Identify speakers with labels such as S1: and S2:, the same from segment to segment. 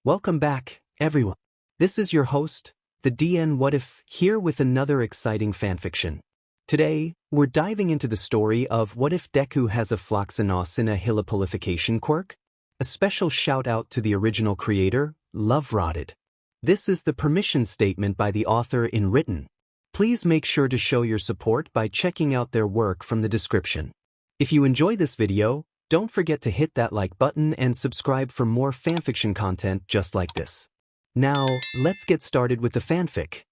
S1: Welcome back, everyone. This is your host, the DN WhatIf, here with another exciting fanfiction. Today, we're diving into the story of what if Deku has a Floxenos in a hilipolification quirk? A special shout out to the original creator, Love Rotted. This is the permission statement by the author in written. Please make sure to show your support by checking out their work from the description. If you enjoy this video, don't forget to hit that like button and subscribe for more fanfiction content just like this. Now, let's get started with the fanfic.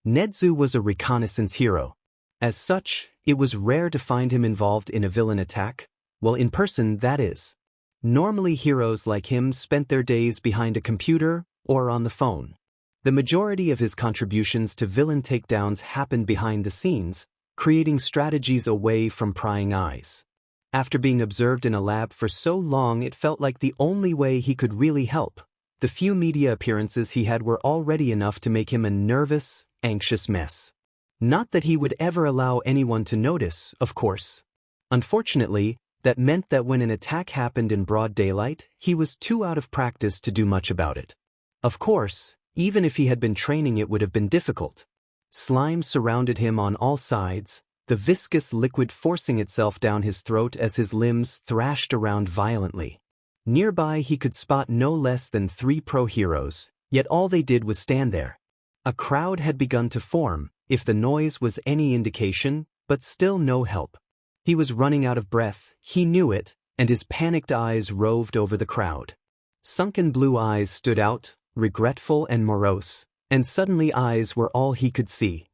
S1: Nedzu was a reconnaissance hero. As such, it was rare to find him involved in a villain attack, well, in person, that is. Normally heroes like him spent their days behind a computer or on the phone. The majority of his contributions to villain takedowns happened behind the scenes, creating strategies away from prying eyes. After being observed in a lab for so long, it felt like the only way he could really help. The few media appearances he had were already enough to make him a nervous, anxious mess. Not that he would ever allow anyone to notice, of course. Unfortunately, that meant that when an attack happened in broad daylight, he was too out of practice to do much about it. Of course, even if he had been training, it would have been difficult. Slime surrounded him on all sides, the viscous liquid forcing itself down his throat as his limbs thrashed around violently. Nearby he could spot no less than 3 pro heroes, yet all they did was stand there. A crowd had begun to form, if the noise was any indication, but still no help. He was running out of breath, he knew it, and his panicked eyes roved over the crowd. Sunken blue eyes stood out, regretful and morose, and suddenly eyes were all he could see.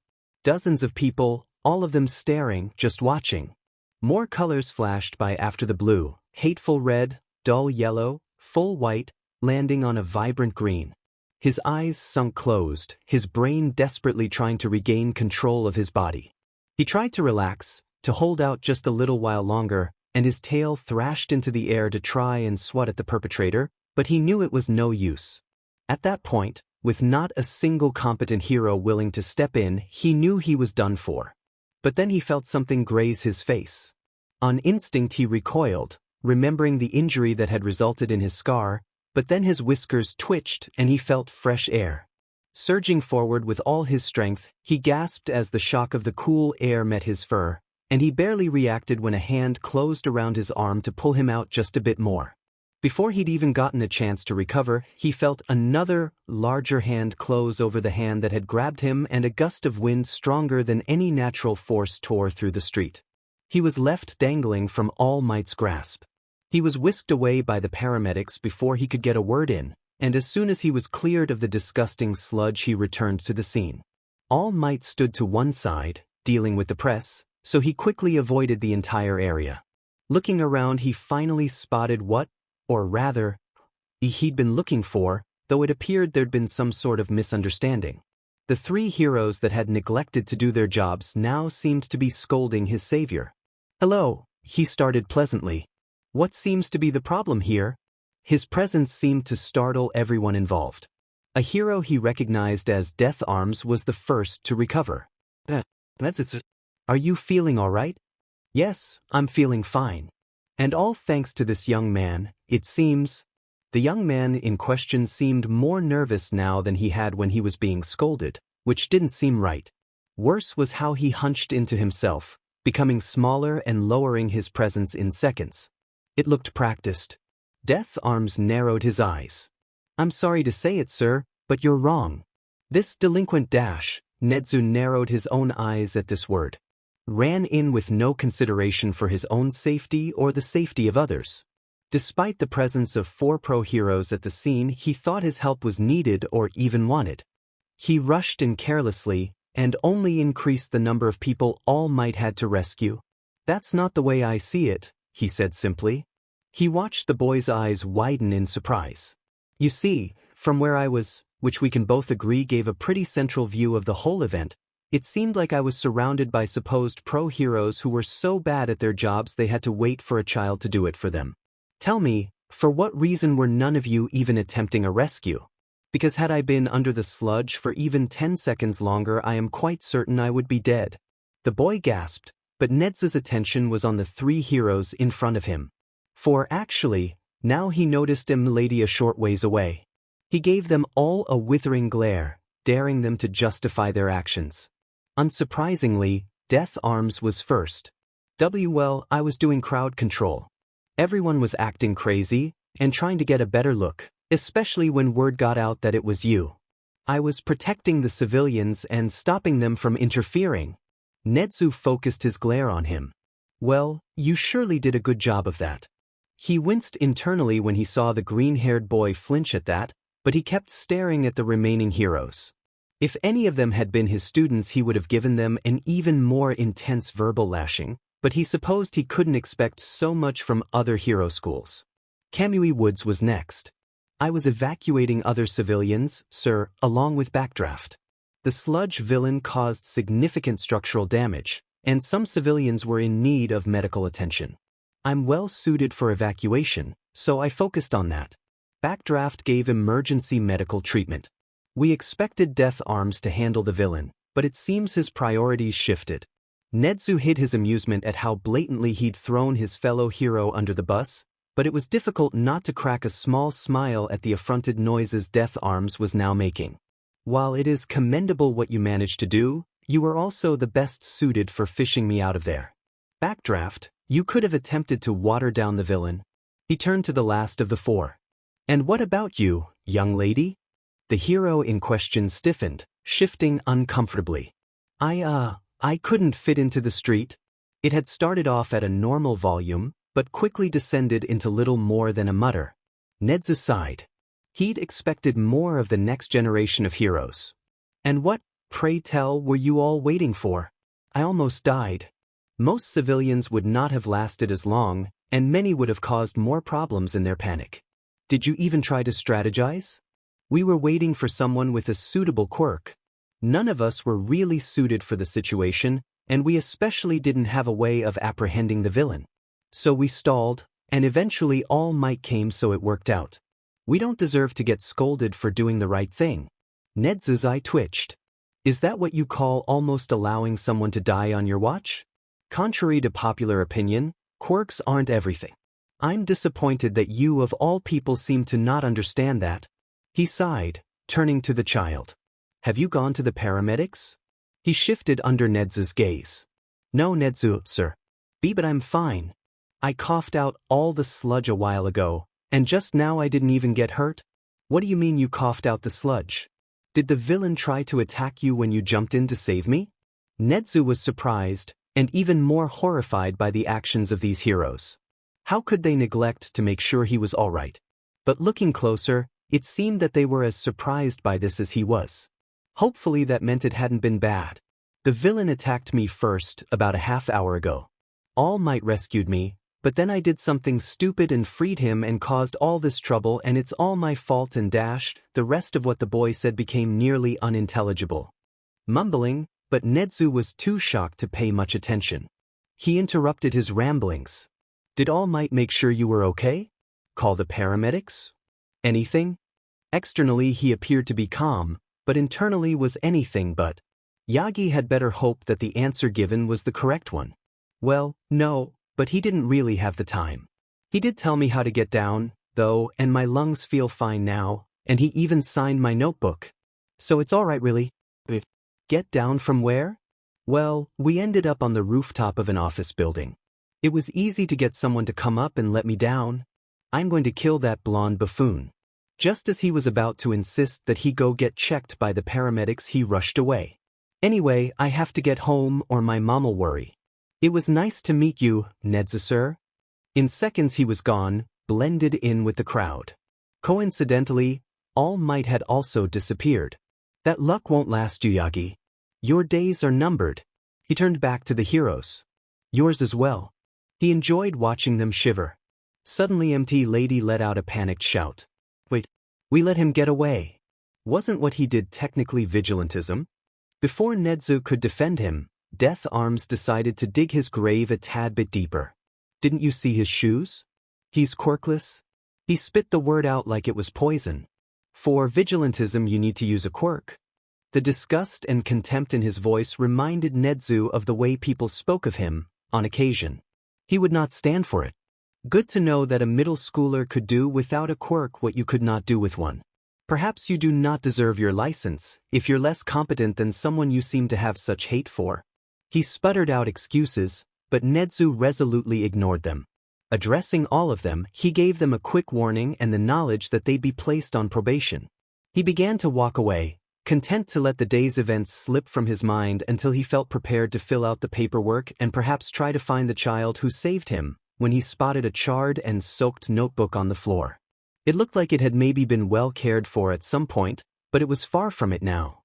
S1: Dozens of people, all of them staring, just watching. More colors flashed by after the blue, hateful red, dull yellow, full white, landing on a vibrant green. His eyes sunk closed, his brain desperately trying to regain control of his body. He tried to relax, to hold out just a little while longer, and his tail thrashed into the air to try and swat at the perpetrator, but he knew it was no use. At that point, with not a single competent hero willing to step in, he knew he was done for. But then he felt something graze his face. On instinct he recoiled, remembering the injury that had resulted in his scar, but then his whiskers twitched and he felt fresh air. Surging forward with all his strength, he gasped as the shock of the cool air met his fur, and he barely reacted when a hand closed around his arm to pull him out just a bit more. Before he'd even gotten a chance to recover, he felt another, larger hand close over the hand that had grabbed him, and a gust of wind stronger than any natural force tore through the street. He was left dangling from All Might's grasp. He was whisked away by the paramedics before he could get a word in, and as soon as he was cleared of the disgusting sludge, he returned to the scene. All Might stood to one side, dealing with the press, so he quickly avoided the entire area. Looking around, he finally spotted what, or rather, he'd been looking for, though it appeared there'd been some sort of misunderstanding. The 3 heroes that had neglected to do their jobs now seemed to be scolding his savior. "Hello," he started pleasantly. "What seems to be the problem here?" His presence seemed to startle everyone involved. A hero he recognized as Death Arms was the first to recover. "Are you feeling all right?" "Yes, I'm feeling fine. And all thanks to this young man, it seems." The young man in question seemed more nervous now than he had when he was being scolded, which didn't seem right. Worse was how he hunched into himself, becoming smaller and lowering his presence in seconds. It looked practiced. Death Arms narrowed his eyes. "I'm sorry to say it, sir, but you're wrong." This delinquent Nedzu narrowed his own eyes at this word. Ran in with no consideration for his own safety or the safety of others. Despite the presence of 4 pro heroes at the scene, he thought his help was needed or even wanted. He rushed in carelessly, and only increased the number of people All Might had to rescue. "That's not the way I see it," he said simply. He watched the boy's eyes widen in surprise. "You see, from where I was, which we can both agree gave a pretty central view of the whole event, it seemed like I was surrounded by supposed pro heroes who were so bad at their jobs they had to wait for a child to do it for them. Tell me, for what reason were none of you even attempting a rescue? Because had I been under the sludge for even 10 seconds longer, I am quite certain I would be dead." The boy gasped, but Nedzu's attention was on the 3 heroes in front of him. For actually, now he noticed a lady a short ways away. He gave them all a withering glare, daring them to justify their actions. Unsurprisingly, Death Arms was first. Well, I was doing crowd control. Everyone was acting crazy and trying to get a better look, especially when word got out that it was you. I was protecting the civilians and stopping them from interfering. Nedzu focused his glare on him. Well, you surely did a good job of that. He winced internally when he saw the green-haired boy flinch at that, but he kept staring at the remaining heroes. If any of them had been his students, he would have given them an even more intense verbal lashing, but he supposed he couldn't expect so much from other hero schools. Kamui Woods was next. I was evacuating other civilians, sir, along with Backdraft. The sludge villain caused significant structural damage, and some civilians were in need of medical attention. I'm well suited for evacuation, so I focused on that. Backdraft gave emergency medical treatment. We expected Death Arms to handle the villain, but it seems his priorities shifted. Nedzu hid his amusement at how blatantly he'd thrown his fellow hero under the bus, but it was difficult not to crack a small smile at the affronted noises Death Arms was now making. While it is commendable what you managed to do, you were also the best suited for fishing me out of there. Backdraft, you could have attempted to water down the villain. He turned to the last of the four. And what about you, young lady? The hero in question stiffened, shifting uncomfortably. I couldn't fit into the street. It had started off at a normal volume, but quickly descended into little more than a mutter. Nedzu sighed. He'd expected more of the next generation of heroes. And what, pray tell, were you all waiting for? I almost died. Most civilians would not have lasted as long, and many would have caused more problems in their panic. Did you even try to strategize? We were waiting for someone with a suitable quirk. None of us were really suited for the situation, and we especially didn't have a way of apprehending the villain. So we stalled, and eventually All Might came, so it worked out. We don't deserve to get scolded for doing the right thing. Nedzu's eye twitched. Is that what you call almost allowing someone to die on your watch? Contrary to popular opinion, quirks aren't everything. I'm disappointed that you of all people seem to not understand that. He sighed, turning to the child. Have you gone to the paramedics? He shifted under Nedzu's gaze. No, Nedzu, sir. But I'm fine. I coughed out all the sludge a while ago, and just now I didn't even get hurt. What do you mean you coughed out the sludge? Did the villain try to attack you when you jumped in to save me? Nedzu was surprised, and even more horrified by the actions of these heroes. How could they neglect to make sure he was all right? But looking closer, it seemed that they were as surprised by this as he was. Hopefully that meant it hadn't been bad. The villain attacked me first, about a half hour ago. All Might rescued me, but then I did something stupid and freed him and caused all this trouble, and it's all my fault and dashed. The rest of what the boy said became nearly unintelligible. Mumbling, but Nedzu was too shocked to pay much attention. He interrupted his ramblings. Did All Might make sure you were okay? Call the paramedics? Anything? Externally he appeared to be calm, but internally was anything but. Yagi had better hope that the answer given was the correct one. Well, no, but he didn't really have the time. He did tell me how to get down, though, and my lungs feel fine now, and he even signed my notebook. So it's all right really. Get down from where? Well, we ended up on the rooftop of an office building. It was easy to get someone to come up and let me down. I'm going to kill that blonde buffoon. Just as he was about to insist that he go get checked by the paramedics, he rushed away. Anyway, I have to get home or my mom'll worry. It was nice to meet you, Nedzu sir. In seconds he was gone, blended in with the crowd. Coincidentally, All Might had also disappeared. That luck won't last you, Yagi. Your days are numbered. He turned back to the heroes. Yours as well. He enjoyed watching them shiver. Suddenly MT Lady let out a panicked shout. Wait, we let him get away. Wasn't what he did technically vigilantism? Before Nedzu could defend him, Death Arms decided to dig his grave a tad bit deeper. Didn't you see his shoes? He's quirkless. He spit the word out like it was poison. For vigilantism you need to use a quirk. The disgust and contempt in his voice reminded Nedzu of the way people spoke of him, on occasion. He would not stand for it. Good to know that a middle schooler could do without a quirk what you could not do with one. Perhaps you do not deserve your license, if you're less competent than someone you seem to have such hate for. He sputtered out excuses, but Nedzu resolutely ignored them. Addressing all of them, he gave them a quick warning and the knowledge that they'd be placed on probation. He began to walk away, content to let the day's events slip from his mind until he felt prepared to fill out the paperwork and perhaps try to find the child who saved him, when he spotted a charred and soaked notebook on the floor. It looked like it had maybe been well cared for at some point, but it was far from it now.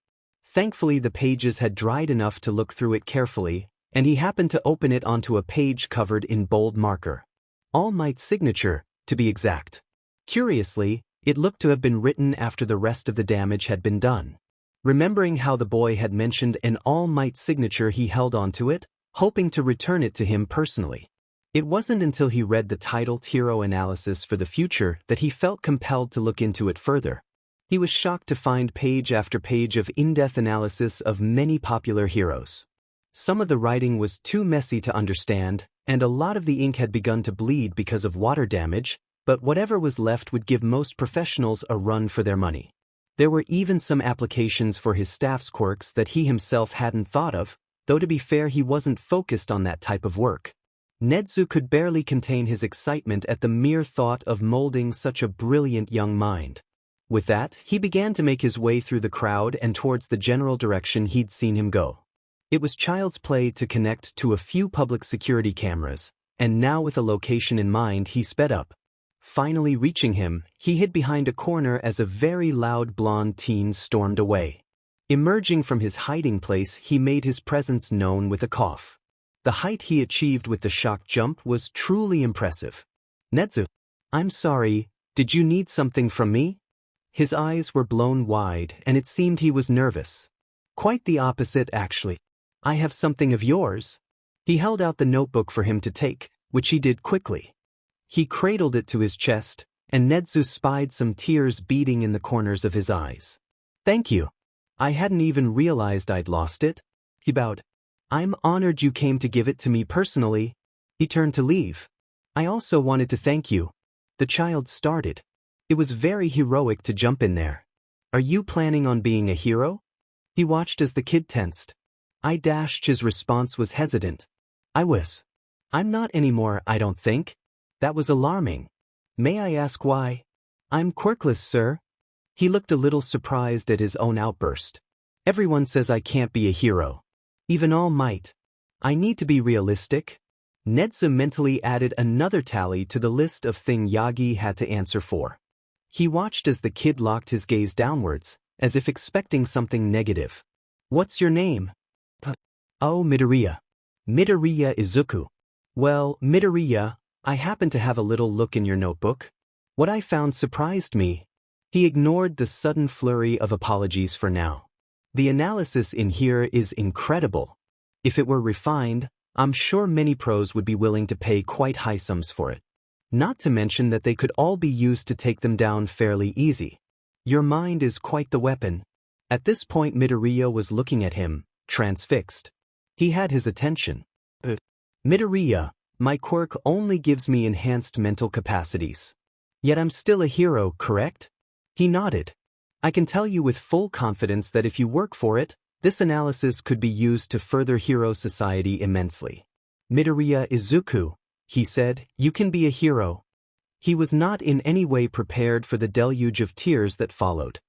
S1: Thankfully, the pages had dried enough to look through it carefully, and he happened to open it onto a page covered in bold marker. All Might's signature, to be exact. Curiously, it looked to have been written after the rest of the damage had been done. Remembering how the boy had mentioned an All Might signature, he held onto it, hoping to return it to him personally. It wasn't until he read the titled Hero Analysis for the Future that he felt compelled to look into it further. He was shocked to find page after page of in-depth analysis of many popular heroes. Some of the writing was too messy to understand, and a lot of the ink had begun to bleed because of water damage, but whatever was left would give most professionals a run for their money. There were even some applications for his staff's quirks that he himself hadn't thought of, though to be fair he wasn't focused on that type of work. Nedzu could barely contain his excitement at the mere thought of molding such a brilliant young mind. With that, he began to make his way through the crowd and towards the general direction he'd seen him go. It was child's play to connect to a few public security cameras, and now with a location in mind he sped up. Finally reaching him, he hid behind a corner as a very loud blonde teen stormed away. Emerging from his hiding place, he made his presence known with a cough. The height he achieved with the shock jump was truly impressive. Nedzu, I'm sorry, did you need something from me? His eyes were blown wide and it seemed he was nervous. Quite the opposite, actually. I have something of yours. He held out the notebook for him to take, which he did quickly. He cradled it to his chest, and Nedzu spied some tears beading in the corners of his eyes. Thank you. I hadn't even realized I'd lost it. He bowed. I'm honored you came to give it to me personally. He turned to leave. I also wanted to thank you. The child started. It was very heroic to jump in there. Are you planning on being a hero? He watched as the kid tensed. His response was hesitant. I was. I'm not anymore, I don't think. That was alarming. May I ask why? I'm quirkless, sir. He looked a little surprised at his own outburst. Everyone says I can't be a hero. Even All Might. I need to be realistic. Nedzu mentally added another tally to the list of things Yagi had to answer for. He watched as the kid locked his gaze downwards, as if expecting something negative. What's your name? Oh, Midoriya. Midoriya Izuku. Well, Midoriya, I happen to have a little look in your notebook. What I found surprised me. He ignored the sudden flurry of apologies for now. The analysis in here is incredible. If it were refined, I'm sure many pros would be willing to pay quite high sums for it. Not to mention that they could all be used to take them down fairly easy. Your mind is quite the weapon. At this point Midoriya was looking at him, transfixed. He had his attention. Midoriya, my quirk only gives me enhanced mental capacities. Yet I'm still a hero, correct? He nodded. I can tell you with full confidence that if you work for it, this analysis could be used to further hero society immensely. Midoriya Izuku, he said, you can be a hero. He was not in any way prepared for the deluge of tears that followed.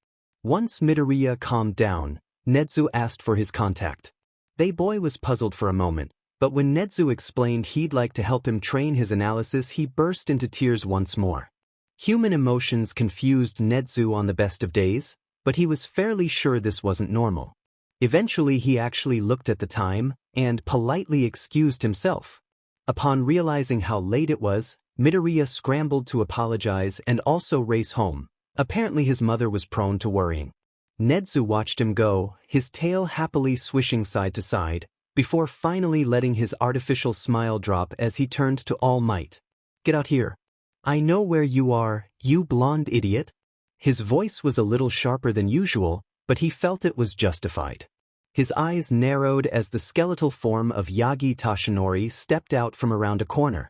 S1: Once Midoriya calmed down, Nedzu asked for his contact. The boy was puzzled for a moment, but when Nedzu explained he'd like to help him train his analysis, he burst into tears once more. Human emotions confused Nedzu on the best of days, but he was fairly sure this wasn't normal. Eventually he actually looked at the time, and politely excused himself. Upon realizing how late it was, Midoriya scrambled to apologize and also race home. Apparently his mother was prone to worrying. Nedzu watched him go, his tail happily swishing side to side, before finally letting his artificial smile drop as he turned to All Might. Get out here. I know where you are, you blonde idiot. His voice was a little sharper than usual, but he felt it was justified. His eyes narrowed as the skeletal form of Yagi Tashinori stepped out from around a corner.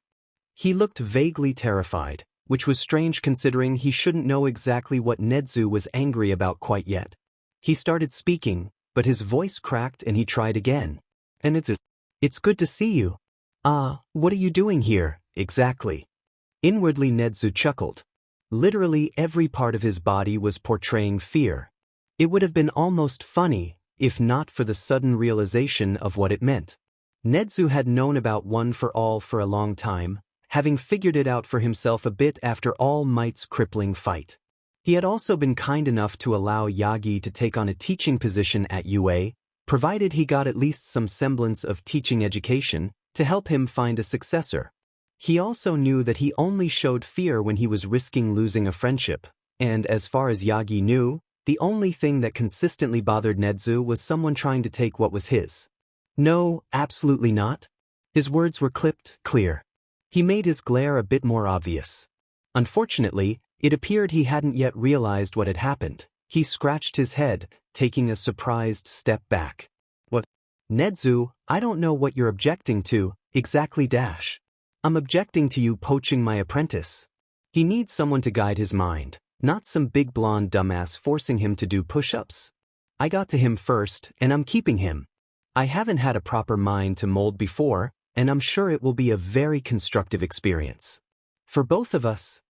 S1: He looked vaguely terrified, which was strange considering he shouldn't know exactly what Nedzu was angry about quite yet. He started speaking, but his voice cracked and he tried again. And it's good to see you. What are you doing here, exactly? Inwardly Nedzu chuckled. Literally every part of his body was portraying fear. It would have been almost funny, if not for the sudden realization of what it meant. Nedzu had known about One for All for a long time, having figured it out for himself a bit after All Might's crippling fight. He had also been kind enough to allow Yagi to take on a teaching position at UA, provided he got at least some semblance of teaching education, to help him find a successor. He also knew that he only showed fear when he was risking losing a friendship, and as far as Yagi knew, the only thing that consistently bothered Nedzu was someone trying to take what was his. No, absolutely not. His words were clipped, clear. He made his glare a bit more obvious. Unfortunately, it appeared he hadn't yet realized what had happened. He scratched his head, taking a surprised step back. What? Nedzu, I don't know what you're objecting to, exactly dash. I'm objecting to you poaching my apprentice. He needs someone to guide his mind, not some big blonde dumbass forcing him to do push-ups. I got to him first, and I'm keeping him. I haven't had a proper mind to mold before, and I'm sure it will be a very constructive experience. For both of us.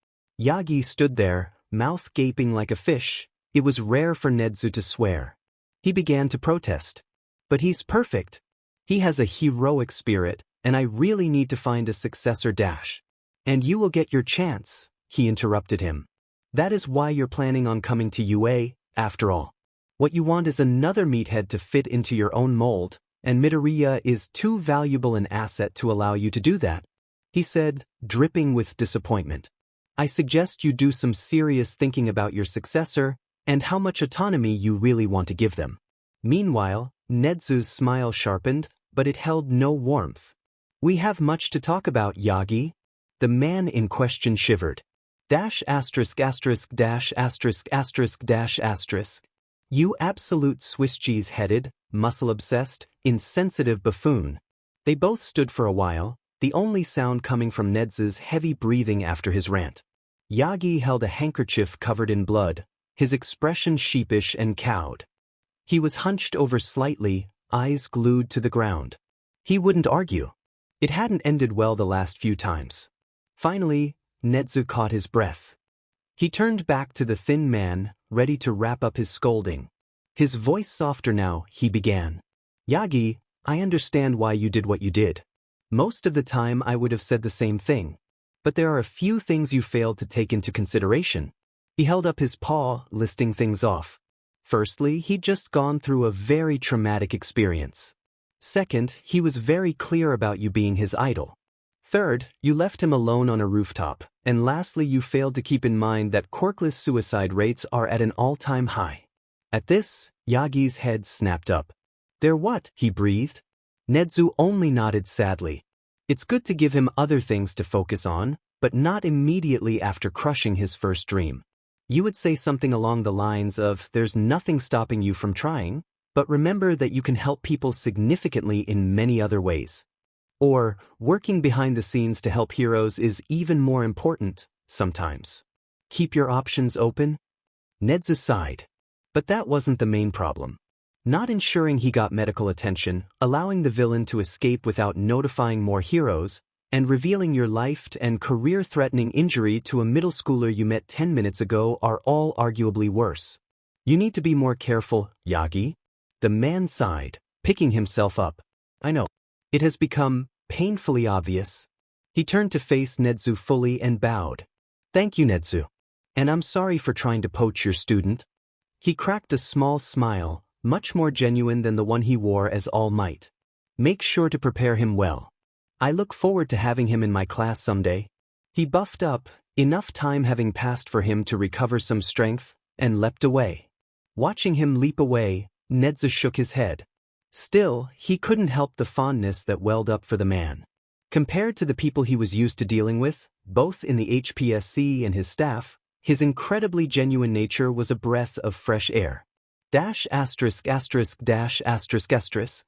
S1: Yagi stood there, mouth gaping like a fish. It was rare for Nedzu to swear. He began to protest. But he's perfect. He has a heroic spirit, and I really need to find a successor dash. And you will get your chance, he interrupted him. That is why you're planning on coming to UA, after all. What you want is another meathead to fit into your own mold, and Midoriya is too valuable an asset to allow you to do that, he said, dripping with disappointment. I suggest you do some serious thinking about your successor and how much autonomy you really want to give them. Meanwhile, Nedzu's smile sharpened, but it held no warmth. We have much to talk about, Yagi. The man in question shivered. Dash asterisk asterisk dash asterisk asterisk dash asterisk. You absolute Swiss cheese-headed, muscle-obsessed, insensitive buffoon. They both stood for a while, the only sound coming from Nedzu's heavy breathing after his rant. Yagi held a handkerchief covered in blood, his expression sheepish and cowed. He was hunched over slightly, eyes glued to the ground. He wouldn't argue. It hadn't ended well the last few times. Finally, Nedzu caught his breath. He turned back to the thin man, ready to wrap up his scolding. His voice softer now, he began. Yagi, I understand why you did what you did. Most of the time I would have said the same thing. But there are a few things you failed to take into consideration. He held up his paw, listing things off. Firstly, he'd just gone through a very traumatic experience. Second, he was very clear about you being his idol. Third, you left him alone on a rooftop. And lastly, you failed to keep in mind that quirkless suicide rates are at an all-time high. At this, Yagi's head snapped up. They're what? He breathed. Nedzu only nodded sadly. It's good to give him other things to focus on, but not immediately after crushing his first dream. You would say something along the lines of, there's nothing stopping you from trying, but remember that you can help people significantly in many other ways. Or, working behind the scenes to help heroes is even more important, sometimes. Keep your options open? Nedzu sighed. But that wasn't the main problem. Not ensuring he got medical attention, allowing the villain to escape without notifying more heroes, and revealing your life and career-threatening injury to a middle schooler you met 10 minutes ago are all arguably worse. You need to be more careful, Yagi. The man sighed, picking himself up. I know. It has become painfully obvious. He turned to face Nedzu fully and bowed. Thank you, Nedzu. And I'm sorry for trying to poach your student. He cracked a small smile, much more genuine than the one he wore as All Might. Make sure to prepare him well. I look forward to having him in my class someday. He buffed up, enough time having passed for him to recover some strength, and leapt away. Watching him leap away, Nedzu shook his head. Still, he couldn't help the fondness that welled up for the man. Compared to the people he was used to dealing with, both in the HPSC and his staff, his incredibly genuine nature was a breath of fresh air. Dash asterisk asterisk dash asterisk asterisk.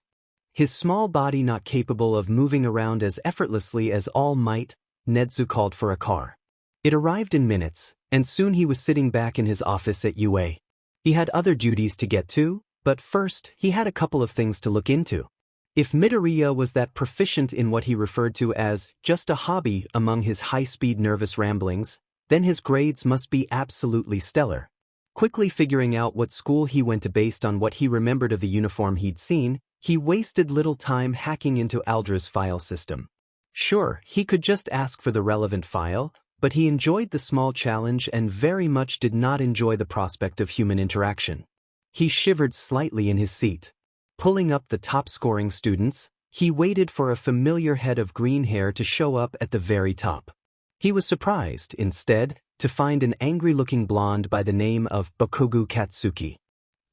S1: His small body not capable of moving around as effortlessly as All Might, Nedzu called for a car. It arrived in minutes, and soon he was sitting back in his office at UA. He had other duties to get to, but first, he had a couple of things to look into. If Midoriya was that proficient in what he referred to as just a hobby among his high-speed nervous ramblings, then his grades must be absolutely stellar. Quickly figuring out what school he went to based on what he remembered of the uniform he'd seen, he wasted little time hacking into Aldra's file system. Sure, he could just ask for the relevant file, but he enjoyed the small challenge and very much did not enjoy the prospect of human interaction. He shivered slightly in his seat. Pulling up the top-scoring students, he waited for a familiar head of green hair to show up at the very top. He was surprised, instead, to find an angry-looking blonde by the name of Bokugu Katsuki.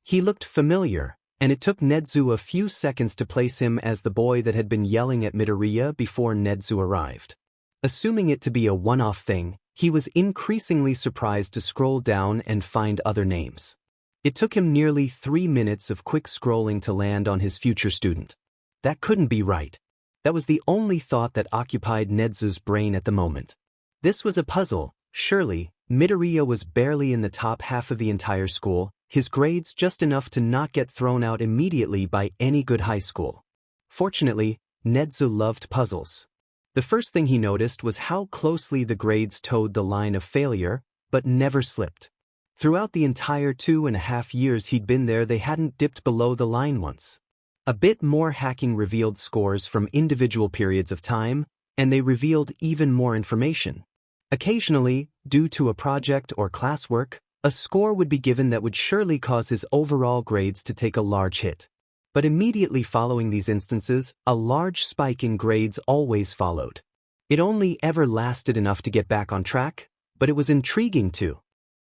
S1: He looked familiar, and it took Nedzu a few seconds to place him as the boy that had been yelling at Midoriya before Nedzu arrived. Assuming it to be a one-off thing, he was increasingly surprised to scroll down and find other names. It took him nearly 3 minutes of quick scrolling to land on his future student. That couldn't be right. That was the only thought that occupied Nedzu's brain at the moment. This was a puzzle, surely. Midoriya was barely in the top half of the entire school, his grades just enough to not get thrown out immediately by any good high school. Fortunately, Nedzu loved puzzles. The first thing he noticed was how closely the grades towed the line of failure, but never slipped. Throughout the entire 2.5 years he'd been there, they hadn't dipped below the line once. A bit more hacking revealed scores from individual periods of time, and they revealed even more information. Occasionally, due to a project or classwork, a score would be given that would surely cause his overall grades to take a large hit. But immediately following these instances, a large spike in grades always followed. It only ever lasted enough to get back on track, but it was intriguing to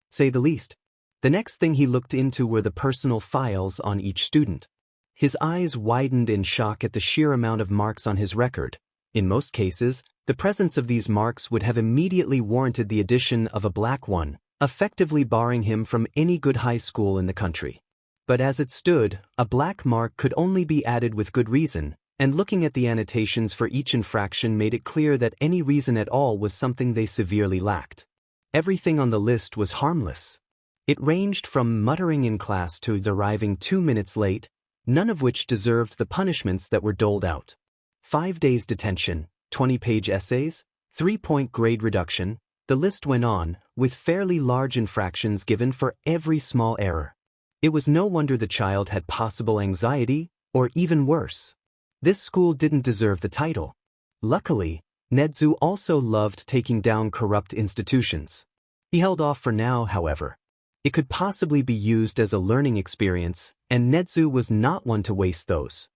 S1: say the least. The next thing he looked into were the personal files on each student. His eyes widened in shock at the sheer amount of marks on his record. In most cases, the presence of these marks would have immediately warranted the addition of a black one, effectively barring him from any good high school in the country. But as it stood, a black mark could only be added with good reason, and looking at the annotations for each infraction made it clear that any reason at all was something they severely lacked. Everything on the list was harmless. It ranged from muttering in class to arriving 2 minutes late, none of which deserved the punishments that were doled out. 5 days detention, 20-page essays, 3-point grade reduction, the list went on, with fairly large infractions given for every small error. It was no wonder the child had possible anxiety, or even worse. This school didn't deserve the title. Luckily, Nedzu also loved taking down corrupt institutions. He held off for now, however. It could possibly be used as a learning experience, and Nedzu was not one to waste those.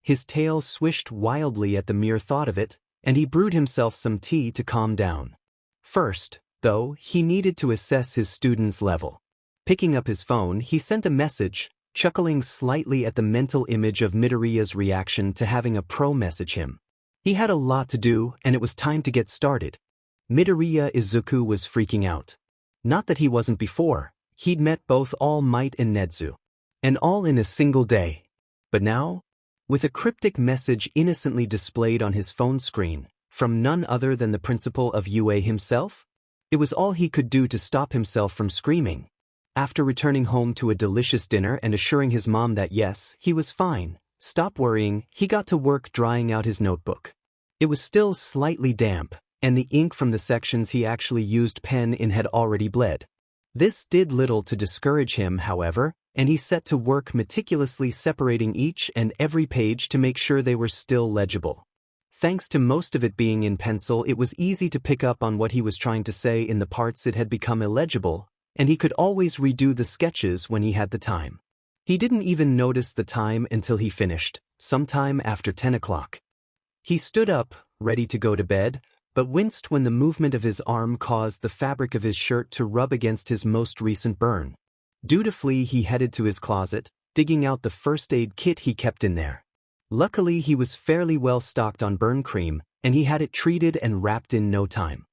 S1: His tail swished wildly at the mere thought of it, and he brewed himself some tea to calm down. First, though, he needed to assess his student's level. Picking up his phone, he sent a message, chuckling slightly at the mental image of Midoriya's reaction to having a pro message him. He had a lot to do, and it was time to get started. Midoriya Izuku was freaking out. Not that he wasn't before. He'd met both all Might and Nedzu. And all in a single day. But now, with a cryptic message innocently displayed on his phone screen, from none other than the principal of UA himself, it was all he could do to stop himself from screaming. After returning home to a delicious dinner and assuring his mom that yes, he was fine, stop worrying, he got to work drying out his notebook. It was still slightly damp, and the ink from the sections he actually used pen in had already bled. This did little to discourage him, however, and he set to work meticulously separating each and every page to make sure they were still legible. Thanks to most of it being in pencil, it was easy to pick up on what he was trying to say in the parts it had become illegible, and he could always redo the sketches when he had the time. He didn't even notice the time until he finished, sometime after 10 o'clock. He stood up, ready to go to bed, but winced when the movement of his arm caused the fabric of his shirt to rub against his most recent burn. Dutifully, he headed to his closet, digging out the first aid kit he kept in there. Luckily, he was fairly well stocked on burn cream, and he had it treated and wrapped in no time.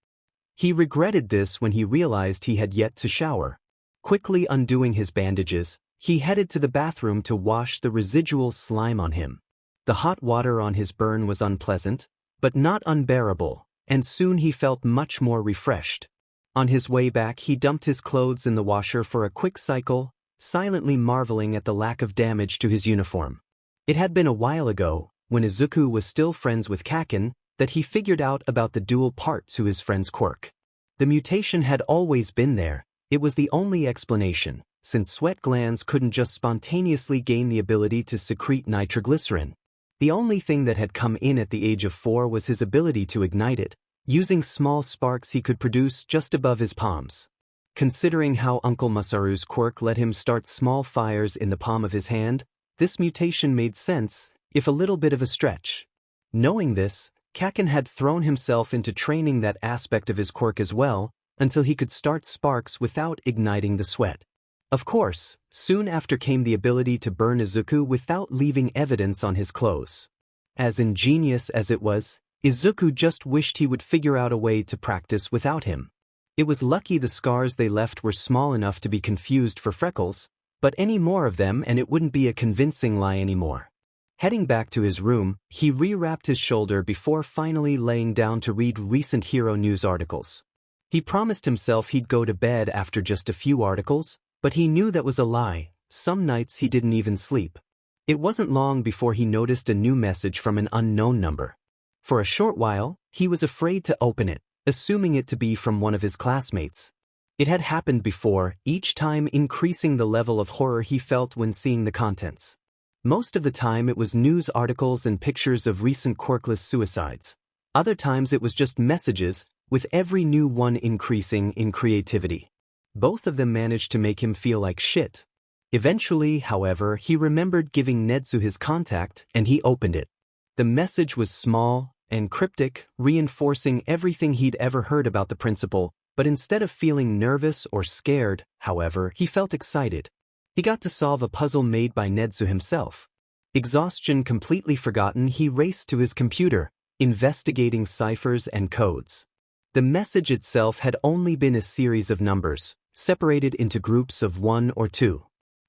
S1: He regretted this when he realized he had yet to shower. Quickly undoing his bandages, he headed to the bathroom to wash the residual slime on him. The hot water on his burn was unpleasant, but not unbearable, and soon he felt much more refreshed. On his way back he dumped his clothes in the washer for a quick cycle, silently marveling at the lack of damage to his uniform. It had been a while ago, when Izuku was still friends with Kaken, that he figured out about the dual part to his friend's quirk. The mutation had always been there, it was the only explanation, since sweat glands couldn't just spontaneously gain the ability to secrete nitroglycerin. The only thing that had come in at the age of 4 was his ability to ignite it, using small sparks he could produce just above his palms. Considering how Uncle Masaru's quirk let him start small fires in the palm of his hand, this mutation made sense, if a little bit of a stretch. Knowing this, Kaken had thrown himself into training that aspect of his quirk as well, until he could start sparks without igniting the sweat. Of course, soon after came the ability to burn Izuku without leaving evidence on his clothes. As ingenious as it was, Izuku just wished he would figure out a way to practice without him. It was lucky the scars they left were small enough to be confused for freckles, but any more of them and it wouldn't be a convincing lie anymore. Heading back to his room, he re-wrapped his shoulder before finally laying down to read recent hero news articles. He promised himself he'd go to bed after just a few articles, but he knew that was a lie. Some nights he didn't even sleep. It wasn't long before he noticed a new message from an unknown number. For a short while, he was afraid to open it, assuming it to be from one of his classmates. It had happened before, each time increasing the level of horror he felt when seeing the contents. Most of the time it was news articles and pictures of recent quirkless suicides. Other times it was just messages, with every new one increasing in creativity. Both of them managed to make him feel like shit. Eventually, however, he remembered giving Nedzu his contact, and he opened it. The message was small and cryptic, reinforcing everything he'd ever heard about the principal, but instead of feeling nervous or scared, however, he felt excited. He got to solve a puzzle made by Nedzu himself. Exhaustion completely forgotten, he raced to his computer, investigating ciphers and codes. The message itself had only been a series of numbers, separated into groups of 1 or 2.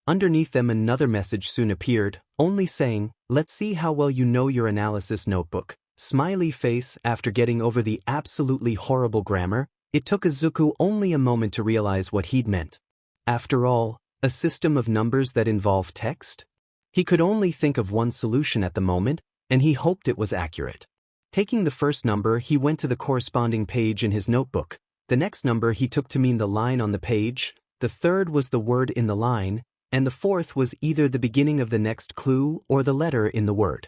S1: Underneath them another message soon appeared, only saying, "Let's see how well you know your analysis notebook." Smiley face. After getting over the absolutely horrible grammar, it took Izuku only a moment to realize what he'd meant. After all, a system of numbers that involved text? He could only think of one solution at the moment, and he hoped it was accurate. Taking the first number, he went to the corresponding page in his notebook. The next number he took to mean the line on the page, the third was the word in the line, and the fourth was either the beginning of the next clue or the letter in the word.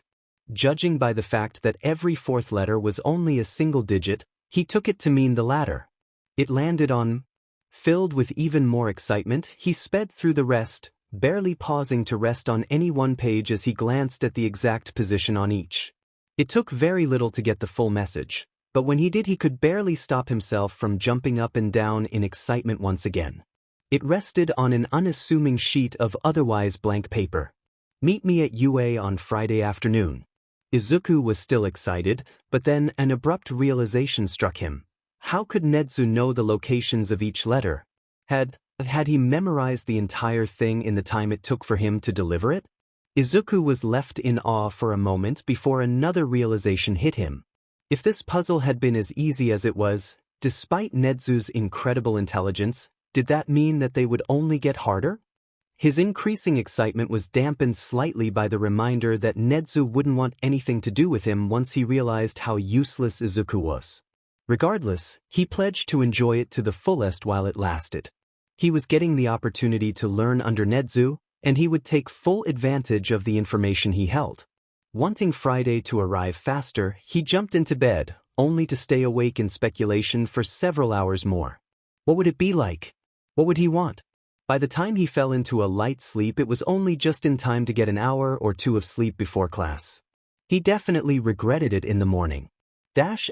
S1: Judging by the fact that every fourth letter was only a single digit, he took it to mean the latter. It landed on. Filled with even more excitement, he sped through the rest, barely pausing to rest on any one page as he glanced at the exact position on each. It took very little to get the full message, but when he did he could barely stop himself from jumping up and down in excitement once again. It rested on an unassuming sheet of otherwise blank paper. "Meet me at UA on Friday afternoon." Izuku was still excited, but then an abrupt realization struck him. How could Nedzu know the locations of each letter? Had he memorized the entire thing in the time it took for him to deliver it? Izuku was left in awe for a moment before another realization hit him. If this puzzle had been as easy as it was, despite Nedzu's incredible intelligence, did that mean that they would only get harder? His increasing excitement was dampened slightly by the reminder that Nedzu wouldn't want anything to do with him once he realized how useless Izuku was. Regardless, he pledged to enjoy it to the fullest while it lasted. He was getting the opportunity to learn under Nedzu, and he would take full advantage of the information he held. Wanting Friday to arrive faster, he jumped into bed, only to stay awake in speculation for several hours more. What would it be like? What would he want? By the time he fell into a light sleep, it was only just in time to get an hour or two of sleep before class. He definitely regretted it in the morning. Thanks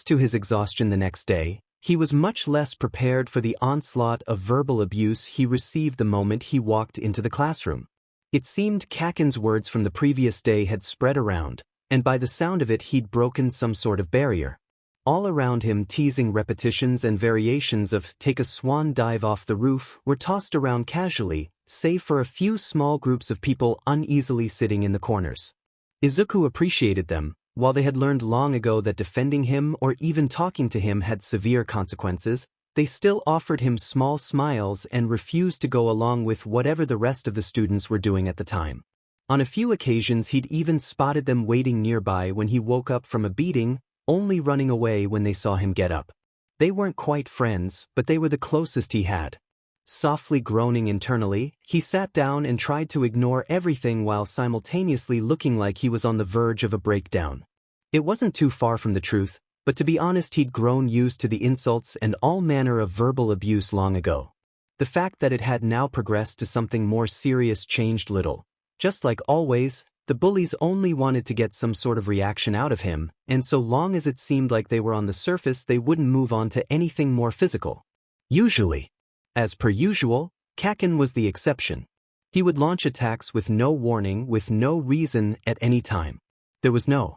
S1: to his exhaustion the next day, he was much less prepared for the onslaught of verbal abuse he received the moment he walked into the classroom. It seemed Kaken's words from the previous day had spread around, and by the sound of it he'd broken some sort of barrier. All around him teasing repetitions and variations of "take a swan dive off the roof" were tossed around casually, save for a few small groups of people uneasily sitting in the corners. Izuku appreciated them, While they had learned long ago that defending him or even talking to him had severe consequences, they still offered him small smiles and refused to go along with whatever the rest of the students were doing at the time. On a few occasions he'd even spotted them waiting nearby when he woke up from a beating, only running away when they saw him get up. They weren't quite friends, but they were the closest he had. Softly groaning internally, he sat down and tried to ignore everything while simultaneously looking like he was on the verge of a breakdown. It wasn't too far from the truth, but to be honest he'd grown used to the insults and all manner of verbal abuse long ago. The fact that it had now progressed to something more serious changed little. Just like always, the bullies only wanted to get some sort of reaction out of him, and so long as it seemed like they were on the surface they wouldn't move on to anything more physical. Usually. As per usual, Kaken was the exception. He would launch attacks with no warning, with no reason at any time. There was no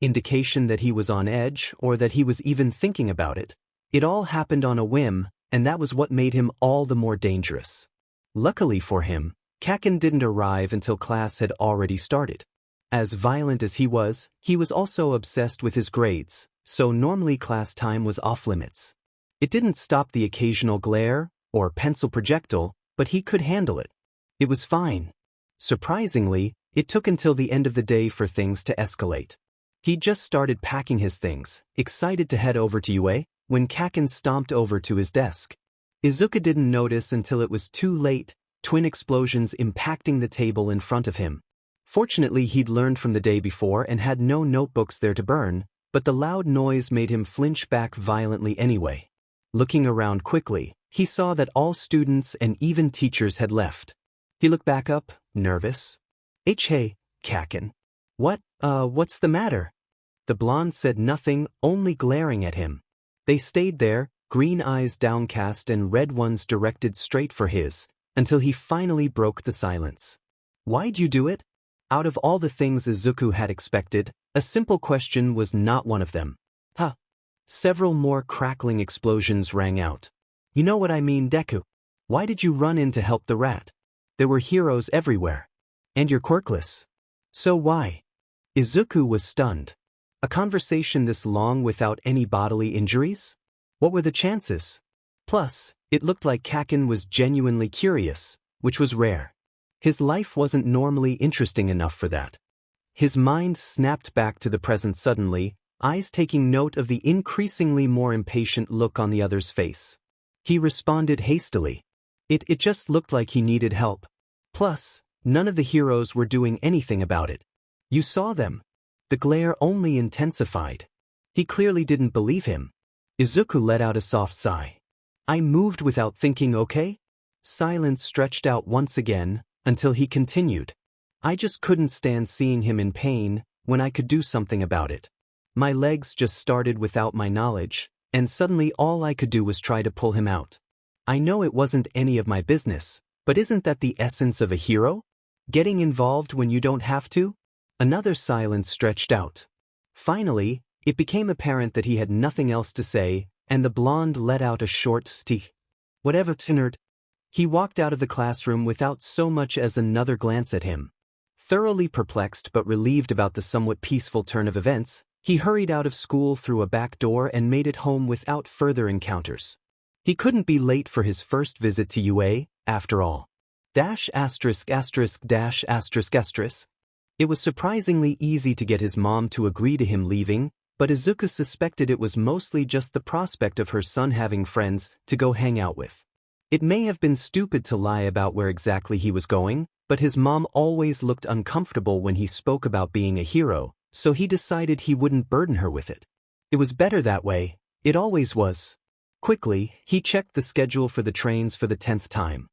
S1: indication that he was on edge or that he was even thinking about it. It all happened on a whim, and that was what made him all the more dangerous. Luckily for him, Kaken didn't arrive until class had already started. As violent as he was also obsessed with his grades, so normally class time was off limits. It didn't stop the occasional glare or pencil projectile, but he could handle it. It was fine. Surprisingly, it took until the end of the day for things to escalate. He'd just started packing his things, excited to head over to UA, when Kaken stomped over to his desk. Izuka didn't notice until it was too late, twin explosions impacting the table in front of him. Fortunately he'd learned from the day before and had no notebooks there to burn, but the loud noise made him flinch back violently anyway. Looking around quickly, he saw that all students and even teachers had left. He looked back up, nervous. Hey, Kaken. What's the matter? The blonde said nothing, only glaring at him. They stayed there, green eyes downcast and red ones directed straight for his, until he finally broke the silence. Why'd you do it? Out of all the things Izuku had expected, a simple question was not one of them. Huh. Several more crackling explosions rang out. You know what I mean, Deku. Why did you run in to help the rat? There were heroes everywhere. And you're quirkless. So why? Izuku was stunned. A conversation this long without any bodily injuries? What were the chances? Plus, it looked like Kaken was genuinely curious, which was rare. His life wasn't normally interesting enough for that. His mind snapped back to the present suddenly, eyes taking note of the increasingly more impatient look on the other's face. He responded hastily. It just looked like he needed help. Plus, none of the heroes were doing anything about it. You saw them. The glare only intensified. He clearly didn't believe him. Izuku let out a soft sigh. I moved without thinking, okay? Silence stretched out once again, until he continued. I just couldn't stand seeing him in pain, when I could do something about it. My legs just started without my knowledge, and suddenly all I could do was try to pull him out. I know it wasn't any of my business, but isn't that the essence of a hero? Getting involved when you don't have to? Another silence stretched out. Finally, it became apparent that he had nothing else to say, and the blonde let out a short "Tch." Whatever, nerd. He walked out of the classroom without so much as another glance at him. Thoroughly perplexed but relieved about the somewhat peaceful turn of events, he hurried out of school through a back door and made it home without further encounters. He couldn't be late for his first visit to UA, after all. *******. It was surprisingly easy to get his mom to agree to him leaving, but Izuku suspected it was mostly just the prospect of her son having friends to go hang out with. It may have been stupid to lie about where exactly he was going, but his mom always looked uncomfortable when he spoke about being a hero, so he decided he wouldn't burden her with it. It was better that way, it always was. Quickly, he checked the schedule for the trains for the 10th time.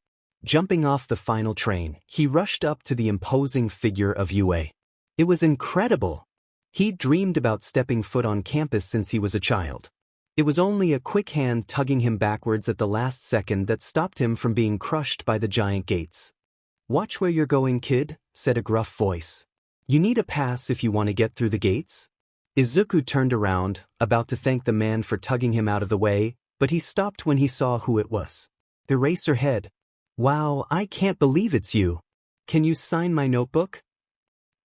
S1: Jumping off the final train, he rushed up to the imposing figure of UA. It was incredible. He'd dreamed about stepping foot on campus since he was a child. It was only a quick hand tugging him backwards at the last second that stopped him from being crushed by the giant gates. "Watch where you're going, kid," said a gruff voice. "You need a pass if you want to get through the gates?" Izuku turned around, about to thank the man for tugging him out of the way, but he stopped when he saw who it was. Eraserhead. "Wow, I can't believe it's you. Can you sign my notebook?"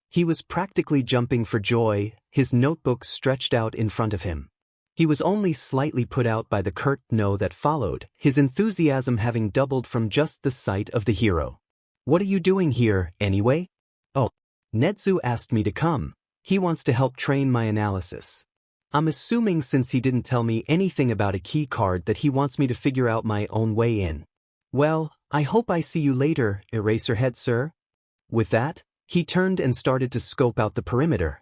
S1: He was practically jumping for joy, his notebook stretched out in front of him. He was only slightly put out by the curt no that followed, his enthusiasm having doubled from just the sight of the hero. "What are you doing here, anyway?" "Oh, Nedzu asked me to come. He wants to help train my analysis. I'm assuming since he didn't tell me anything about a key card that he wants me to figure out my own way in. Well, I hope I see you later, Eraserhead sir." With that, he turned and started to scope out the perimeter.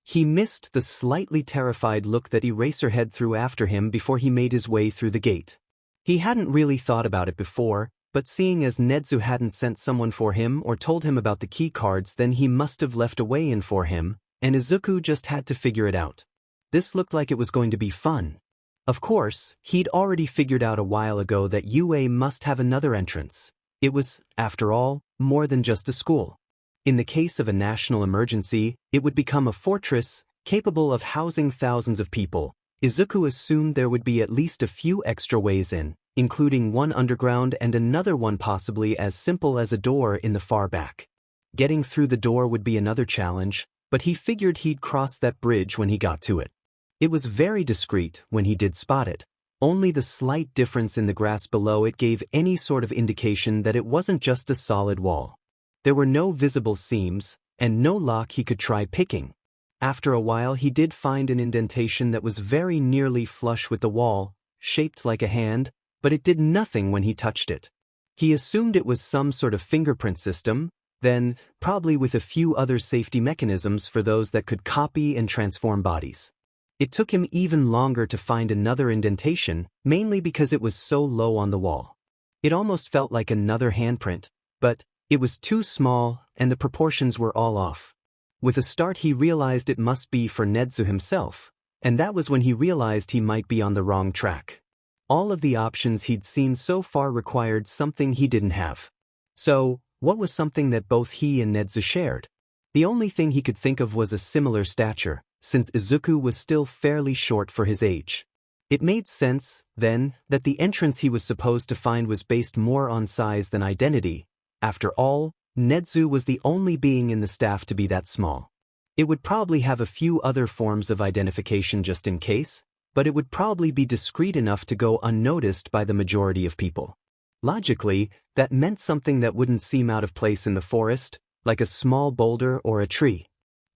S1: He missed the slightly terrified look that Eraserhead threw after him before he made his way through the gate. He hadn't really thought about it before, but seeing as Nedzu hadn't sent someone for him or told him about the key cards, then he must have left a way in for him, and Izuku just had to figure it out. This looked like it was going to be fun. Of course, he'd already figured out a while ago that UA must have another entrance. It was, after all, more than just a school. In the case of a national emergency, it would become a fortress, capable of housing thousands of people. Izuku assumed there would be at least a few extra ways in, including one underground and another one possibly as simple as a door in the far back. Getting through the door would be another challenge, but he figured he'd cross that bridge when he got to it. It was very discreet when he did spot it. Only the slight difference in the grass below it gave any sort of indication that it wasn't just a solid wall. There were no visible seams, and no lock he could try picking. After a while he did find an indentation that was very nearly flush with the wall, shaped like a hand, but it did nothing when he touched it. He assumed it was some sort of fingerprint system, then, probably with a few other safety mechanisms for those that could copy and transform bodies. It took him even longer to find another indentation, mainly because it was so low on the wall. It almost felt like another handprint, but it was too small and the proportions were all off. With a start he realized it must be for Nedzu himself, and that was when he realized he might be on the wrong track. All of the options he'd seen so far required something he didn't have. So, what was something that both he and Nedzu shared? The only thing he could think of was a similar stature, since Izuku was still fairly short for his age. It made sense, then, that the entrance he was supposed to find was based more on size than identity. After all, Nedzu was the only being in the staff to be that small. It would probably have a few other forms of identification just in case, but it would probably be discreet enough to go unnoticed by the majority of people. Logically, that meant something that wouldn't seem out of place in the forest, like a small boulder or a tree.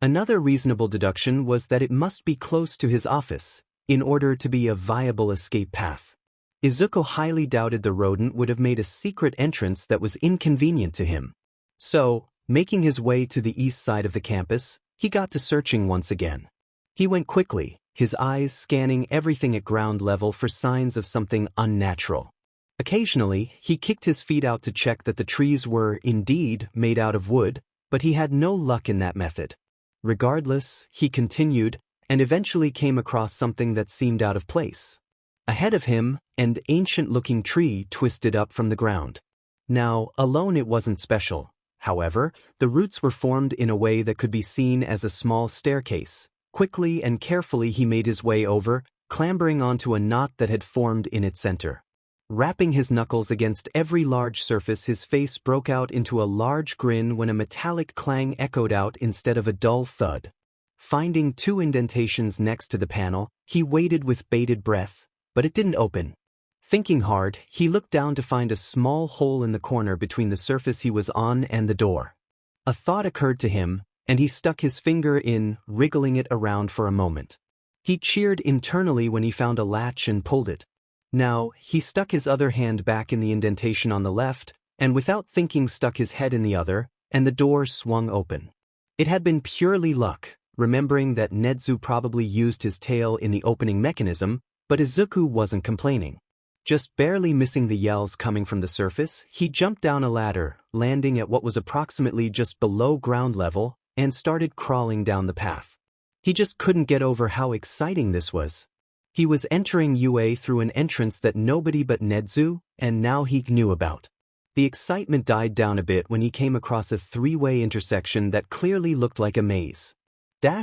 S1: Another reasonable deduction was that it must be close to his office, in order to be a viable escape path. Izuku highly doubted the rodent would have made a secret entrance that was inconvenient to him. So, making his way to the east side of the campus, he got to searching once again. He went quickly, his eyes scanning everything at ground level for signs of something unnatural. Occasionally, he kicked his feet out to check that the trees were, indeed, made out of wood, but he had no luck in that method. Regardless, he continued, and eventually came across something that seemed out of place. Ahead of him, an ancient-looking tree twisted up from the ground. Now, alone it wasn't special. However, the roots were formed in a way that could be seen as a small staircase. Quickly and carefully he made his way over, clambering onto a knot that had formed in its center. Rapping his knuckles against every large surface, his face broke out into a large grin when a metallic clang echoed out instead of a dull thud. Finding two indentations next to the panel, he waited with bated breath, but it didn't open. Thinking hard, he looked down to find a small hole in the corner between the surface he was on and the door. A thought occurred to him, and he stuck his finger in, wriggling it around for a moment. He cheered internally when he found a latch and pulled it. Now, he stuck his other hand back in the indentation on the left, and without thinking stuck his head in the other, and the door swung open. It had been purely luck, remembering that Nedzu probably used his tail in the opening mechanism, but Izuku wasn't complaining. Just barely missing the yells coming from the surface, he jumped down a ladder, landing at what was approximately just below ground level, and started crawling down the path. He just couldn't get over how exciting this was. He was entering UA through an entrance that nobody but Nedzu, and now he knew about. The excitement died down a bit when he came across a three-way intersection that clearly looked like a maze. ********.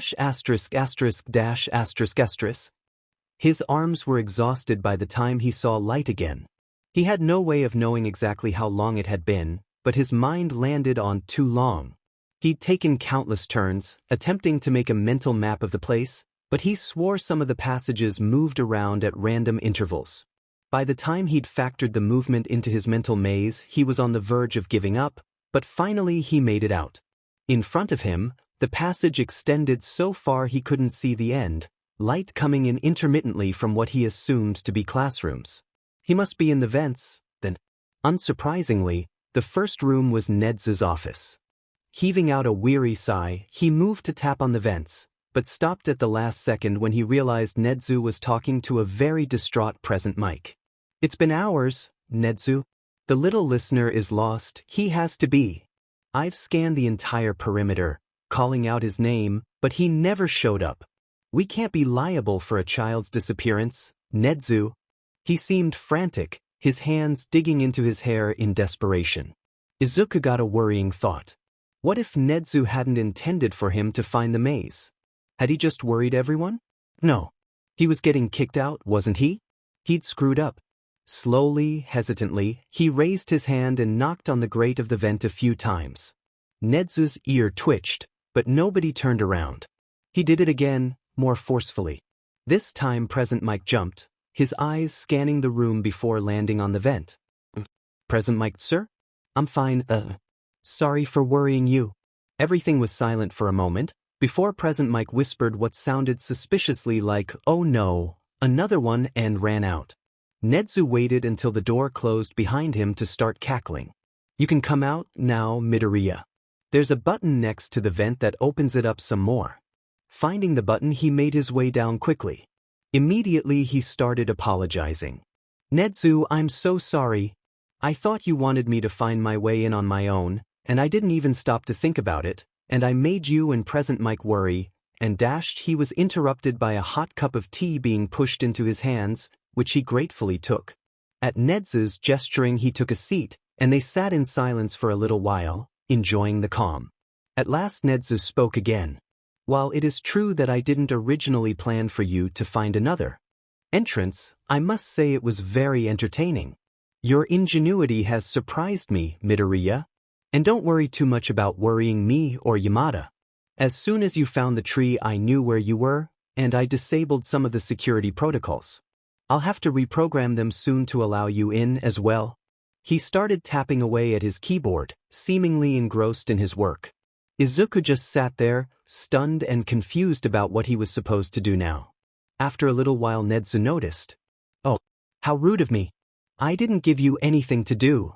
S1: His arms were exhausted by the time he saw light again. He had no way of knowing exactly how long it had been, but his mind landed on too long. He'd taken countless turns, attempting to make a mental map of the place, but he swore some of the passages moved around at random intervals. By the time he'd factored the movement into his mental maze, he was on the verge of giving up, but finally he made it out. In front of him, the passage extended so far he couldn't see the end, light coming in intermittently from what he assumed to be classrooms. He must be in the vents, then. Unsurprisingly, the first room was Nedzu's office. Heaving out a weary sigh, he moved to tap on the vents, but stopped at the last second when he realized Nedzu was talking to a very distraught present mic. "It's been hours, Nedzu. The little listener is lost, he has to be. I've scanned the entire perimeter, calling out his name, but he never showed up. We can't be liable for a child's disappearance, Nedzu." He seemed frantic, his hands digging into his hair in desperation. Izuku got a worrying thought. What if Nedzu hadn't intended for him to find the maze? Had he just worried everyone? No. He was getting kicked out, wasn't he? He'd screwed up. Slowly, hesitantly, he raised his hand and knocked on the grate of the vent a few times. Nedzu's ear twitched, but nobody turned around. He did it again, more forcefully. This time Present Mike jumped, his eyes scanning the room before landing on the vent. "Present Mike, sir? I'm fine, Sorry for worrying you." Everything was silent for a moment, before Present Mike whispered what sounded suspiciously like, "Oh no, another one," and ran out. Nedzu waited until the door closed behind him to start cackling. "You can come out now, Midoriya. There's a button next to the vent that opens it up some more." Finding the button, he made his way down quickly. Immediately he started apologizing. "Nedzu, I'm so sorry. I thought you wanted me to find my way in on my own, and I didn't even stop to think about it, and I made you and Present Mike worry," and he was interrupted by a hot cup of tea being pushed into his hands, which he gratefully took. At Nedzu's gesturing, he took a seat, and they sat in silence for a little while, enjoying the calm. At last Nedzu spoke again. "While it is true that I didn't originally plan for you to find another entrance, I must say it was very entertaining. Your ingenuity has surprised me, Midoriya. And don't worry too much about worrying me or Yamada. As soon as you found the tree, I knew where you were, and I disabled some of the security protocols. I'll have to reprogram them soon to allow you in as well." He started tapping away at his keyboard, seemingly engrossed in his work. Izuku just sat there, stunned and confused about what he was supposed to do now. After a little while, Nedzu noticed. "Oh, how rude of me. I didn't give you anything to do."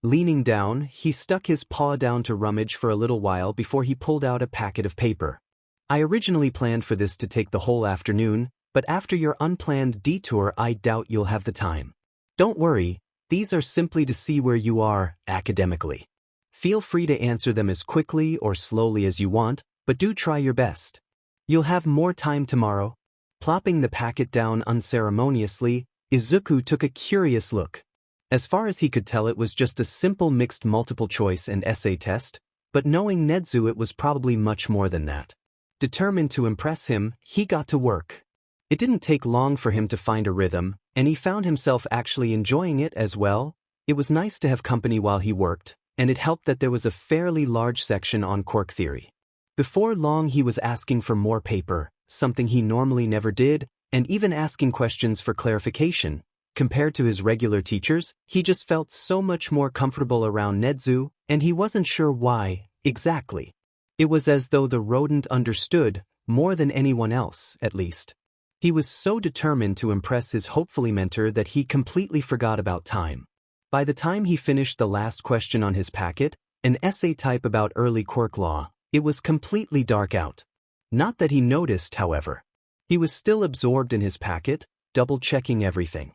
S1: Leaning down, he stuck his paw down to rummage for a little while before he pulled out a packet of paper. "I originally planned for this to take the whole afternoon, but after your unplanned detour, I doubt you'll have the time. Don't worry, these are simply to see where you are academically. Feel free to answer them as quickly or slowly as you want, but do try your best. You'll have more time tomorrow." Plopping the packet down unceremoniously, Izuku took a curious look. As far as he could tell, it was just a simple mixed multiple choice and essay test, but knowing Nedzu, it was probably much more than that. Determined to impress him, he got to work. It didn't take long for him to find a rhythm, and he found himself actually enjoying it as well. It was nice to have company while he worked, and it helped that there was a fairly large section on Quirk theory. Before long he was asking for more paper, something he normally never did, and even asking questions for clarification. Compared to his regular teachers, he just felt so much more comfortable around Nedzu, and he wasn't sure why, exactly. It was as though the rodent understood, more than anyone else, at least. He was so determined to impress his hopefully mentor that he completely forgot about time. By the time he finished the last question on his packet, an essay type about early Quirk law, it was completely dark out. Not that he noticed, however. He was still absorbed in his packet, double-checking everything.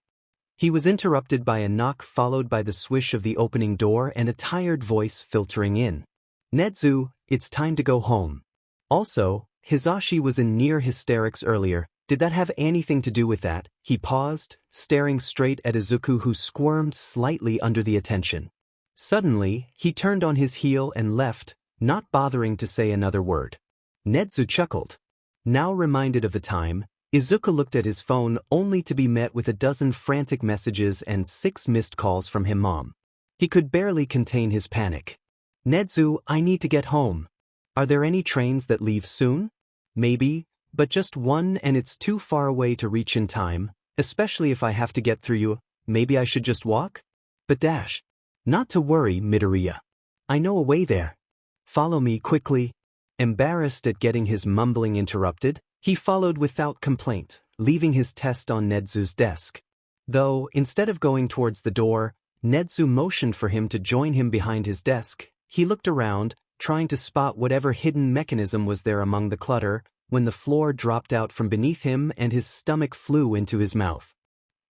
S1: He was interrupted by a knock followed by the swish of the opening door and a tired voice filtering in. "Nedzu, it's time to go home." Also, Hisashi was in near hysterics earlier. Did that have anything to do with that? He paused, staring straight at Izuku, who squirmed slightly under the attention. Suddenly, he turned on his heel and left, not bothering to say another word. Nedzu chuckled. Now reminded of the time, Izuku looked at his phone only to be met with a dozen frantic messages and 6 missed calls from him mom. He could barely contain his panic. "Nedzu, I need to get home. Are there any trains that leave soon? Maybe, but just one and it's too far away to reach in time, especially if I have to get through you. Maybe I should just walk? But dash. Not to worry, Midoriya. I know a way there. Follow me quickly. Embarrassed at getting his mumbling interrupted, he followed without complaint, leaving his test on Nedzu's desk. Though, instead of going towards the door, Nedzu motioned for him to join him behind his desk. He looked around, trying to spot whatever hidden mechanism was there among the clutter, when the floor dropped out from beneath him and his stomach flew into his mouth.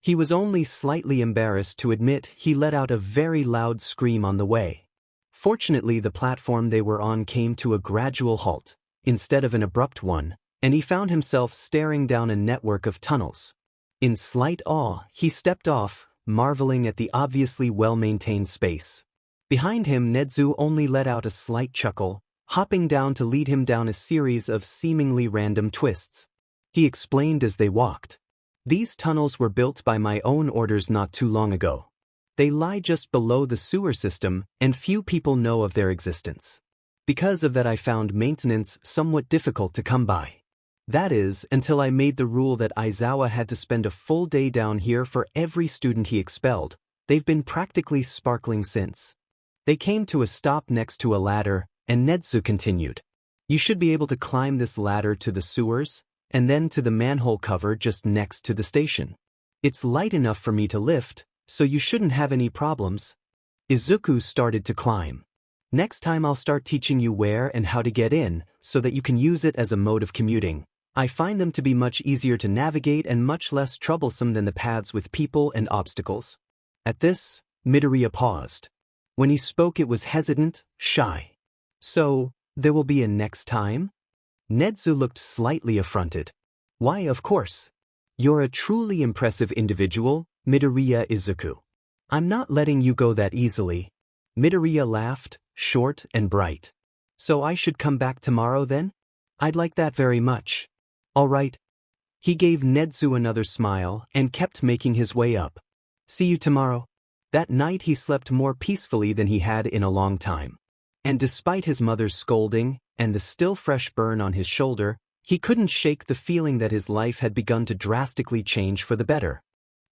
S1: He was only slightly embarrassed to admit he let out a very loud scream on the way. Fortunately, the platform they were on came to a gradual halt, instead of an abrupt one, and he found himself staring down a network of tunnels. In slight awe, he stepped off, marveling at the obviously well-maintained space. Behind him, Nedzu only let out a slight chuckle, hopping down to lead him down a series of seemingly random twists. He explained as they walked. These tunnels were built by my own orders not too long ago. They lie just below the sewer system, and few people know of their existence. Because of that, I found maintenance somewhat difficult to come by. That is, until I made the rule that Aizawa had to spend a full day down here for every student he expelled. They've been practically sparkling since. They came to a stop next to a ladder, and Nedzu continued. You should be able to climb this ladder to the sewers, and then to the manhole cover just next to the station. It's light enough for me to lift, so you shouldn't have any problems. Izuku started to climb. Next time I'll start teaching you where and how to get in, so that you can use it as a mode of commuting. I find them to be much easier to navigate and much less troublesome than the paths with people and obstacles. At this, Midoriya paused. When he spoke it was hesitant, shy. So, there will be a next time? Nedzu looked slightly affronted. Why, of course. You're a truly impressive individual, Midoriya Izuku. I'm not letting you go that easily. Midoriya laughed, short and bright. So I should come back tomorrow then? I'd like that very much. All right. He gave Nedzu another smile and kept making his way up. See you tomorrow. That night he slept more peacefully than he had in a long time. And despite his mother's scolding and the still fresh burn on his shoulder, he couldn't shake the feeling that his life had begun to drastically change for the better.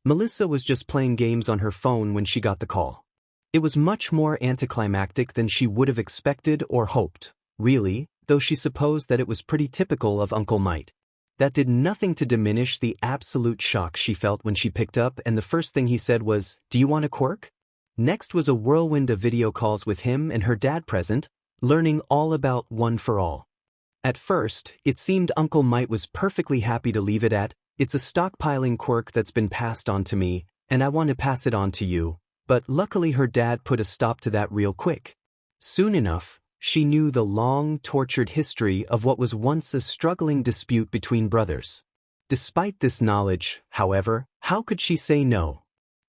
S1: Melissa was just playing games on her phone when she got the call. It was much more anticlimactic than she would have expected or hoped, really, though she supposed that it was pretty typical of Uncle Might. That did nothing to diminish the absolute shock she felt when she picked up and the first thing he said was, "Do you want a quirk?" Next was a whirlwind of video calls with him and her dad present, learning all about One for All. At first, it seemed Uncle Might was perfectly happy to leave it at, "It's a stockpiling quirk that's been passed on to me, and I want to pass it on to you," but luckily her dad put a stop to that real quick. Soon enough, she knew the long, tortured history of what was once a struggling dispute between brothers. Despite this knowledge, however, how could she say no?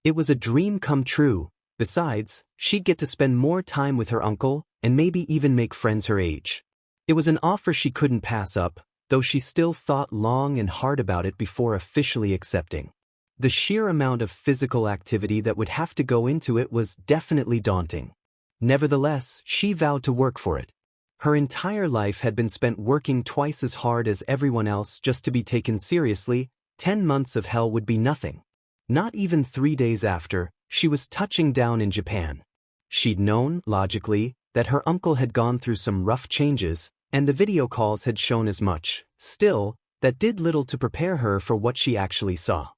S1: It was a dream come true. Besides, she'd get to spend more time with her uncle and maybe even make friends her age. It was an offer she couldn't pass up, though she still thought long and hard about it before officially accepting. The sheer amount of physical activity that would have to go into it was definitely daunting. Nevertheless, she vowed to work for it. Her entire life had been spent working twice as hard as everyone else just to be taken seriously. 10 months of hell would be nothing. Not even 3 days after, she was touching down in Japan. She'd known, logically, that her uncle had gone through some rough changes, and the video calls had shown as much. Still, that did little to prepare her for what she actually saw.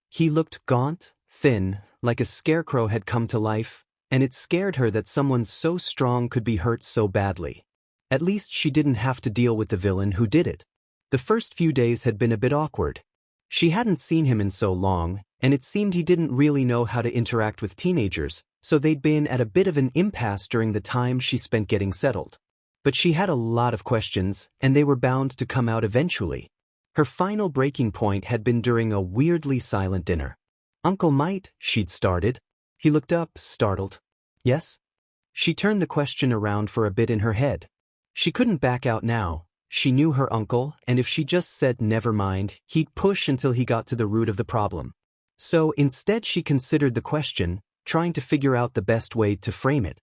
S1: He looked gaunt, thin, like a scarecrow had come to life, and it scared her that someone so strong could be hurt so badly. At least she didn't have to deal with the villain who did it. The first few days had been a bit awkward. She hadn't seen him in so long, and it seemed he didn't really know how to interact with teenagers, so they'd been at a bit of an impasse during the time she spent getting settled. But she had a lot of questions, and they were bound to come out eventually. Her final breaking point had been during a weirdly silent dinner. "Uncle Might," she'd started. He looked up, startled. "Yes?" She turned the question around for a bit in her head. She couldn't back out now. She knew her uncle, and if she just said never mind, he'd push until he got to the root of the problem. So instead she considered the question, trying to figure out the best way to frame it.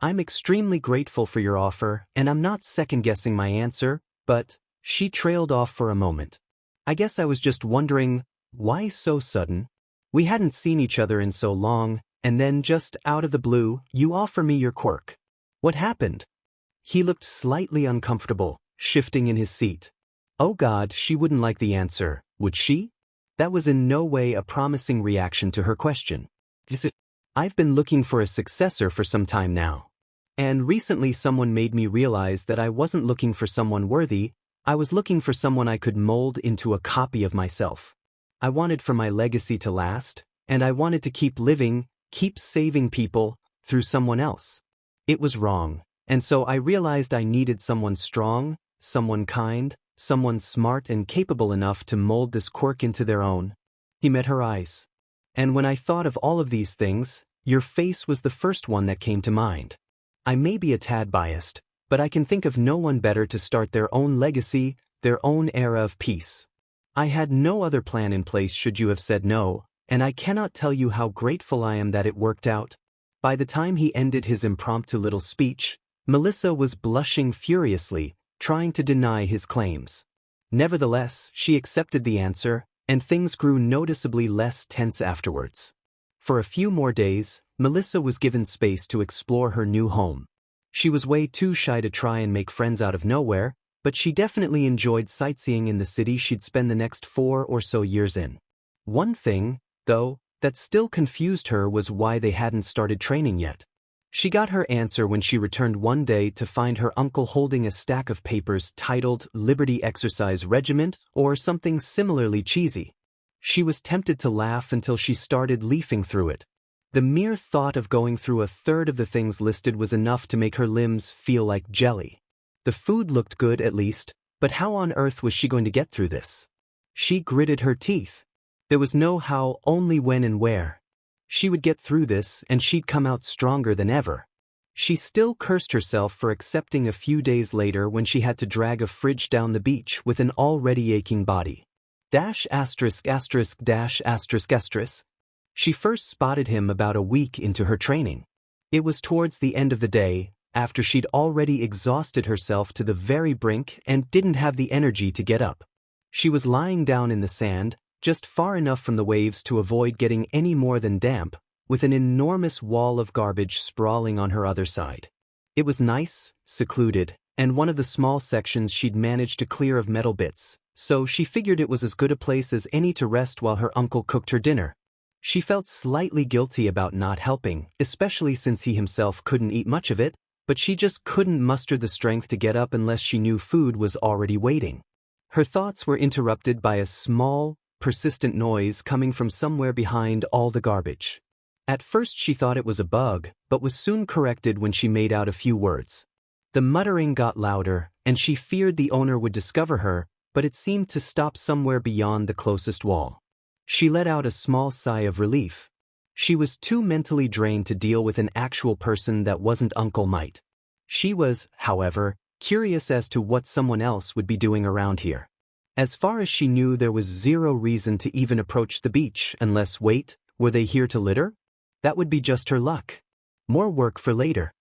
S1: I'm extremely grateful for your offer, and I'm not second-guessing my answer, but she trailed off for a moment. I guess I was just wondering, why so sudden? We hadn't seen each other in so long, and then just out of the blue, you offer me your quirk. What happened? He looked slightly uncomfortable, shifting in his seat. Oh God, she wouldn't like the answer, would she? That was in no way a promising reaction to her question. Is it? I've been looking for a successor for some time now. And recently someone made me realize that I wasn't looking for someone worthy, I was looking for someone I could mold into a copy of myself. I wanted for my legacy to last, and I wanted to keep living, keep saving people, through someone else. It was wrong, and so I realized I needed someone strong, someone kind, someone smart and capable enough to mold this quirk into their own. He met her eyes. And when I thought of all of these things, your face was the first one that came to mind. I may be a tad biased, but I can think of no one better to start their own legacy, their own era of peace. I had no other plan in place should you have said no, and I cannot tell you how grateful I am that it worked out. By the time he ended his impromptu little speech, Melissa was blushing furiously, trying to deny his claims. Nevertheless, she accepted the answer, and things grew noticeably less tense afterwards. For a few more days, Melissa was given space to explore her new home. She was way too shy to try and make friends out of nowhere, but she definitely enjoyed sightseeing in the city she'd spend the next 4 or so years in. One thing, though, that still confused her was why they hadn't started training yet. She got her answer when she returned one day to find her uncle holding a stack of papers titled Liberty Exercise Regiment or something similarly cheesy. She was tempted to laugh until she started leafing through it. The mere thought of going through a third of the things listed was enough to make her limbs feel like jelly. The food looked good at least, but how on earth was she going to get through this? She gritted her teeth. There was no how, only when and where. She would get through this and she'd come out stronger than ever. She still cursed herself for accepting a few days later when she had to drag a fridge down the beach with an already aching body. *******. She first spotted him about a week into her training. It was towards the end of the day, after she'd already exhausted herself to the very brink and didn't have the energy to get up. She was lying down in the sand, just far enough from the waves to avoid getting any more than damp, with an enormous wall of garbage sprawling on her other side. It was nice, secluded, and one of the small sections she'd managed to clear of metal bits, so she figured it was as good a place as any to rest while her uncle cooked her dinner. She felt slightly guilty about not helping, especially since he himself couldn't eat much of it, but she just couldn't muster the strength to get up unless she knew food was already waiting. Her thoughts were interrupted by a small, persistent noise coming from somewhere behind all the garbage. At first she thought it was a bug, but was soon corrected when she made out a few words. The muttering got louder, and she feared the owner would discover her, but it seemed to stop somewhere beyond the closest wall. She let out a small sigh of relief. She was too mentally drained to deal with an actual person that wasn't Uncle Might. She was, however, curious as to what someone else would be doing around here. As far as she knew, there was zero reason to even approach the beach unless, wait, were they here to litter? That would be just her luck. More work for later.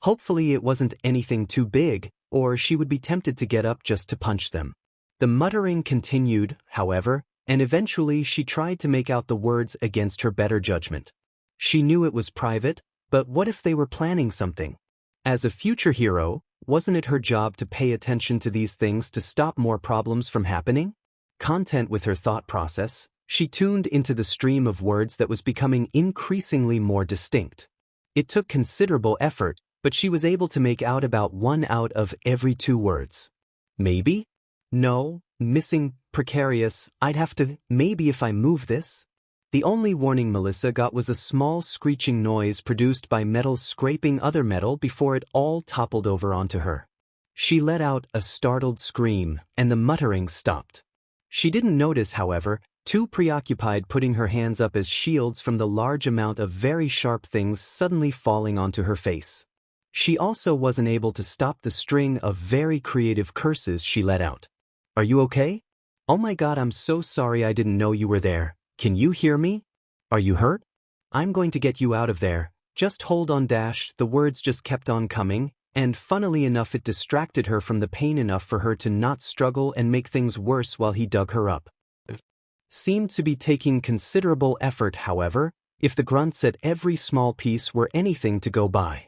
S1: Hopefully it wasn't anything too big, or she would be tempted to get up just to punch them. The muttering continued, however, and eventually she tried to make out the words against her better judgment. She knew it was private, but what if they were planning something? As a future hero, wasn't it her job to pay attention to these things to stop more problems from happening? Content with her thought process, she tuned into the stream of words that was becoming increasingly more distinct. It took considerable effort, but she was able to make out about 1 out of every 2 words. Maybe? No, missing, precarious, I'd have to, maybe if I move this? The only warning Melissa got was a small screeching noise produced by metal scraping other metal before it all toppled over onto her. She let out a startled scream, and the muttering stopped. She didn't notice, however, too preoccupied putting her hands up as shields from the large amount of very sharp things suddenly falling onto her face. She also wasn't able to stop the string of very creative curses she let out. "Are you okay? Oh my God, I'm so sorry, I didn't know you were there. Can you hear me? Are you hurt? I'm going to get you out of there. Just hold on dash, the words just kept on coming, and funnily enough it distracted her from the pain enough for her to not struggle and make things worse while he dug her up. Seemed to be taking considerable effort, however, if the grunts at every small piece were anything to go by.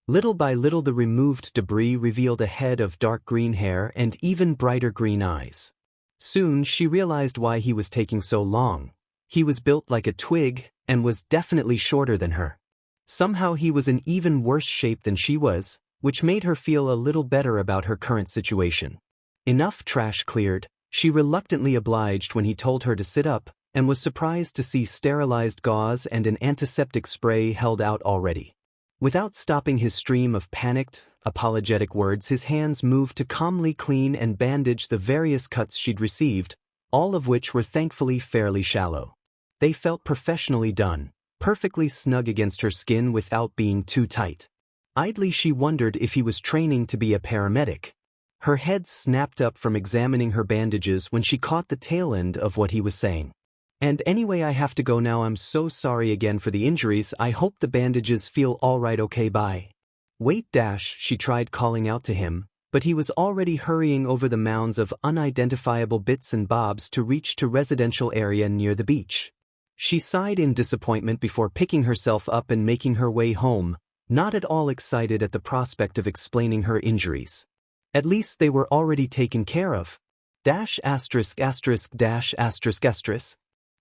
S1: Little by little the removed debris revealed a head of dark green hair and even brighter green eyes. Soon she realized why he was taking so long. He was built like a twig and was definitely shorter than her. Somehow he was in even worse shape than she was, which made her feel a little better about her current situation. Enough trash cleared, she reluctantly obliged when he told her to sit up, and was surprised to see sterilized gauze and an antiseptic spray held out already. Without stopping his stream of panicked, apologetic words, his hands moved to calmly clean and bandage the various cuts she'd received, all of which were thankfully fairly shallow. They felt professionally done, perfectly snug against her skin without being too tight. Idly she wondered if he was training to be a paramedic. Her head snapped up from examining her bandages when she caught the tail end of what he was saying. "And anyway, I have to go now. I'm so sorry again for the injuries. I hope the bandages feel alright, okay, bye." "Wait dash," she tried calling out to him, but he was already hurrying over the mounds of unidentifiable bits and bobs to reach to residential area near the beach. She sighed in disappointment before picking herself up and making her way home, not at all excited at the prospect of explaining her injuries. At least they were already taken care of. Dash asterisk asterisk dash asterisk asterisk.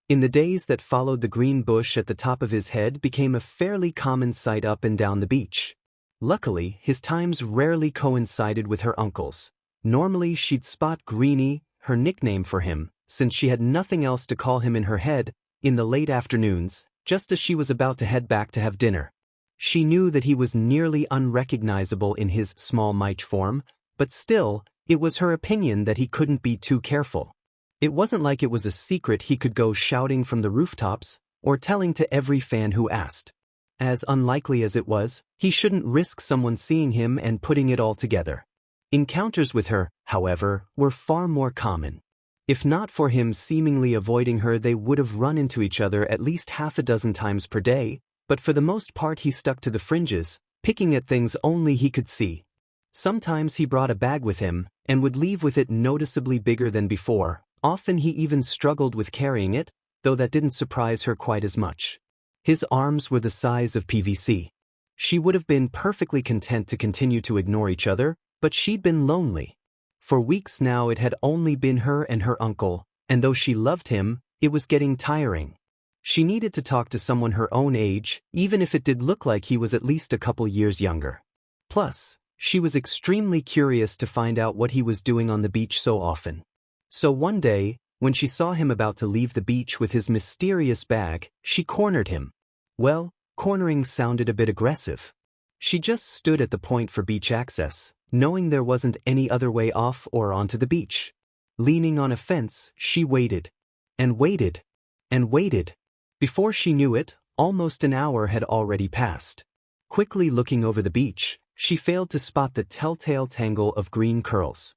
S1: In the days that followed, the green bush at the top of his head became a fairly common sight up and down the beach. Luckily, his times rarely coincided with her uncle's. Normally she'd spot Greenie, her nickname for him, since she had nothing else to call him in her head, in the late afternoons, just as she was about to head back to have dinner. She knew that he was nearly unrecognizable in his small mite form, but still, it was her opinion that he couldn't be too careful. It wasn't like it was a secret he could go shouting from the rooftops, or telling to every fan who asked. As unlikely as it was, he shouldn't risk someone seeing him and putting it all together. Encounters with her, however, were far more common. If not for him seemingly avoiding her, they would have run into each other at least half a dozen times per day, but for the most part he stuck to the fringes, picking at things only he could see. Sometimes he brought a bag with him, and would leave with it noticeably bigger than before. Often he even struggled with carrying it, though that didn't surprise her quite as much. His arms were the size of PVC. She would have been perfectly content to continue to ignore each other, but she'd been lonely. For weeks now it had only been her and her uncle, and though she loved him, it was getting tiring. She needed to talk to someone her own age, even if it did look like he was at least a couple years younger. Plus, she was extremely curious to find out what he was doing on the beach so often. So one day, when she saw him about to leave the beach with his mysterious bag, she cornered him. Well, cornering sounded a bit aggressive. She just stood at the point for beach access, knowing there wasn't any other way off or onto the beach. Leaning on a fence, she waited. And waited. And waited. Before she knew it, almost an hour had already passed. Quickly looking over the beach, she failed to spot the telltale tangle of green curls.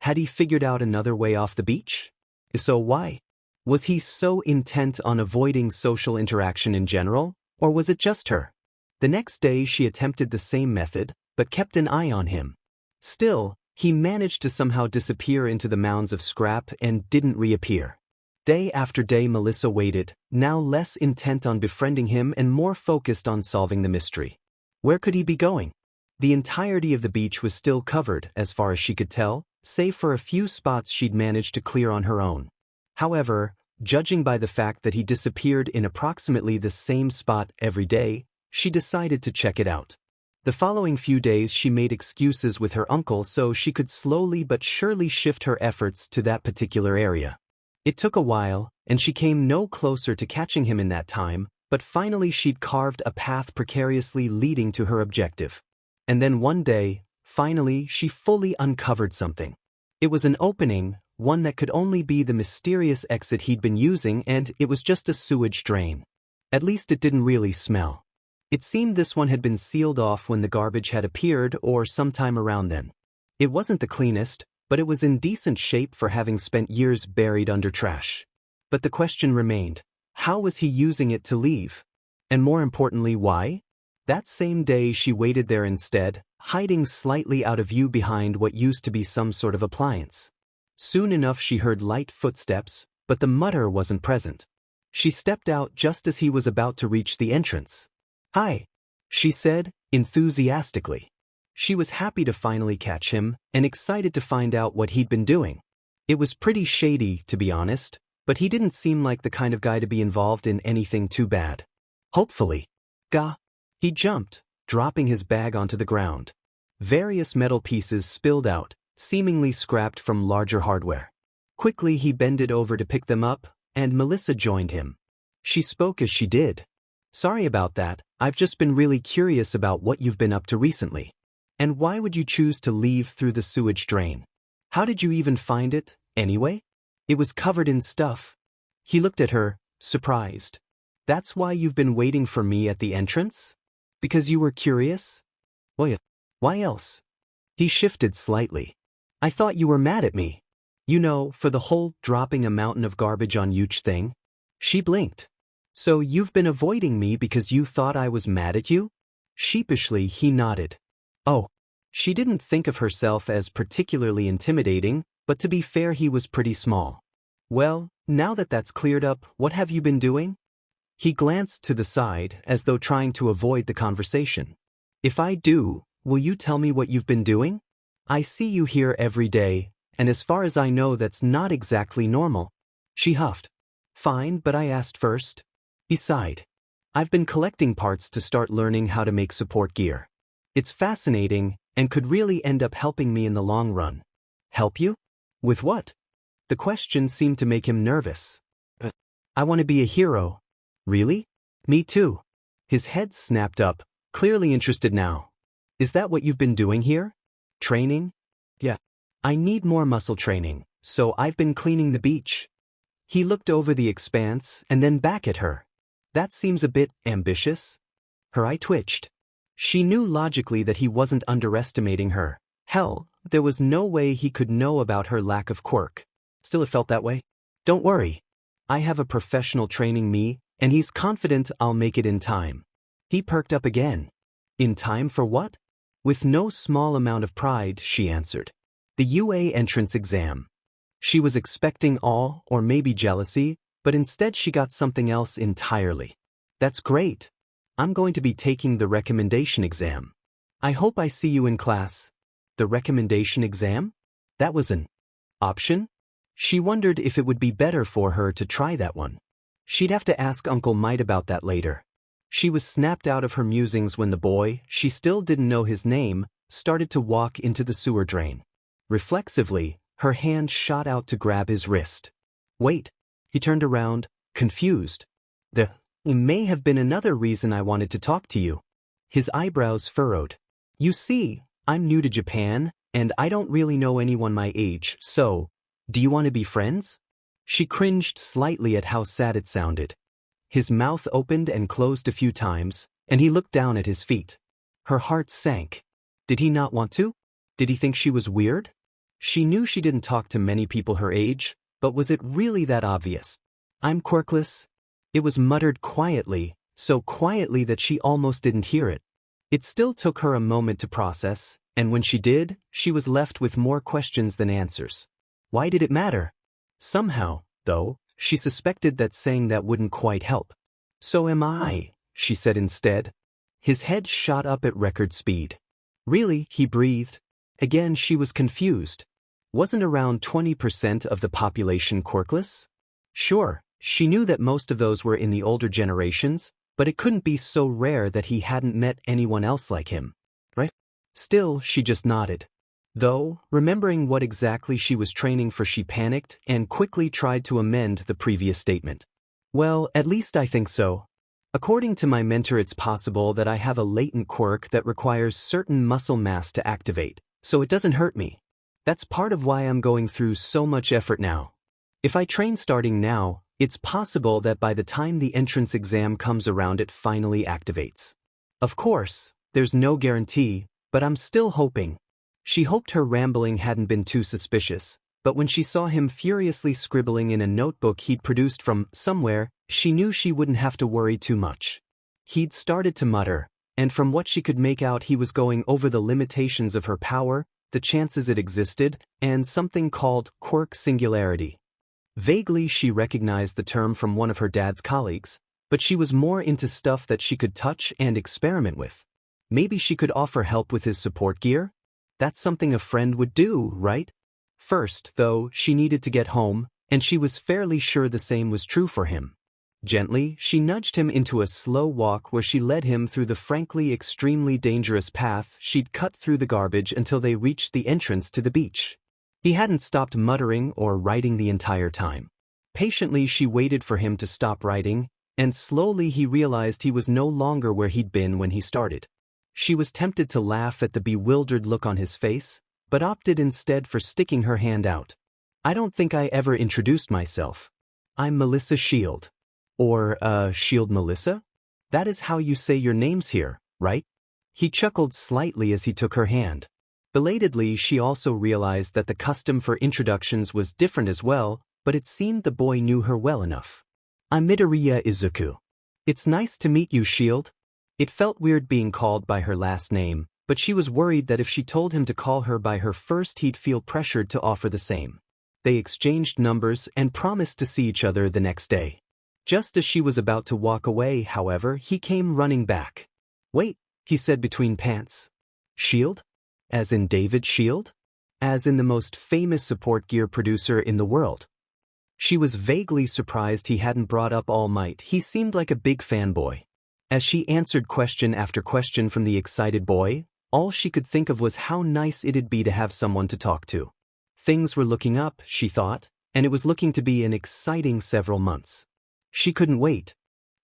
S1: Had he figured out another way off the beach? If so, why? Was he so intent on avoiding social interaction in general, or was it just her? The next day she attempted the same method, but kept an eye on him. Still, he managed to somehow disappear into the mounds of scrap and didn't reappear. Day after day Melissa waited, now less intent on befriending him and more focused on solving the mystery. Where could he be going? The entirety of the beach was still covered, as far as she could tell, save for a few spots she'd managed to clear on her own. However, judging by the fact that he disappeared in approximately the same spot every day, she decided to check it out. The following few days she made excuses with her uncle so she could slowly but surely shift her efforts to that particular area. It took a while, and she came no closer to catching him in that time, but finally she'd carved a path precariously leading to her objective. And then one day, finally, she fully uncovered something. It was an opening, one that could only be the mysterious exit he'd been using, and it was just a sewage drain. At least it didn't really smell. It seemed this one had been sealed off when the garbage had appeared or sometime around then. It wasn't the cleanest, but it was in decent shape for having spent years buried under trash. But the question remained, how was he using it to leave? And more importantly, why? That same day she waited there instead, hiding slightly out of view behind what used to be some sort of appliance. Soon enough she heard light footsteps, but the mutter wasn't present. She stepped out just as he was about to reach the entrance. "Hi," she said, enthusiastically. She was happy to finally catch him, and excited to find out what he'd been doing. It was pretty shady, to be honest, but he didn't seem like the kind of guy to be involved in anything too bad. Hopefully. Gah. He jumped, dropping his bag onto the ground. Various metal pieces spilled out, seemingly scrapped from larger hardware. Quickly he bended over to pick them up, and Melissa joined him. She spoke as she did. "Sorry about that, I've just been really curious about what you've been up to recently. And why would you choose to leave through the sewage drain? How did you even find it, anyway? It was covered in stuff." He looked at her, surprised. "That's why you've been waiting for me at the entrance? Because you were curious?" "Well, yeah. Why else?" He shifted slightly. "I thought you were mad at me. You know, for the whole dropping a mountain of garbage on Yuch thing." She blinked. "So you've been avoiding me because you thought I was mad at you?" Sheepishly he nodded. Oh. She didn't think of herself as particularly intimidating, but to be fair he was pretty small. "Well, now that that's cleared up, what have you been doing?" He glanced to the side as though trying to avoid the conversation. "If I do, will you tell me what you've been doing? I see you here every day, and as far as I know that's not exactly normal." She huffed. "Fine, but I asked first." He sighed. "I've been collecting parts to start learning how to make support gear. It's fascinating, and could really end up helping me in the long run." "Help you? With what?" The question seemed to make him nervous. "I want to be a hero." "Really? Me too." His head snapped up, clearly interested now. "Is that what you've been doing here? Training?" "Yeah. I need more muscle training, so I've been cleaning the beach." He looked over the expanse and then back at her. "That seems a bit ambitious." Her eye twitched. She knew logically that he wasn't underestimating her. Hell, there was no way he could know about her lack of quirk. Still it felt that way. "Don't worry. I have a professional training me, and he's confident I'll make it in time." He perked up again. "In time for what?" With no small amount of pride, she answered. "The UA entrance exam." She was expecting awe or maybe jealousy, but instead she got something else entirely. "That's great. I'm going to be taking the recommendation exam. I hope I see you in class." The recommendation exam? That was an option? She wondered if it would be better for her to try that one. She'd have to ask Uncle Might about that later. She was snapped out of her musings when the boy, she still didn't know his name, started to walk into the sewer drain. Reflexively, her hand shot out to grab his wrist. "Wait." He turned around, confused. "There may have been another reason I wanted to talk to you." His eyebrows furrowed. "You see, I'm new to Japan, and I don't really know anyone my age, so, do you want to be friends?" She cringed slightly at how sad it sounded. His mouth opened and closed a few times, and he looked down at his feet. Her heart sank. Did he not want to? Did he think she was weird? She knew she didn't talk to many people her age, but was it really that obvious? "I'm quirkless." It was muttered quietly, so quietly that she almost didn't hear it. It still took her a moment to process, and when she did, she was left with more questions than answers. Why did it matter? Somehow, though, she suspected that saying that wouldn't quite help. "So am I," she said instead. His head shot up at record speed. "Really?" he breathed. Again she was confused. Wasn't around 20% of the population quirkless? Sure, she knew that most of those were in the older generations, but it couldn't be so rare that he hadn't met anyone else like him, right? Still, she just nodded. Though, remembering what exactly she was training for, she panicked and quickly tried to amend the previous statement. "Well, at least I think so. According to my mentor, it's possible that I have a latent quirk that requires certain muscle mass to activate, so it doesn't hurt me. That's part of why I'm going through so much effort now. If I train starting now, it's possible that by the time the entrance exam comes around it finally activates. Of course, there's no guarantee, but I'm still hoping." She hoped her rambling hadn't been too suspicious, but when she saw him furiously scribbling in a notebook he'd produced from somewhere, she knew she wouldn't have to worry too much. He'd started to mutter, and from what she could make out he was going over the limitations of her power, the chances it existed, and something called Quirk singularity. Vaguely she recognized the term from one of her dad's colleagues, but she was more into stuff that she could touch and experiment with. Maybe she could offer help with his support gear? That's something a friend would do, right? First, though, she needed to get home, and she was fairly sure the same was true for him. Gently, she nudged him into a slow walk where she led him through the frankly extremely dangerous path she'd cut through the garbage until they reached the entrance to the beach. He hadn't stopped muttering or writing the entire time. Patiently she waited for him to stop writing, and slowly he realized he was no longer where he'd been when he started. She was tempted to laugh at the bewildered look on his face, but opted instead for sticking her hand out. I don't think I ever introduced myself. I'm Melissa Shield. Or, Shield Melissa? That is how you say your name's here, right? He chuckled slightly as he took her hand. Belatedly, she also realized that the custom for introductions was different as well, but it seemed the boy knew her well enough. I'm Midoriya Izuku. It's nice to meet you, Shield. It felt weird being called by her last name, but she was worried that if she told him to call her by her first he'd feel pressured to offer the same. They exchanged numbers and promised to see each other the next day. Just as she was about to walk away, however, he came running back. Wait, he said between pants. Shield? As in David Shield? As in the most famous support gear producer in the world. She was vaguely surprised he hadn't brought up All Might. He seemed like a big fanboy. As she answered question after question from the excited boy, all she could think of was how nice it'd be to have someone to talk to. Things were looking up, she thought, and it was looking to be an exciting several months. She couldn't wait.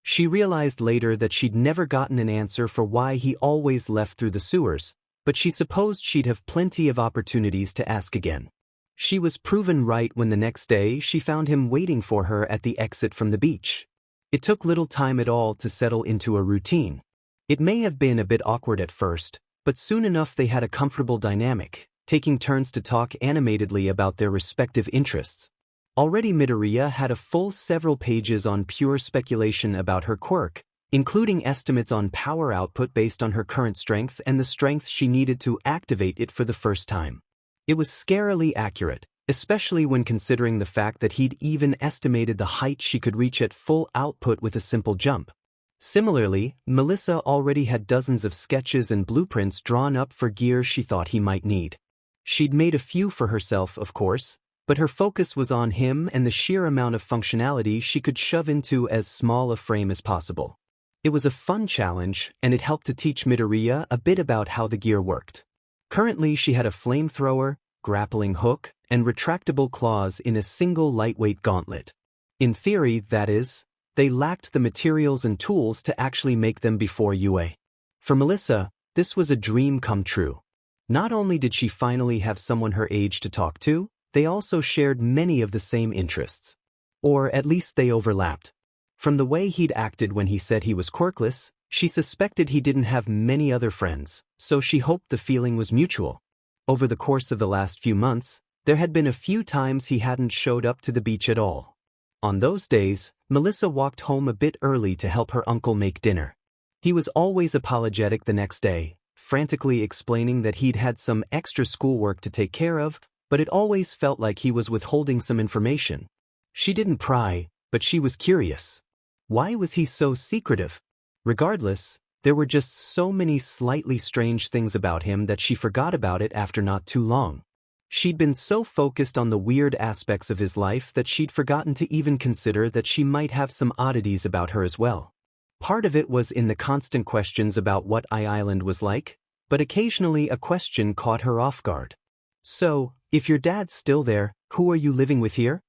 S1: She realized later that she'd never gotten an answer for why he always left through the sewers, but she supposed she'd have plenty of opportunities to ask again. She was proven right when the next day she found him waiting for her at the exit from the beach. It took little time at all to settle into a routine. It may have been a bit awkward at first, but soon enough they had a comfortable dynamic, taking turns to talk animatedly about their respective interests. Already Midoriya had a full several pages on pure speculation about her quirk, including estimates on power output based on her current strength and the strength she needed to activate it for the first time. It was scarily accurate, especially when considering the fact that he'd even estimated the height she could reach at full output with a simple jump. Similarly, Melissa already had dozens of sketches and blueprints drawn up for gear she thought he might need. She'd made a few for herself, of course, but her focus was on him and the sheer amount of functionality she could shove into as small a frame as possible. It was a fun challenge, and it helped to teach Midoriya a bit about how the gear worked. Currently she had a flamethrower, grappling hook, and retractable claws in a single lightweight gauntlet. In theory, that is, they lacked the materials and tools to actually make them before UA. For Melissa, this was a dream come true. Not only did she finally have someone her age to talk to, they also shared many of the same interests. Or at least they overlapped. From the way he'd acted when he said he was quirkless, she suspected he didn't have many other friends, so she hoped the feeling was mutual. Over the course of the last few months, there had been a few times he hadn't showed up to the beach at all. On those days, Melissa walked home a bit early to help her uncle make dinner. He was always apologetic the next day, frantically explaining that he'd had some extra schoolwork to take care of, but it always felt like he was withholding some information. She didn't pry, but she was curious. Why was he so secretive? Regardless, there were just so many slightly strange things about him that she forgot about it after not too long. She'd been so focused on the weird aspects of his life that she'd forgotten to even consider that she might have some oddities about her as well. Part of it was in the constant questions about what Island was like, but occasionally a question caught her off guard. So, if your dad's still there, who are you living with here?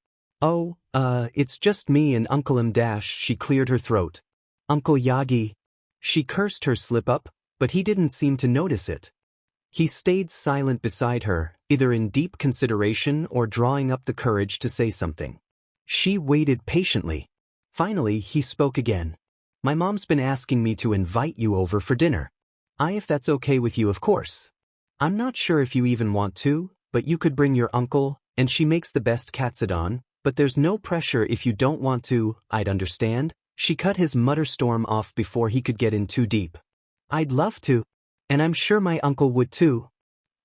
S1: Oh, it's just me and Uncle M. She cleared her throat. Uncle Yagi. She cursed her slip-up, but he didn't seem to notice it. He stayed silent beside her, either in deep consideration or drawing up the courage to say something. She waited patiently. Finally, he spoke again. My mom's been asking me to invite you over for dinner. If that's okay with you, of course. I'm not sure if you even want to, but you could bring your uncle, and she makes the best katsudon, but there's no pressure if you don't want to, I'd understand. She cut his mutter storm off before he could get in too deep. I'd love to. And I'm sure my uncle would too.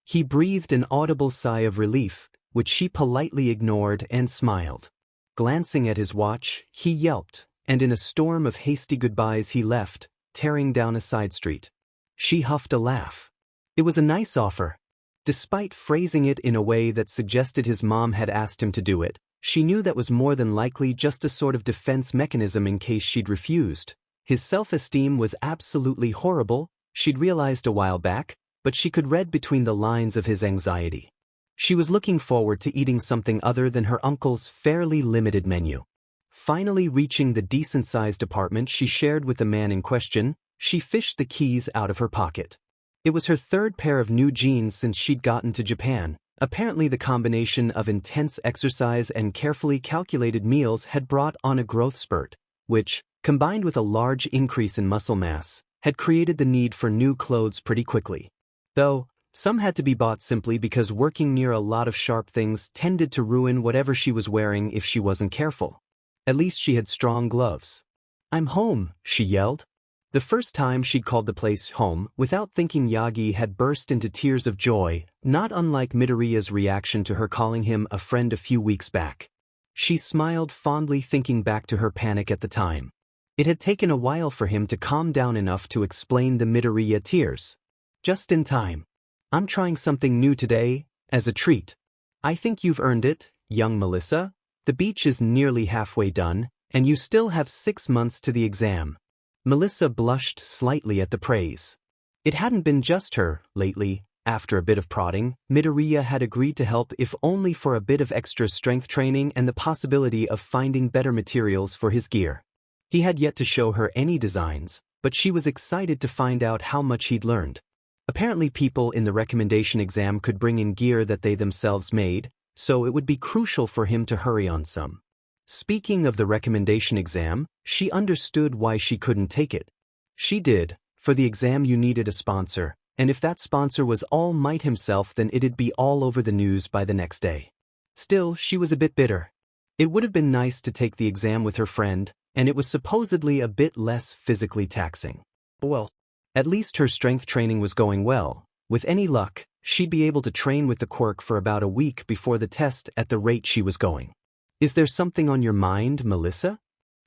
S1: He breathed an audible sigh of relief, which she politely ignored and smiled. Glancing at his watch, he yelped, and in a storm of hasty goodbyes he left, tearing down a side street. She huffed a laugh. It was a nice offer. Despite phrasing it in a way that suggested his mom had asked him to do it, she knew that was more than likely just a sort of defense mechanism in case she'd refused. His self-esteem was absolutely horrible, she'd realized a while back, but she could read between the lines of his anxiety. She was looking forward to eating something other than her uncle's fairly limited menu. Finally reaching the decent-sized apartment she shared with the man in question, she fished the keys out of her pocket. It was her third pair of new jeans since she'd gotten to Japan. Apparently the combination of intense exercise and carefully calculated meals had brought on a growth spurt, which, combined with a large increase in muscle mass, had created the need for new clothes pretty quickly. Though, some had to be bought simply because working near a lot of sharp things tended to ruin whatever she was wearing if she wasn't careful. At least she had strong gloves. "I'm home," she yelled. The first time she'd called the place home, without thinking Yagi had burst into tears of joy, not unlike Midoriya's reaction to her calling him a friend a few weeks back. She smiled fondly thinking back to her panic at the time. It had taken a while for him to calm down enough to explain the Midoriya tears. "Just in time. I'm trying something new today, as a treat. I think you've earned it, young Melissa. The beach is nearly halfway done, and you still have 6 months to the exam." Melissa blushed slightly at the praise. It hadn't been just her, lately. After a bit of prodding, Midoriya had agreed to help if only for a bit of extra strength training and the possibility of finding better materials for his gear. He had yet to show her any designs, but she was excited to find out how much he'd learned. Apparently people in the recommendation exam could bring in gear that they themselves made, so it would be crucial for him to hurry on some. Speaking of the recommendation exam, she understood why she couldn't take it. She did. For the exam you needed a sponsor, and if that sponsor was All Might himself then it'd be all over the news by the next day. Still, she was a bit bitter. It would have been nice to take the exam with her friend, and it was supposedly a bit less physically taxing. Well, at least her strength training was going well. With any luck, she'd be able to train with the Quirk for about a week before the test at the rate she was going. "Is there something on your mind, Melissa?"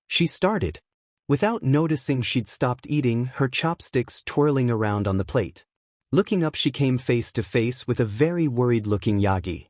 S1: She started. Without noticing she'd stopped eating, her chopsticks twirling around on the plate. Looking up she came face to face with a very worried-looking Yagi.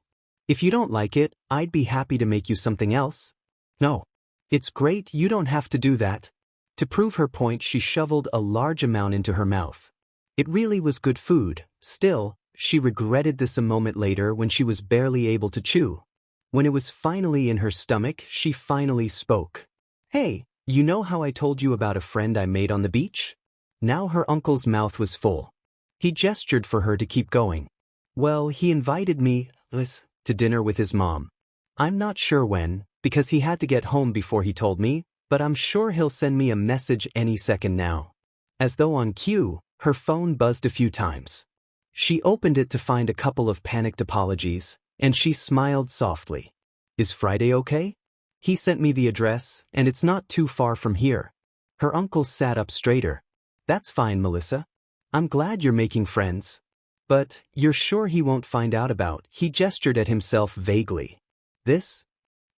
S1: "If you don't like it, I'd be happy to make you something else." "No. It's great, you don't have to do that." To prove her point she shoveled a large amount into her mouth. It really was good food. Still, she regretted this a moment later when she was barely able to chew. When it was finally in her stomach, she finally spoke. "Hey, you know how I told you about a friend I made on the beach?" Now her uncle's mouth was full. He gestured for her to keep going. "Well, he invited me, Liz, to dinner with his mom. I'm not sure when, because he had to get home before he told me, but I'm sure he'll send me a message any second now." As though on cue, her phone buzzed a few times. She opened it to find a couple of panicked apologies, and she smiled softly. "Is Friday okay? He sent me the address, and it's not too far from here." Her uncle sat up straighter. "That's fine, Melissa. I'm glad you're making friends. But you're sure he won't find out about?" He gestured at himself vaguely. "This?"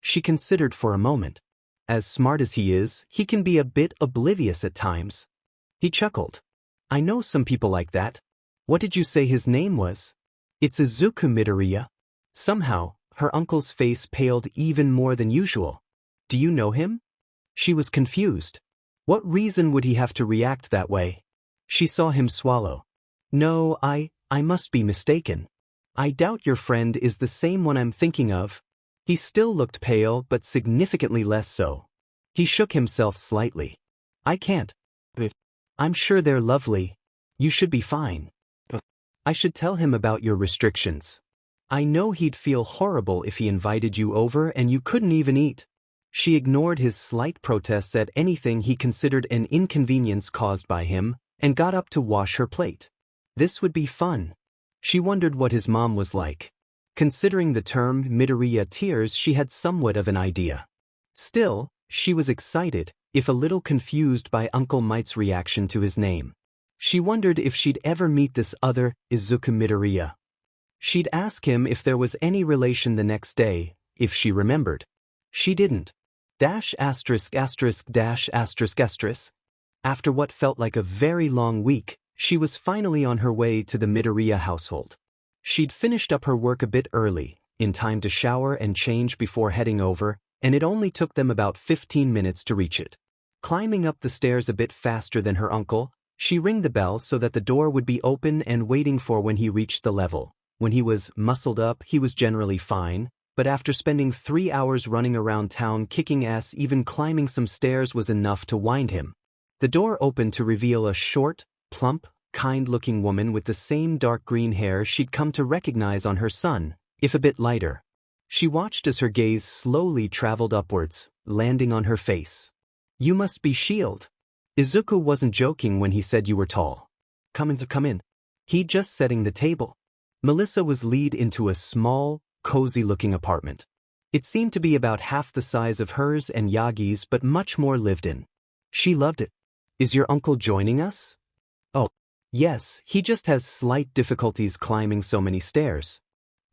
S1: She considered for a moment. As smart as he is, he can be a bit oblivious at times. He chuckled. "I know some people like that. What did you say his name was?" "It's Izuku Midoriya." Somehow, her uncle's face paled even more than usual. "Do you know him?" She was confused. What reason would he have to react that way? She saw him swallow. "No, I must be mistaken. I doubt your friend is the same one I'm thinking of." He still looked pale, but significantly less so. He shook himself slightly. "I can't. But I'm sure they're lovely. You should be fine. I should tell him about your restrictions. I know he'd feel horrible if he invited you over and you couldn't even eat." She ignored his slight protests at anything he considered an inconvenience caused by him, and got up to wash her plate. This would be fun. She wondered what his mom was like. Considering the term Midoriya tears, she had somewhat of an idea. Still, she was excited, if a little confused by Uncle Might's reaction to his name. She wondered if she'd ever meet this other Izuku Midoriya. She'd ask him if there was any relation the next day, if she remembered. She didn't. Dash asterisk asterisk dash asterisk asterisk. After what felt like a very long week, she was finally on her way to the Midoriya household. She'd finished up her work a bit early, in time to shower and change before heading over, and it only took them about 15 minutes to reach it. Climbing up the stairs a bit faster than her uncle, she rang the bell so that the door would be open and waiting for when he reached the level. When he was muscled up, he was generally fine, but after spending 3 hours running around town kicking ass, even climbing some stairs was enough to wind him. The door opened to reveal a short, plump, kind-looking woman with the same dark green hair she'd come to recognize on her son, if a bit lighter. She watched as her gaze slowly traveled upwards, landing on her face. "You must be Shield." Izuku wasn't joking when he said you were tall. Come in. He'd just setting the table. Melissa was lead into a small, cozy-looking apartment. It seemed to be about half the size of hers and Yagi's but much more lived in. She loved it. "Is your uncle joining us?" "Oh, yes, he just has slight difficulties climbing so many stairs.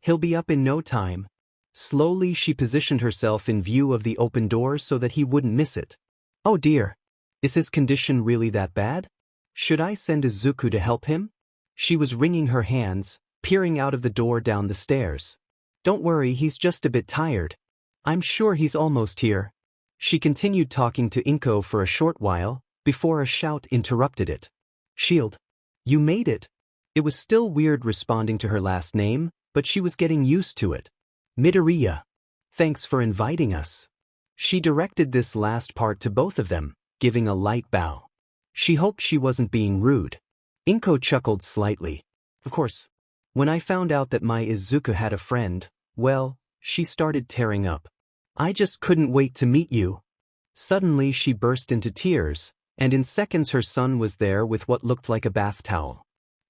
S1: He'll be up in no time." Slowly she positioned herself in view of the open door so that he wouldn't miss it. "Oh dear. Is his condition really that bad? Should I send Izuku to help him?" She was wringing her hands, peering out of the door down the stairs. "Don't worry, he's just a bit tired. I'm sure he's almost here." She continued talking to Inko for a short while, before a shout interrupted it. "Shield. You made it." It was still weird responding to her last name, but she was getting used to it. "Midoriya. Thanks for inviting us." She directed this last part to both of them, giving a light bow. She hoped she wasn't being rude. Inko chuckled slightly. "Of course. When I found out that my Izuku had a friend, well, she started tearing up. I just couldn't wait to meet you." Suddenly she burst into tears, and in seconds her son was there with what looked like a bath towel.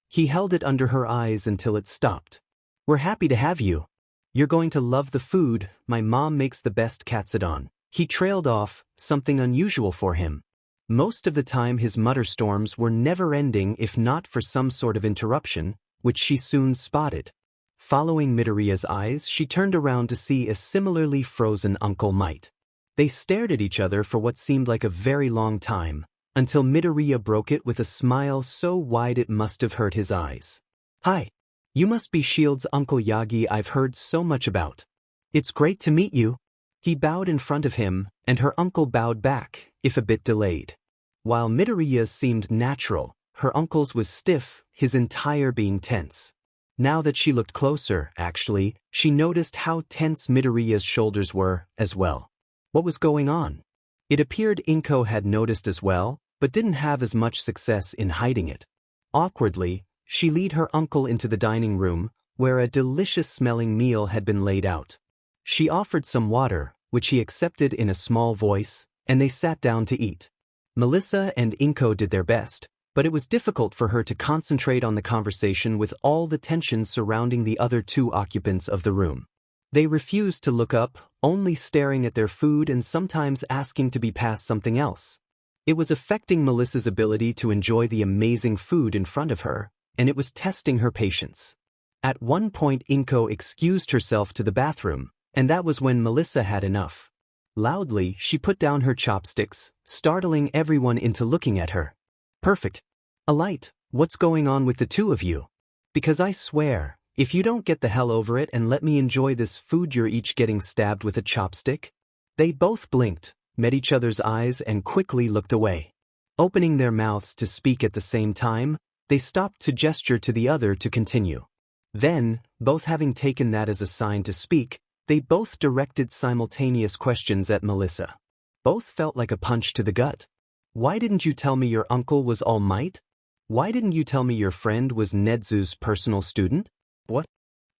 S1: He held it under her eyes until it stopped. "We're happy to have you. You're going to love the food, my mom makes the best katsudon." He trailed off, something unusual for him. Most of the time his mutter storms were never-ending if not for some sort of interruption, which she soon spotted. Following Midoriya's eyes, she turned around to see a similarly frozen Uncle Might. They stared at each other for what seemed like a very long time, until Midoriya broke it with a smile so wide it must have hurt his eyes. "Hi. You must be Shield's Uncle Yagi I've heard so much about. It's great to meet you." He bowed in front of him, and her uncle bowed back, if a bit delayed. While Midoriya's seemed natural, her uncle's was stiff, his entire being tense. Now that she looked closer, actually, she noticed how tense Midoriya's shoulders were, as well. What was going on? It appeared Inko had noticed as well, but didn't have as much success in hiding it. Awkwardly, she led her uncle into the dining room, where a delicious-smelling meal had been laid out. She offered some water, which he accepted in a small voice, and they sat down to eat. Melissa and Inko did their best, but it was difficult for her to concentrate on the conversation with all the tension surrounding the other two occupants of the room. They refused to look up, only staring at their food and sometimes asking to be passed something else. It was affecting Melissa's ability to enjoy the amazing food in front of her, and it was testing her patience. At one point Inko excused herself to the bathroom, and that was when Melissa had enough. Loudly, she put down her chopsticks, startling everyone into looking at her. "Perfect. Alight, what's going on with the two of you? Because I swear, if you don't get the hell over it and let me enjoy this food you're each getting stabbed with a chopstick." They both blinked, met each other's eyes and quickly looked away. Opening their mouths to speak at the same time, they stopped to gesture to the other to continue. Then, both having taken that as a sign to speak, they both directed simultaneous questions at Melissa. Both felt like a punch to the gut. "Why didn't you tell me your uncle was All Might? Why didn't you tell me your friend was Nedzu's personal student? What?"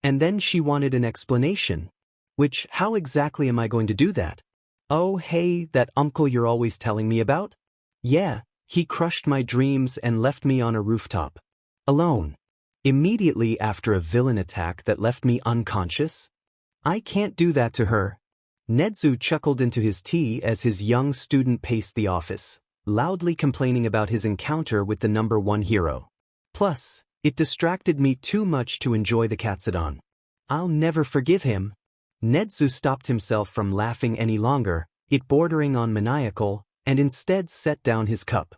S1: And then she wanted an explanation. Which, how exactly am I going to do that? "Oh hey, that uncle you're always telling me about? Yeah, he crushed my dreams and left me on a rooftop. Alone. Immediately after a villain attack that left me unconscious. I can't do that to her." Nedzu chuckled into his tea as his young student paced the office, loudly complaining about his encounter with the #1 hero. Plus, it distracted me too much to enjoy the Katsudon. I'll never forgive him. Nedzu stopped himself from laughing any longer, it bordering on maniacal, and instead set down his cup.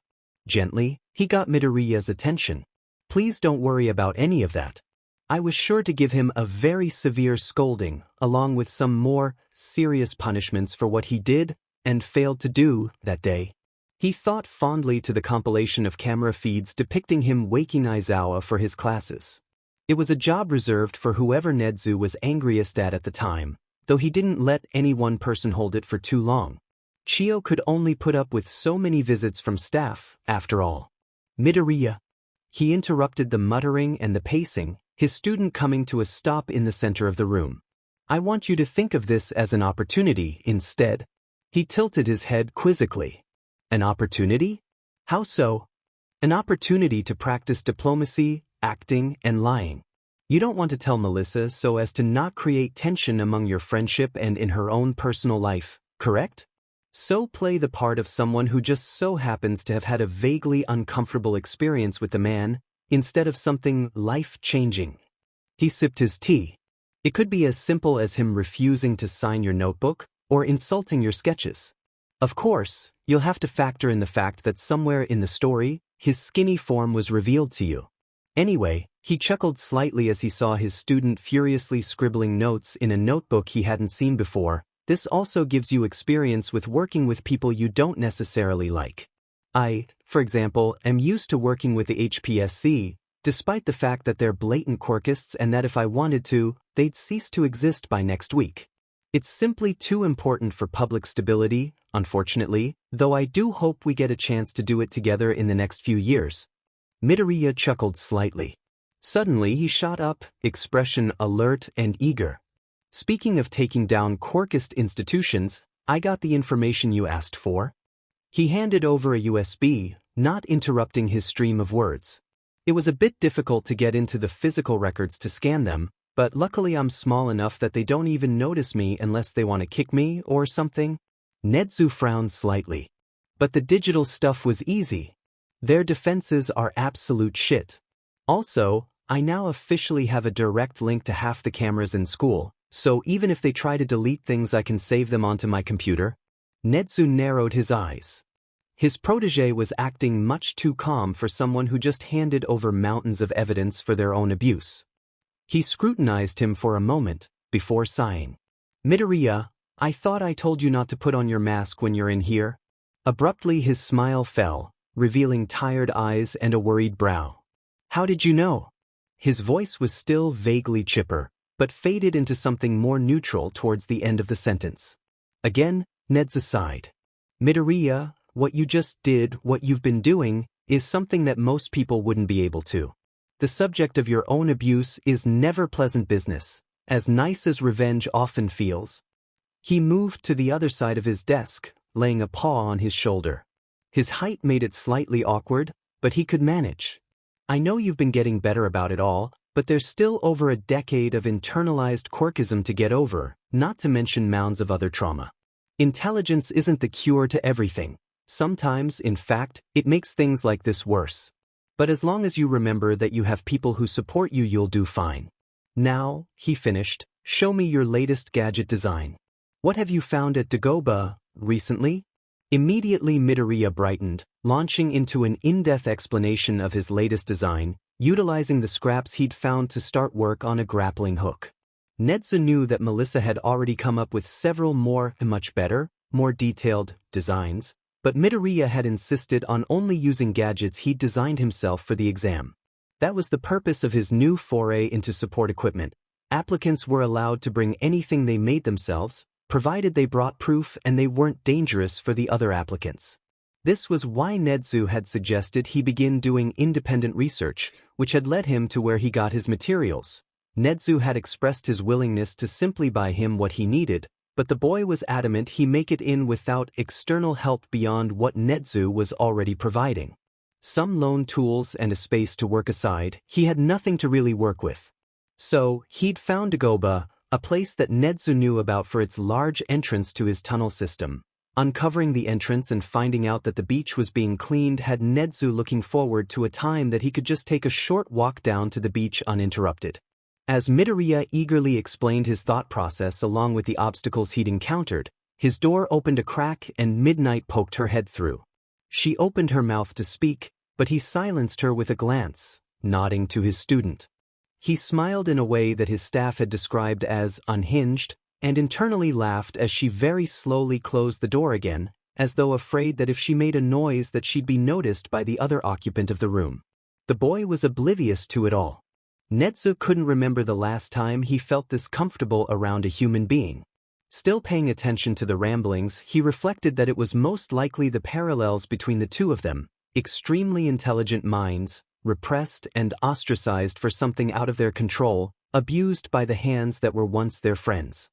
S1: Gently, he got Midoriya's attention. Please don't worry about any of that. I was sure to give him a very severe scolding, along with some more serious punishments for what he did and failed to do that day. He thought fondly to the compilation of camera feeds depicting him waking Aizawa for his classes. It was a job reserved for whoever Nedzu was angriest at the time, though he didn't let any one person hold it for too long. Chio could only put up with so many visits from staff, after all. Midoriya. He interrupted the muttering and the pacing, his student coming to a stop in the center of the room. I want you to think of this as an opportunity instead. He tilted his head quizzically. An opportunity? How so? An opportunity to practice diplomacy, acting, and lying. You don't want to tell Melissa so as to not create tension among your friendship and in her own personal life, correct? So play the part of someone who just so happens to have had a vaguely uncomfortable experience with the man, instead of something life-changing. He sipped his tea. It could be as simple as him refusing to sign your notebook, or insulting your sketches. Of course, you'll have to factor in the fact that somewhere in the story, his skinny form was revealed to you. Anyway, he chuckled slightly as he saw his student furiously scribbling notes in a notebook he hadn't seen before. This also gives you experience with working with people you don't necessarily like. I, for example, am used to working with the HPSC, despite the fact that they're blatant quirkists and that if I wanted to, they'd cease to exist by next week. It's simply too important for public stability, unfortunately, though I do hope we get a chance to do it together in the next few years. Midoriya chuckled slightly. Suddenly he shot up, expression alert and eager. Speaking of taking down quirkist institutions, I got the information you asked for. He handed over a USB, not interrupting his stream of words. It was a bit difficult to get into the physical records to scan them, but luckily I'm small enough that they don't even notice me unless they want to kick me or something. Nedzu frowned slightly. But the digital stuff was easy. Their defenses are absolute shit. Also, I now officially have a direct link to half the cameras in school, so even if they try to delete things I can save them onto my computer. Nedzu narrowed his eyes. His protégé was acting much too calm for someone who just handed over mountains of evidence for their own abuse. He scrutinized him for a moment, before sighing. Midoriya, I thought I told you not to put on your mask when you're in here. Abruptly his smile fell, revealing tired eyes and a worried brow. How did you know? His voice was still vaguely chipper, but faded into something more neutral towards the end of the sentence. Again, Nedzu sighed. Midoriya, what you just did, what you've been doing, is something that most people wouldn't be able to. The subject of your own abuse is never pleasant business, as nice as revenge often feels. He moved to the other side of his desk, laying a paw on his shoulder. His height made it slightly awkward, but he could manage. I know you've been getting better about it all, but there's still over a decade of internalized quirkism to get over, not to mention mounds of other trauma. Intelligence isn't the cure to everything. Sometimes, in fact, it makes things like this worse. But as long as you remember that you have people who support you, you'll do fine. Now, he finished, show me your latest gadget design. What have you found at Dagoba recently? Immediately Midoriya brightened, launching into an in-depth explanation of his latest design, utilizing the scraps he'd found to start work on a grappling hook. Nedzu knew that Melissa had already come up with several more and much better, more detailed designs, but Midoriya had insisted on only using gadgets he'd designed himself for the exam. That was the purpose of his new foray into support equipment. Applicants were allowed to bring anything they made themselves, provided they brought proof and they weren't dangerous for the other applicants. This was why Nedzu had suggested he begin doing independent research, which had led him to where he got his materials. Nedzu had expressed his willingness to simply buy him what he needed, but the boy was adamant he make it in without external help beyond what Nedzu was already providing. Some loan tools and a space to work aside, he had nothing to really work with. So, he'd found Dagoba, a place that Nedzu knew about for its large entrance to his tunnel system, Uncovering the entrance and finding out that the beach was being cleaned had Nedzu looking forward to a time that he could just take a short walk down to the beach uninterrupted. As Midoriya eagerly explained his thought process along with the obstacles he'd encountered, his door opened a crack and Midnight poked her head through. She opened her mouth to speak, but he silenced her with a glance, nodding to his student. He smiled in a way that his staff had described as unhinged, and internally laughed as she very slowly closed the door again, as though afraid that if she made a noise that she'd be noticed by the other occupant of the room. The boy was oblivious to it all. Nedzu couldn't remember the last time he felt this comfortable around a human being. Still paying attention to the ramblings, he reflected that it was most likely the parallels between the two of them, extremely intelligent minds, repressed and ostracized for something out of their control, abused by the hands that were once their friends.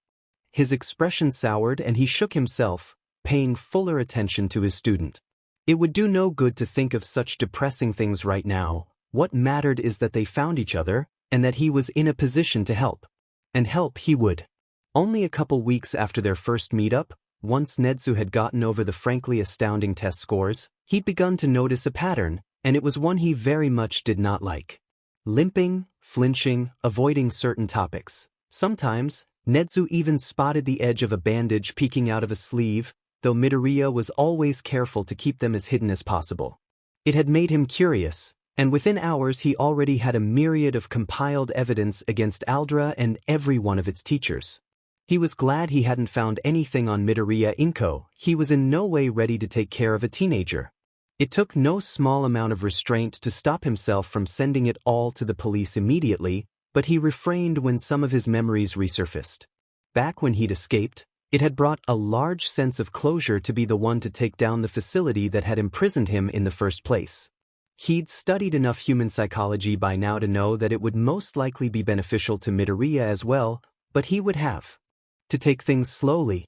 S1: His expression soured and he shook himself, paying fuller attention to his student. It would do no good to think of such depressing things right now. What mattered is that they found each other, and that he was in a position to help. And help he would. Only a couple weeks after their first meetup, once Nedzu had gotten over the frankly astounding test scores, he'd begun to notice a pattern, and it was one he very much did not like. Limping, flinching, avoiding certain topics. Sometimes, Nedzu even spotted the edge of a bandage peeking out of a sleeve, though Midoriya was always careful to keep them as hidden as possible. It had made him curious, and within hours he already had a myriad of compiled evidence against Aldra and every one of its teachers. He was glad he hadn't found anything on Midoriya Inko. He was in no way ready to take care of a teenager. It took no small amount of restraint to stop himself from sending it all to the police immediately, but he refrained when some of his memories resurfaced. Back when he'd escaped, it had brought a large sense of closure to be the one to take down the facility that had imprisoned him in the first place. He'd studied enough human psychology by now to know that it would most likely be beneficial to Midoriya as well, but he would have to take things slowly.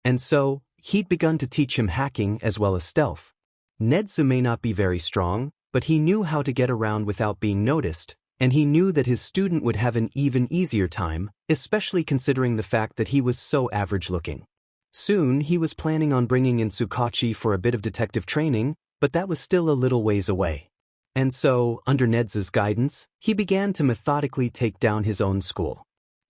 S1: And so, he'd begun to teach him hacking as well as stealth. Nedzu may not be very strong, but he knew how to get around without being noticed, and he knew that his student would have an even easier time, especially considering the fact that he was so average-looking. Soon he was planning on bringing in Tsukachi for a bit of detective training, but that was still a little ways away. And so, under Nedzu's guidance, he began to methodically take down his own school.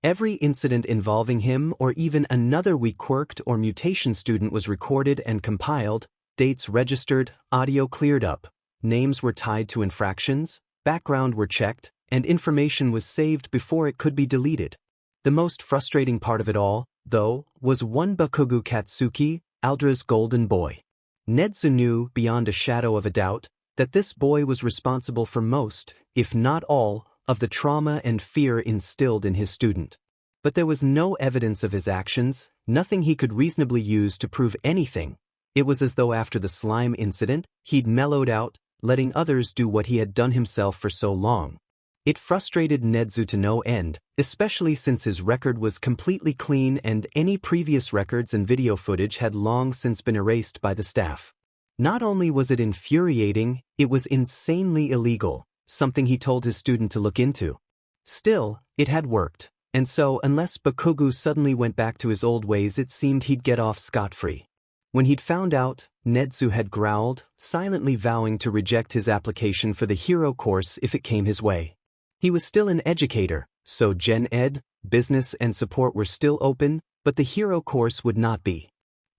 S1: Every incident involving him or even another weak quirked or mutation student was recorded and compiled, dates registered, audio cleared up, names were tied to infractions, background were checked, and information was saved before it could be deleted. The most frustrating part of it all, though, was one Bakugu Katsuki, Aldra's golden boy. Nedzu knew, beyond a shadow of a doubt, that this boy was responsible for most, if not all, of the trauma and fear instilled in his student. But there was no evidence of his actions, nothing he could reasonably use to prove anything. It was as though after the slime incident, he'd mellowed out, letting others do what he had done himself for so long. It frustrated Nedzu to no end, especially since his record was completely clean and any previous records and video footage had long since been erased by the staff. Not only was it infuriating, it was insanely illegal, something he told his student to look into. Still, it had worked, and so unless Bakugu suddenly went back to his old ways it seemed he'd get off scot-free. When he'd found out, Nedzu had growled, silently vowing to reject his application for the hero course if it came his way. He was still an educator, so Gen Ed, business and support were still open, but the hero course would not be.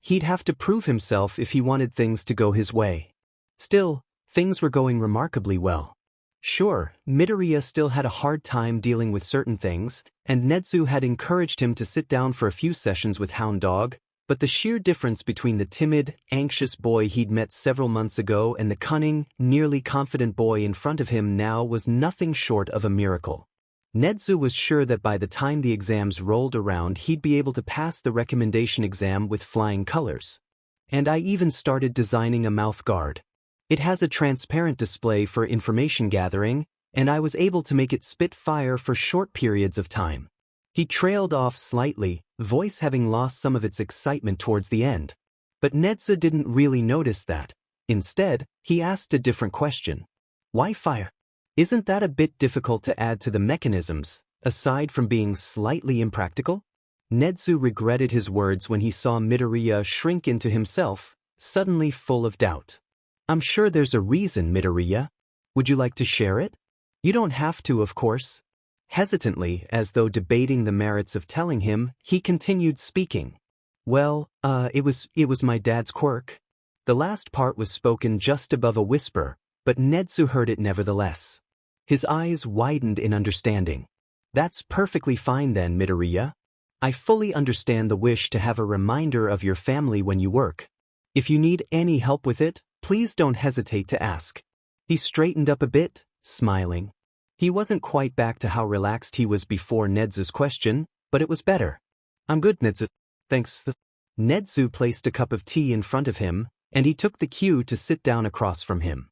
S1: He'd have to prove himself if he wanted things to go his way. Still, things were going remarkably well. Sure, Midoriya still had a hard time dealing with certain things, and Nedzu had encouraged him to sit down for a few sessions with Hound Dog, but the sheer difference between the timid, anxious boy he'd met several months ago and the cunning, nearly confident boy in front of him now was nothing short of a miracle. Nedzu was sure that by the time the exams rolled around he'd be able to pass the recommendation exam with flying colors. And I even started designing a mouth guard. It has a transparent display for information gathering, and I was able to make it spit fire for short periods of time. He trailed off slightly, voice having lost some of its excitement towards the end. But Nedzu didn't really notice that. Instead, he asked a different question. Why fire? Isn't that a bit difficult to add to the mechanisms, aside from being slightly impractical? Nedzu regretted his words when he saw Midoriya shrink into himself, suddenly full of doubt. I'm sure there's a reason, Midoriya. Would you like to share it? You don't have to, of course. Hesitantly, as though debating the merits of telling him, he continued speaking. Well, it was my dad's quirk. The last part was spoken just above a whisper, but Nedzu heard it nevertheless. His eyes widened in understanding. That's perfectly fine then, Midoriya. I fully understand the wish to have a reminder of your family when you work. If you need any help with it, please don't hesitate to ask. He straightened up a bit, smiling. He wasn't quite back to how relaxed he was before Nedzu's question, but it was better. I'm good, Nedzu. Thanks. Nedzu placed a cup of tea in front of him, and he took the cue to sit down across from him.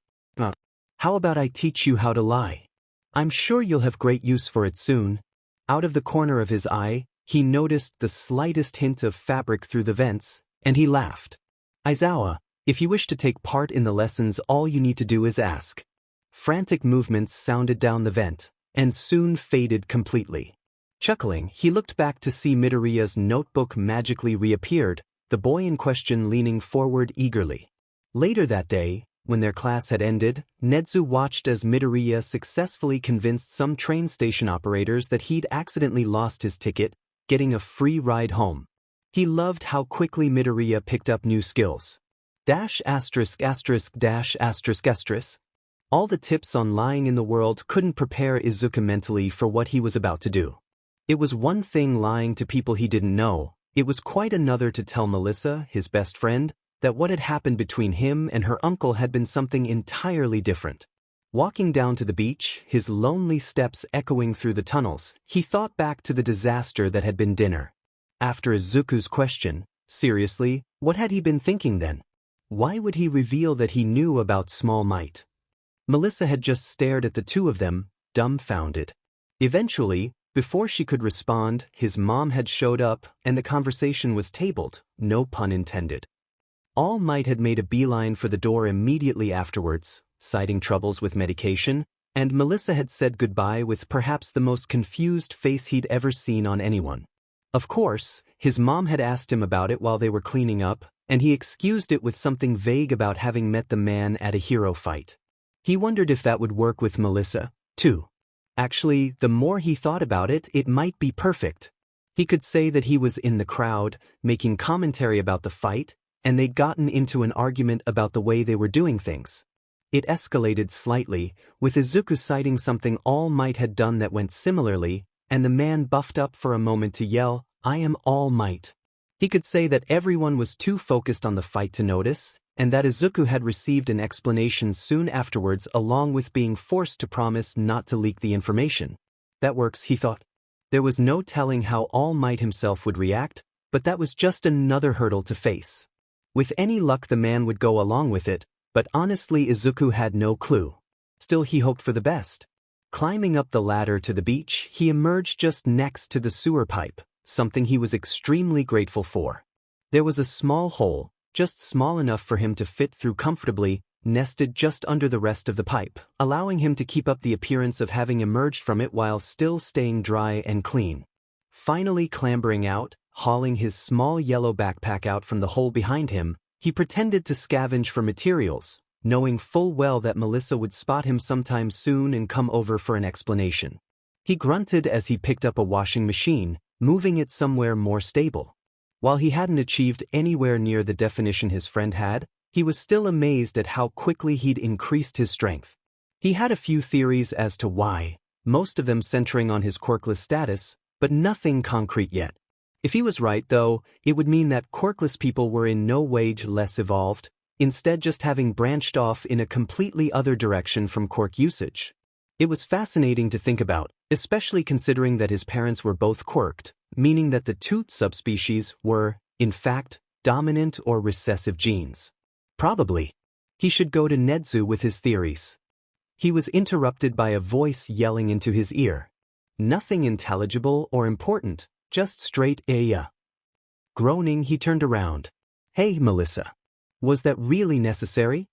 S1: How about I teach you how to lie? I'm sure you'll have great use for it soon. Out of the corner of his eye, he noticed the slightest hint of fabric through the vents, and he laughed. Aizawa, if you wish to take part in the lessons, all you need to do is ask. Frantic movements sounded down the vent, and soon faded completely. Chuckling, he looked back to see Midoriya's notebook magically reappeared, the boy in question leaning forward eagerly. Later that day, when their class had ended, Nedzu watched as Midoriya successfully convinced some train station operators that he'd accidentally lost his ticket, getting a free ride home. He loved how quickly Midoriya picked up new skills. *******. All the tips on lying in the world couldn't prepare Izuku mentally for what he was about to do. It was one thing lying to people he didn't know, it was quite another to tell Melissa, his best friend, that what had happened between him and her uncle had been something entirely different. Walking down to the beach, his lonely steps echoing through the tunnels, he thought back to the disaster that had been dinner. After Izuku's question, seriously, what had he been thinking then? Why would he reveal that he knew about Small Might? Melissa had just stared at the two of them, dumbfounded. Eventually, before she could respond, his mom had showed up, and the conversation was tabled, no pun intended. All Might had made a beeline for the door immediately afterwards, citing troubles with medication, and Melissa had said goodbye with perhaps the most confused face he'd ever seen on anyone. Of course, his mom had asked him about it while they were cleaning up, and he excused it with something vague about having met the man at a hero fight. He wondered if that would work with Melissa, too. Actually, the more he thought about it, it might be perfect. He could say that he was in the crowd, making commentary about the fight, and they'd gotten into an argument about the way they were doing things. It escalated slightly, with Izuku citing something All Might had done that went similarly, and the man buffed up for a moment to yell, "I am All Might." He could say that everyone was too focused on the fight to notice, and that Izuku had received an explanation soon afterwards along with being forced to promise not to leak the information. That works, he thought. There was no telling how All Might himself would react, but that was just another hurdle to face. With any luck the man would go along with it, but honestly Izuku had no clue. Still he hoped for the best. Climbing up the ladder to the beach, he emerged just next to the sewer pipe, something he was extremely grateful for. There was a small hole, just small enough for him to fit through comfortably, nested just under the rest of the pipe, allowing him to keep up the appearance of having emerged from it while still staying dry and clean. Finally clambering out, hauling his small yellow backpack out from the hole behind him, he pretended to scavenge for materials, knowing full well that Melissa would spot him sometime soon and come over for an explanation. He grunted as he picked up a washing machine, moving it somewhere more stable. While he hadn't achieved anywhere near the definition his friend had, he was still amazed at how quickly he'd increased his strength. He had a few theories as to why, most of them centering on his quirkless status, but nothing concrete yet. If he was right, though, it would mean that quirkless people were in no way less evolved, instead just having branched off in a completely other direction from quirk usage. It was fascinating to think about, especially considering that his parents were both quirked, meaning that the two subspecies were, in fact, dominant or recessive genes. Probably. He should go to Nedzu with his theories. He was interrupted by a voice yelling into his ear. Nothing intelligible or important, just straight "Aya." Groaning, he turned around. "Hey, Melissa. Was that really necessary?"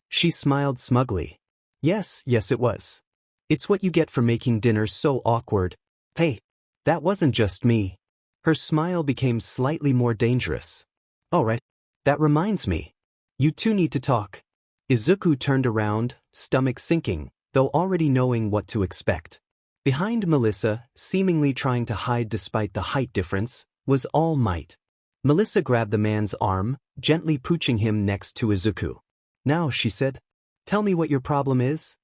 S1: She smiled smugly. Yes, it was. It's what you get for making dinner so awkward. Hey, that wasn't just me. Her smile became slightly more dangerous. Alright. That reminds me. You two need to talk. Izuku turned around, stomach sinking, though already knowing what to expect. Behind Melissa, seemingly trying to hide despite the height difference, was All Might. Melissa grabbed the man's arm, gently pooching him next to Izuku. Now, she said, tell me what your problem is.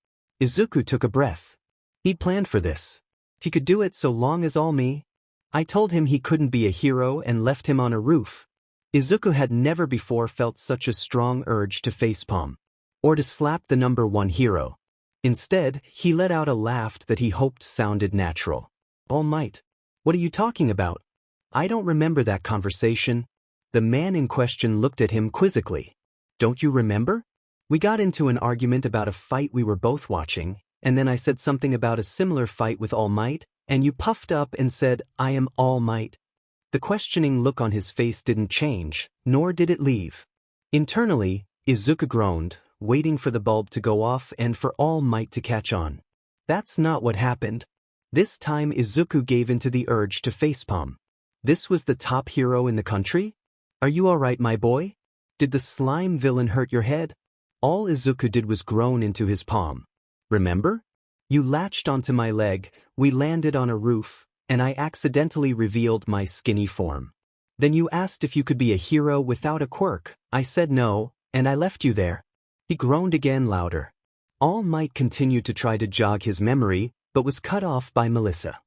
S1: Izuku took a breath. He'd planned for this. He could do it so long as All Me. I told him he couldn't be a hero and left him on a roof. Izuku had never before felt such a strong urge to facepalm. Or to slap the number one hero. Instead, he let out a laugh that he hoped sounded natural. All Might. What are you talking about? I don't remember that conversation. The man in question looked at him quizzically. Don't you remember? We got into an argument about a fight we were both watching, and then I said something about a similar fight with All Might, and you puffed up and said, I am All Might. The questioning look on his face didn't change, nor did it leave. Internally, Izuku groaned, waiting for the bulb to go off and for All Might to catch on. That's not what happened. This time Izuku gave in to the urge to facepalm. This was the top hero in the country? Are you alright, my boy? Did the slime villain hurt your head? All Izuku did was groan into his palm. Remember? You latched onto my leg, we landed on a roof, and I accidentally revealed my skinny form. Then you asked if you could be a hero without a quirk. I said no, and I left you there. He groaned again louder. All Might continued to try to jog his memory, but was cut off by Melissa.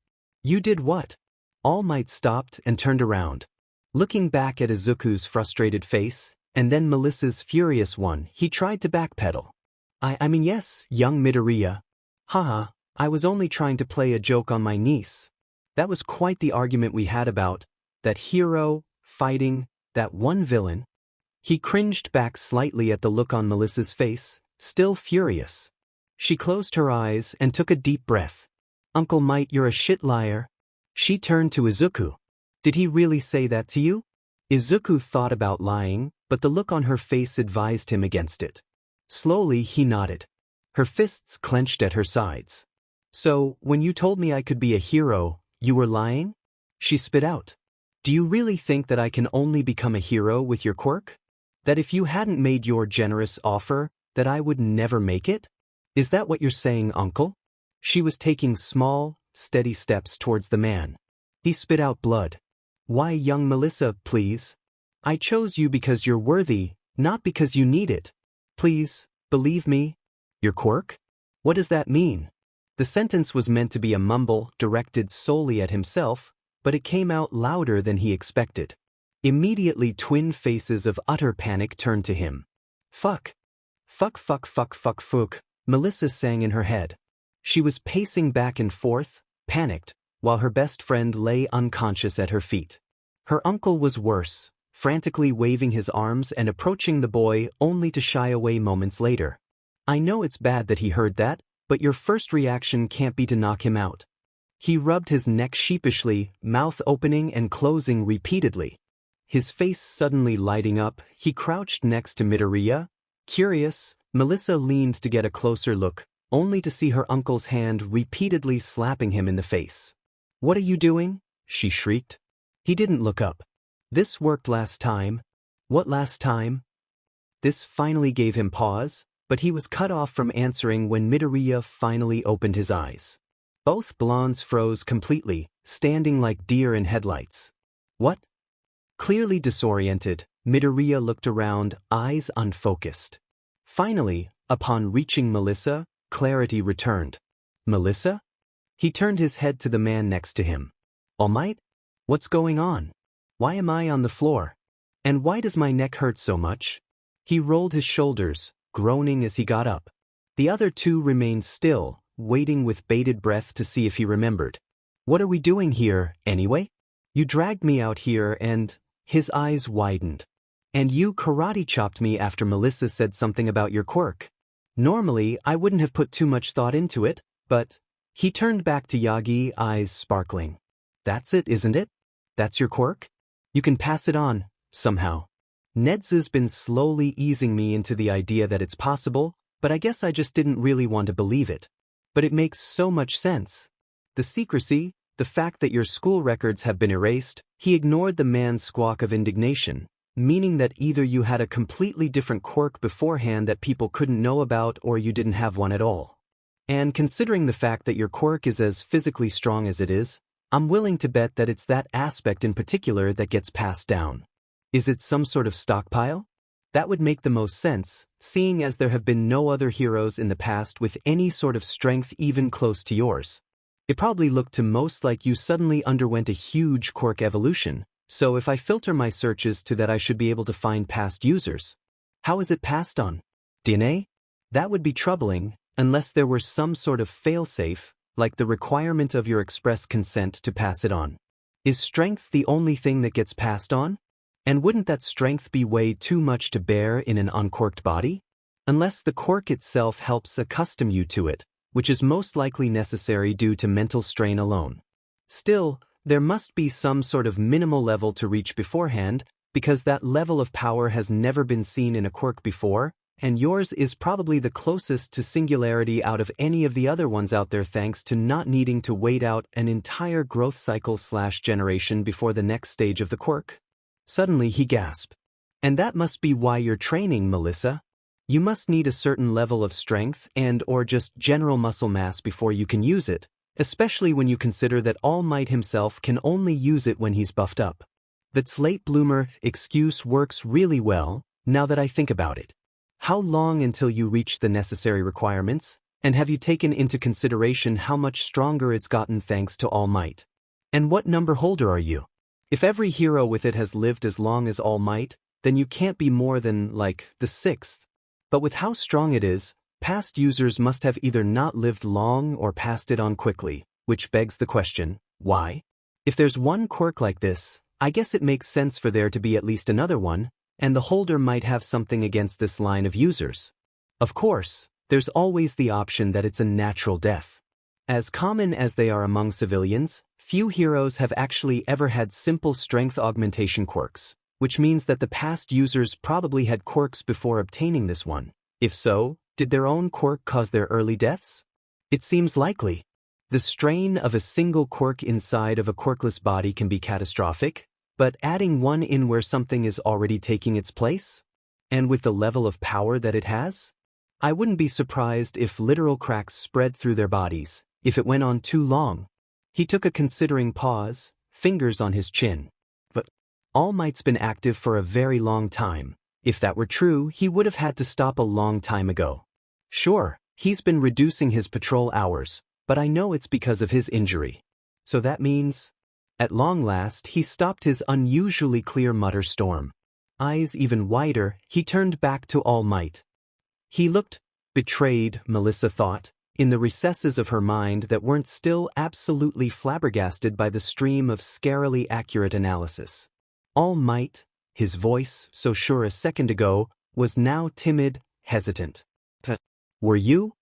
S1: You did what? All Might stopped and turned around. Looking back at Izuku's frustrated face, and then Melissa's furious one, he tried to backpedal. I mean yes, young Midoriya. Haha, I was only trying to play a joke on my niece. That was quite the argument we had about that hero, fighting, that one villain. He cringed back slightly at the look on Melissa's face, still furious. She closed her eyes and took a deep breath. Uncle Might, you're a shit liar. She turned to Izuku. Did he really say that to you? Izuku thought about lying, but the look on her face advised him against it. Slowly he nodded. Her fists clenched at her sides. So, when you told me I could be a hero, you were lying? She spit out. Do you really think that I can only become a hero with your quirk? That if you hadn't made your generous offer, that I would never make it? Is that what you're saying, uncle? She was taking small, steady steps towards the man. He spit out blood. Why, young Melissa, please? I chose you because you're worthy, not because you need it. Please, believe me. Your quirk? What does that mean? The sentence was meant to be a mumble directed solely at himself, but it came out louder than he expected. Immediately twin faces of utter panic turned to him. Fuck. Fuck, fuck, fuck, fuck, fuck, Melissa sang in her head. She was pacing back and forth, panicked, while her best friend lay unconscious at her feet. Her uncle was worse, frantically waving his arms and approaching the boy only to shy away moments later. I know it's bad that he heard that, but your first reaction can't be to knock him out. He rubbed his neck sheepishly, mouth opening and closing repeatedly. His face suddenly lighting up, he crouched next to Midoriya. Curious, Melissa leaned to get a closer look, only to see her uncle's hand repeatedly slapping him in the face. What are you doing? She shrieked. He didn't look up. This worked last time. What last time? This finally gave him pause, but he was cut off from answering when Midoriya finally opened his eyes. Both blondes froze completely, standing like deer in headlights. What? Clearly disoriented, Midoriya looked around, eyes unfocused. Finally, upon reaching Melissa, clarity returned. Melissa? He turned his head to the man next to him. All Might? What's going on? Why am I on the floor? And why does my neck hurt so much? He rolled his shoulders, groaning as he got up. The other two remained still, waiting with bated breath to see if he remembered. What are we doing here, anyway? You dragged me out here and... His eyes widened. And you karate-chopped me after Melissa said something about your quirk. Normally, I wouldn't have put too much thought into it, but... He turned back to Yagi, eyes sparkling. That's it, isn't it? That's your quirk? You can pass it on, somehow. Nedzu's been slowly easing me into the idea that it's possible, but I guess I just didn't really want to believe it. But it makes so much sense. The secrecy, the the fact that your school records have been erased, he ignored the man's squawk of indignation, meaning that either you had a completely different quirk beforehand that people couldn't know about or you didn't have one at all. And considering the fact that your quirk is as physically strong as it is, I'm willing to bet that it's that aspect in particular that gets passed down. Is it some sort of stockpile? That would make the most sense, seeing as there have been no other heroes in the past with any sort of strength even close to yours. It probably looked to most like you suddenly underwent a huge quirk evolution, so if I filter my searches to that I should be able to find past users. How is it passed on? DNA? That would be troubling, unless there were some sort of failsafe, like the requirement of your express consent to pass it on. Is strength the only thing that gets passed on? And wouldn't that strength be way too much to bear in an unquirked body? Unless the quirk itself helps accustom you to it, which is most likely necessary due to mental strain alone. Still, there must be some sort of minimal level to reach beforehand, because that level of power has never been seen in a quirk before, and yours is probably the closest to singularity out of any of the other ones out there thanks to not needing to wait out an entire growth cycle/generation before the next stage of the quirk. Suddenly he gasped. And that must be why you're training, Melissa. You must need a certain level of strength and/or just general muscle mass before you can use it, especially when you consider that All Might himself can only use it when he's buffed up. That late bloomer excuse works really well, now that I think about it. How long until you reach the necessary requirements, and have you taken into consideration how much stronger it's gotten thanks to All Might? And what number holder are you? If every hero with it has lived as long as All Might, then you can't be more than, like, the 6th. But with how strong it is, past users must have either not lived long or passed it on quickly, which begs the question, why? If there's one quirk like this, I guess it makes sense for there to be at least another one, and the holder might have something against this line of users. Of course, there's always the option that it's a natural death. As common as they are among civilians, few heroes have actually ever had simple strength augmentation quirks, which means that the past users probably had quirks before obtaining this one. If so, did their own quirk cause their early deaths? It seems likely. The strain of a single quirk inside of a quirkless body can be catastrophic, but adding one in where something is already taking its place? And with the level of power that it has? I wouldn't be surprised if literal cracks spread through their bodies, if it went on too long. He took a considering pause, fingers on his chin. But All Might's been active for a very long time. If that were true, he would have had to stop a long time ago. Sure, he's been reducing his patrol hours, but I know it's because of his injury. So that means... At long last, he stopped his unusually clear mutter storm. Eyes even wider, he turned back to All Might. He looked betrayed, Melissa thought, in the recesses of her mind that weren't still absolutely flabbergasted by the stream of scarily accurate analysis. All Might, his voice, so sure a second ago, was now timid, hesitant. Were you?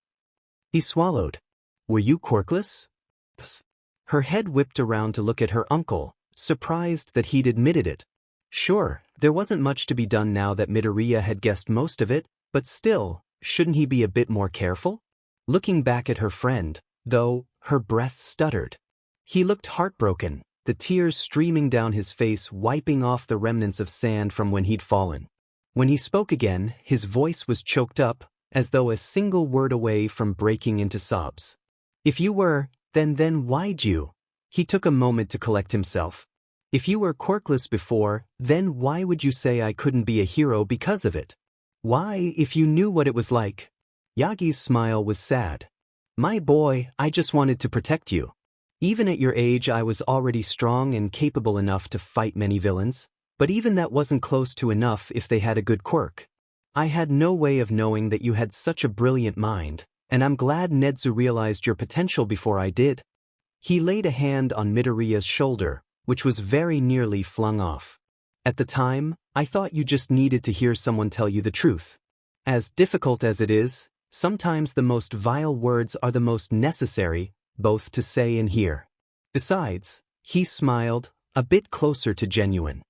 S1: He swallowed. Were you quirkless? Her head whipped around to look at her uncle, surprised that he'd admitted it. Sure, there wasn't much to be done now that Midoriya had guessed most of it, but still, shouldn't he be a bit more careful? Looking back at her friend, though, her breath stuttered. He looked heartbroken, the tears streaming down his face wiping off the remnants of sand from when he'd fallen. When he spoke again, his voice was choked up, as though a single word away from breaking into sobs. If you were, then why'd you? He took a moment to collect himself. If you were quirkless before, then why would you say I couldn't be a hero because of it? Why, if you knew what it was like? Yagi's smile was sad. My boy, I just wanted to protect you. Even at your age I was already strong and capable enough to fight many villains, but even that wasn't close to enough if they had a good quirk. I had no way of knowing that you had such a brilliant mind, and I'm glad Nedzu realized your potential before I did. He laid a hand on Midoriya's shoulder, which was very nearly flung off. At the time, I thought you just needed to hear someone tell you the truth. As difficult as it is, sometimes the most vile words are the most necessary, both to say and hear. Besides, he smiled, a bit closer to genuine.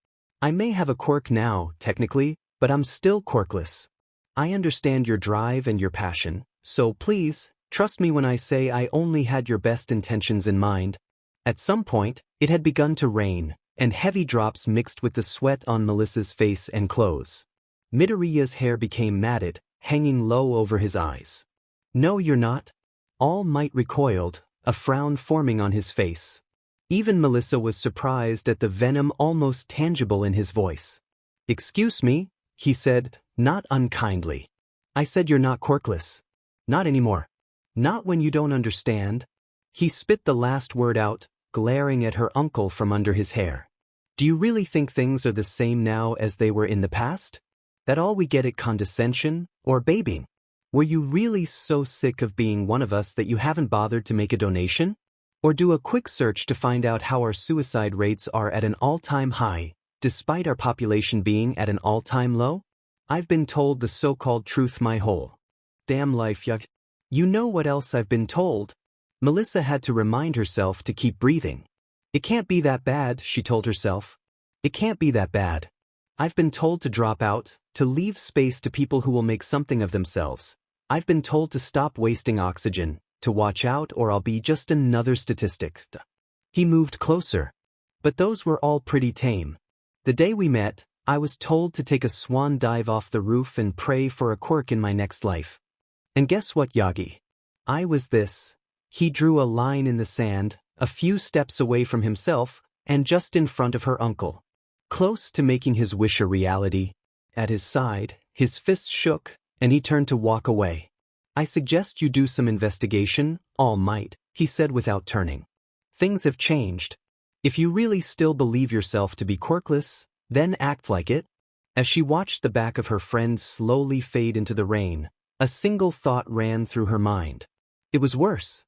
S1: I may have a quirk now, technically, but I'm still quirkless. I understand your drive and your passion, so please, trust me when I say I only had your best intentions in mind. At some point, it had begun to rain, and heavy drops mixed with the sweat on Melissa's face and clothes. Midoriya's hair became matted, hanging low over his eyes. "No, you're not." All Might recoiled, a frown forming on his face. Even Melissa was surprised at the venom almost tangible in his voice. "Excuse me," he said, not unkindly. "I said you're not quirkless. Not anymore. Not when you don't understand." He spit the last word out, glaring at her uncle from under his hair. "Do you really think things are the same now as they were in the past? That all we get at condescension, or babying? Were you really so sick of being one of us that you haven't bothered to make a donation? Or do a quick search to find out how our suicide rates are at an all-time high, despite our population being at an all-time low? I've been told the so-called truth my whole damn life, yuck." "You know what else I've been told?" Melissa had to remind herself to keep breathing. "It can't be that bad," she told herself. "It can't be that bad. I've been told to drop out, to leave space to people who will make something of themselves. I've been told to stop wasting oxygen, to watch out or I'll be just another statistic." He moved closer. "But those were all pretty tame. The day we met, I was told to take a swan dive off the roof and pray for a quirk in my next life. And guess what, Yagi? I was this." He drew a line in the sand, a few steps away from himself, and just in front of her uncle. Close to making his wish a reality. At his side, his fists shook, and he turned to walk away. "I suggest you do some investigation, All Might," he said without turning. "Things have changed. If you really still believe yourself to be quirkless, then act like it." As she watched the back of her friend slowly fade into the rain, a single thought ran through her mind. It was worse.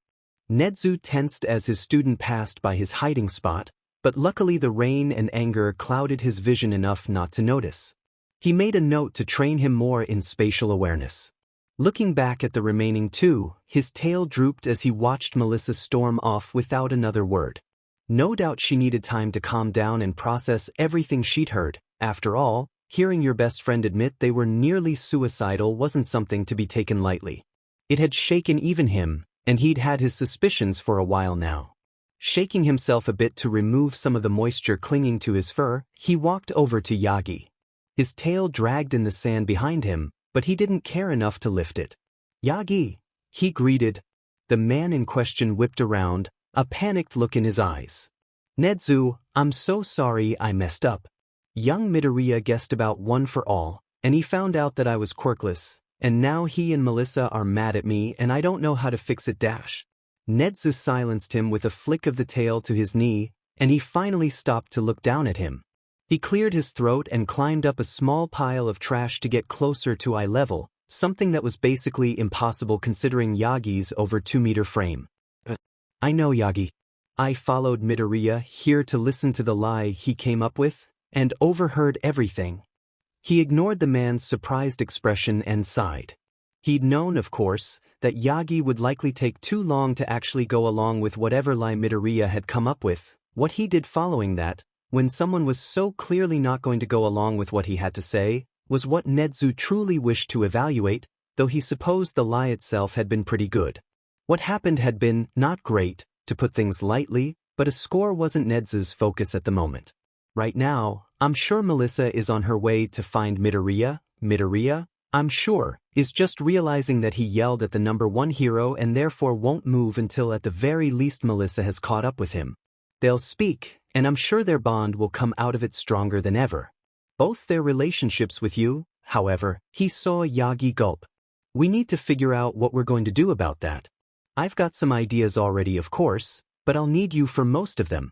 S1: Nedzu tensed as his student passed by his hiding spot, but luckily the rain and anger clouded his vision enough not to notice. He made a note to train him more in spatial awareness. Looking back at the remaining two, his tail drooped as he watched Melissa storm off without another word. No doubt she needed time to calm down and process everything she'd heard. After all, hearing your best friend admit they were nearly suicidal wasn't something to be taken lightly. It had shaken even him, and he'd had his suspicions for a while now. Shaking himself a bit to remove some of the moisture clinging to his fur, he walked over to Yagi. His tail dragged in the sand behind him, but he didn't care enough to lift it. "Yagi," he greeted. The man in question whipped around, a panicked look in his eyes. "Nedzu, I'm so sorry I messed up. Young Midoriya guessed about one for all, and he found out that I was quirkless, and now he and Melissa are mad at me and I don't know how to fix it. Nedzu silenced him with a flick of the tail to his knee, and he finally stopped to look down at him. He cleared his throat and climbed up a small pile of trash to get closer to eye level, something that was basically impossible considering Yagi's over 2-meter frame. "I know, Yagi. I followed Midoriya here to listen to the lie he came up with, and overheard everything." He ignored the man's surprised expression and sighed. He'd known, of course, that Yagi would likely take too long to actually go along with whatever lie Midoriya had come up with. What he did following that, when someone was so clearly not going to go along with what he had to say, was what Nedzu truly wished to evaluate, though he supposed the lie itself had been pretty good. What happened had been not great, to put things lightly, but a score wasn't Nedzu's focus at the moment. Right now, I'm sure Melissa is on her way to find Midoriya. Midoriya, I'm sure, is just realizing that he yelled at the number one hero and therefore won't move until at the very least Melissa has caught up with him. They'll speak, and I'm sure their bond will come out of it stronger than ever. Both their relationships with you, however, he saw Yagi gulp. We need to figure out what we're going to do about that. I've got some ideas already, of course, but I'll need you for most of them.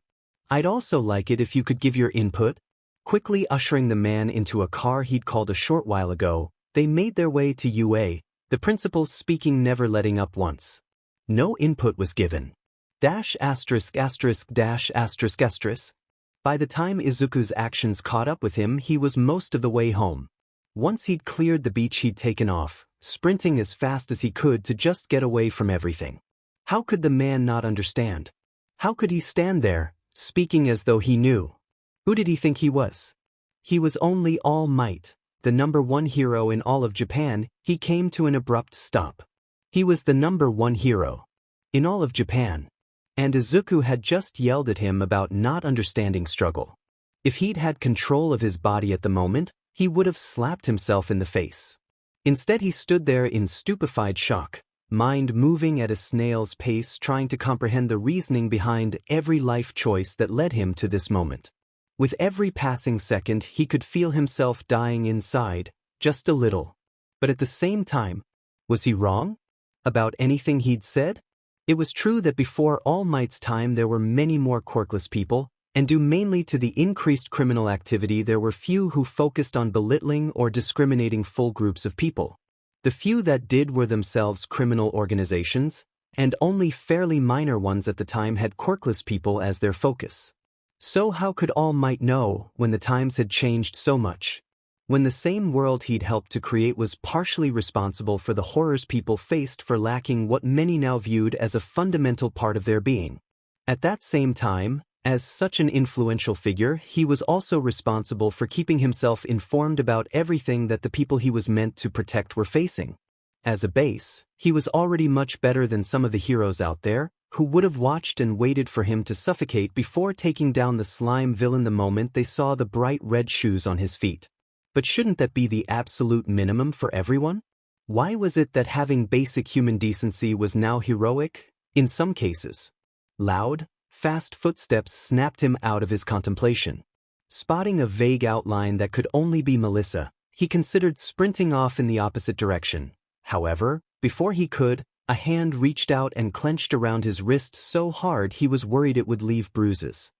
S1: I'd also like it if you could give your input. Quickly ushering the man into a car he'd called a short while ago, they made their way to UA, the principal speaking, never letting up once. No input was given. By the time Izuku's actions caught up with him, he was most of the way home. Once he'd cleared the beach, he'd taken off, sprinting as fast as he could to just get away from everything. How could the man not understand? How could he stand there, speaking as though he knew? Who did he think he was? He was only All Might, the number one hero in all of Japan. He came to an abrupt stop. He was the number one hero in all of Japan. And Izuku had just yelled at him about not understanding struggle. If he'd had control of his body at the moment, he would have slapped himself in the face. Instead he stood there in stupefied shock, mind moving at a snail's pace, trying to comprehend the reasoning behind every life choice that led him to this moment. With every passing second he could feel himself dying inside, just a little. But at the same time, was he wrong? About anything he'd said? It was true that before All Might's time there were many more quirkless people, and due mainly to the increased criminal activity there were few who focused on belittling or discriminating full groups of people. The few that did were themselves criminal organizations, and only fairly minor ones at the time had quirkless people as their focus. So how could All Might know when the times had changed so much? When the same world he'd helped to create was partially responsible for the horrors people faced for lacking what many now viewed as a fundamental part of their being. At that same time, as such an influential figure, he was also responsible for keeping himself informed about everything that the people he was meant to protect were facing. As a base, he was already much better than some of the heroes out there, who would have watched and waited for him to suffocate before taking down the slime villain the moment they saw the bright red shoes on his feet. But shouldn't that be the absolute minimum for everyone? Why was it that having basic human decency was now heroic, in some cases? Loud, fast footsteps snapped him out of his contemplation. Spotting a vague outline that could only be Melissa, he considered sprinting off in the opposite direction. However, before he could, a hand reached out and clenched around his wrist so hard he was worried it would leave bruises.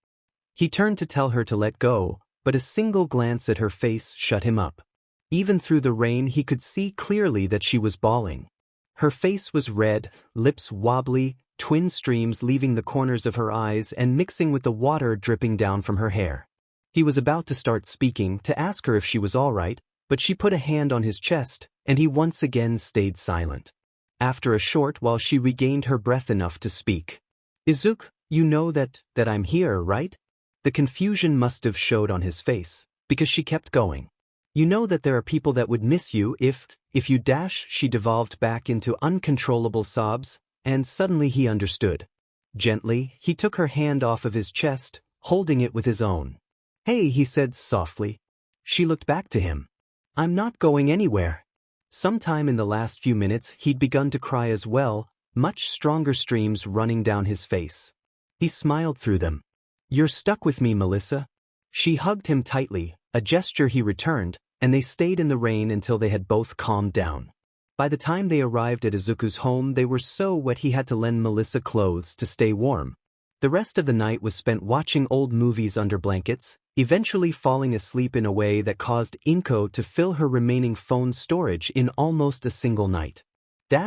S1: He turned to tell her to let go, but a single glance at her face shut him up. Even through the rain he could see clearly that she was bawling. Her face was red, lips wobbly, twin streams leaving the corners of her eyes and mixing with the water dripping down from her hair. He was about to start speaking, to ask her if she was all right, but she put a hand on his chest, and he once again stayed silent. After a short while she regained her breath enough to speak. "Izuku, you know that I'm here, right?" The confusion must have showed on his face, because she kept going. "You know that there are people that would miss you if you dash." She devolved back into uncontrollable sobs, and suddenly he understood. Gently, he took her hand off of his chest, holding it with his own. "Hey," he said softly. She looked back to him. "I'm not going anywhere." Sometime in the last few minutes he'd begun to cry as well, much stronger streams running down his face. He smiled through them. "You're stuck with me, Melissa." She hugged him tightly, a gesture he returned, and they stayed in the rain until they had both calmed down. By the time they arrived at Izuku's home they were so wet he had to lend Melissa clothes to stay warm. The rest of the night was spent watching old movies under blankets, eventually falling asleep in a way that caused Inko to fill her remaining phone storage in almost a single night. *******.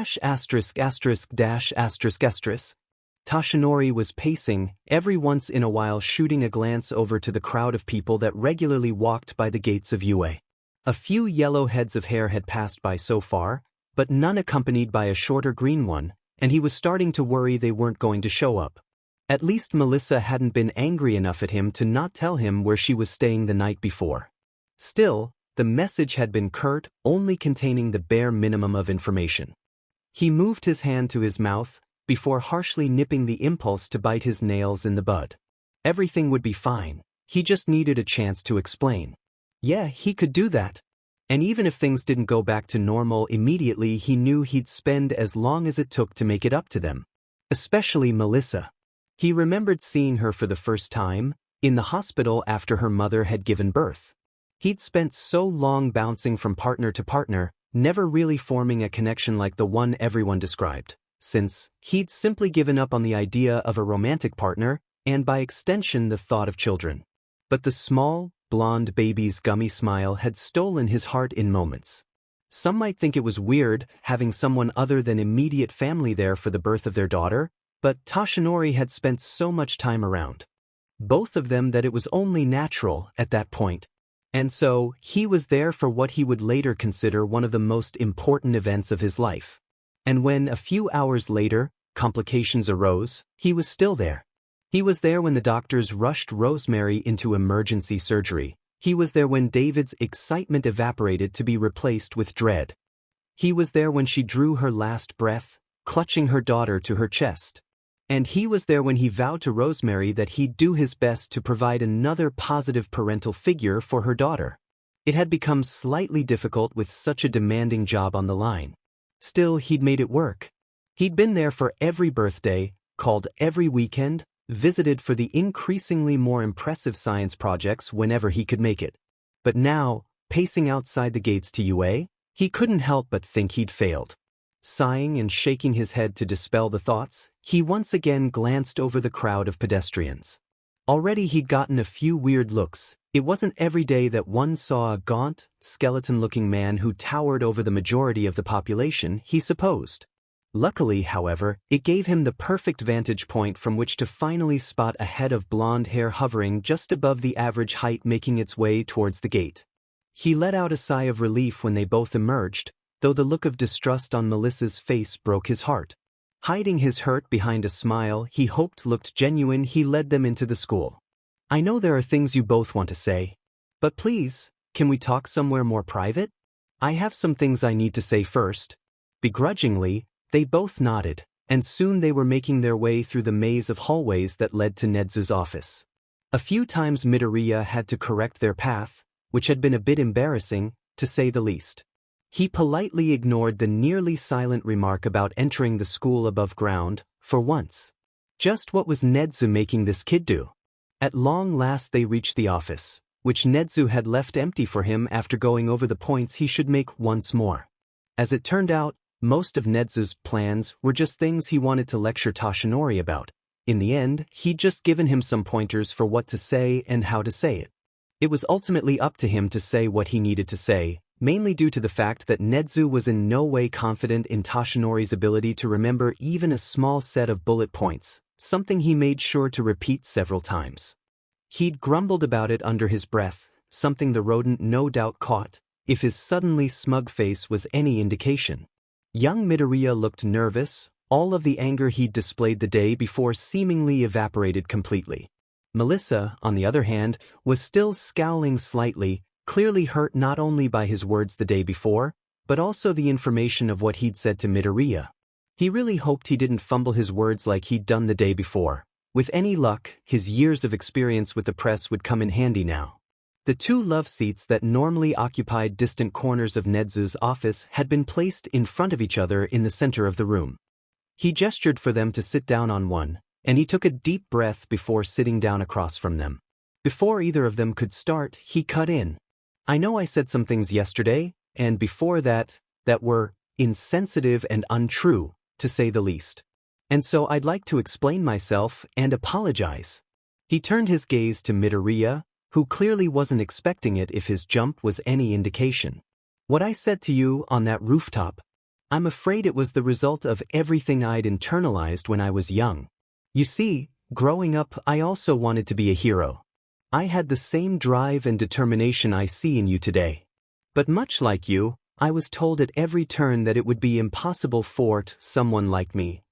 S1: Toshinori was pacing, every once in a while shooting a glance over to the crowd of people that regularly walked by the gates of UA. A few yellow heads of hair had passed by so far, but none accompanied by a shorter green one, and he was starting to worry they weren't going to show up. At least Melissa hadn't been angry enough at him to not tell him where she was staying the night before. Still, the message had been curt, only containing the bare minimum of information. He moved his hand to his mouth, before harshly nipping the impulse to bite his nails in the bud. Everything would be fine. He just needed a chance to explain. Yeah, he could do that. And even if things didn't go back to normal immediately, he knew he'd spend as long as it took to make it up to them. Especially Melissa. He remembered seeing her for the first time, in the hospital after her mother had given birth. He'd spent so long bouncing from partner to partner, never really forming a connection like the one everyone described, since he'd simply given up on the idea of a romantic partner, and by extension the thought of children. But the small, blonde baby's gummy smile had stolen his heart in moments. Some might think it was weird, having someone other than immediate family there for the birth of their daughter, but Toshinori had spent so much time around both of them that it was only natural at that point. And so, he was there for what he would later consider one of the most important events of his life. And when, a few hours later, complications arose, he was still there. He was there when the doctors rushed Rosemary into emergency surgery. He was there when David's excitement evaporated to be replaced with dread. He was there when she drew her last breath, clutching her daughter to her chest. And he was there when he vowed to Rosemary that he'd do his best to provide another positive parental figure for her daughter. It had become slightly difficult with such a demanding job on the line. Still, he'd made it work. He'd been there for every birthday, called every weekend, visited for the increasingly more impressive science projects whenever he could make it. But now, pacing outside the gates to UA, he couldn't help but think he'd failed. Sighing and shaking his head to dispel the thoughts, he once again glanced over the crowd of pedestrians. Already he'd gotten a few weird looks. It wasn't every day that one saw a gaunt, skeleton-looking man who towered over the majority of the population, he supposed. Luckily, however, it gave him the perfect vantage point from which to finally spot a head of blonde hair hovering just above the average height making its way towards the gate. He let out a sigh of relief when they both emerged, though the look of distrust on Melissa's face broke his heart. Hiding his hurt behind a smile he hoped looked genuine, he led them into the school. "I know there are things you both want to say. But please, can we talk somewhere more private? I have some things I need to say first." Begrudgingly, they both nodded, and soon they were making their way through the maze of hallways that led to Nedzu's office. A few times Midoriya had to correct their path, which had been a bit embarrassing, to say the least. He politely ignored the nearly silent remark about entering the school above ground, for once. Just what was Nedzu making this kid do? At long last they reached the office, which Nedzu had left empty for him after going over the points he should make once more. As it turned out, most of Nedzu's plans were just things he wanted to lecture Toshinori about. In the end, he'd just given him some pointers for what to say and how to say it. It was ultimately up to him to say what he needed to say, mainly due to the fact that Nedzu was in no way confident in Toshinori's ability to remember even a small set of bullet points, something he made sure to repeat several times. He'd grumbled about it under his breath, something the rodent no doubt caught, if his suddenly smug face was any indication. Young Midoriya looked nervous, all of the anger he'd displayed the day before seemingly evaporated completely. Melissa, on the other hand, was still scowling slightly, clearly hurt not only by his words the day before, but also the information of what he'd said to Midoriya. He really hoped he didn't fumble his words like he'd done the day before. With any luck, his years of experience with the press would come in handy now. The two love seats that normally occupied distant corners of Nedzu's office had been placed in front of each other in the center of the room. He gestured for them to sit down on one, and he took a deep breath before sitting down across from them. Before either of them could start, he cut in. "I know I said some things yesterday, and before that were insensitive and untrue, to say the least. And so I'd like to explain myself and apologize." He turned his gaze to Midoriya, who clearly wasn't expecting it if his jump was any indication. "What I said to you on that rooftop, I'm afraid it was the result of everything I'd internalized when I was young. You see, growing up I also wanted to be a hero. I had the same drive and determination I see in you today. But much like you, I was told at every turn that it would be impossible for someone like me.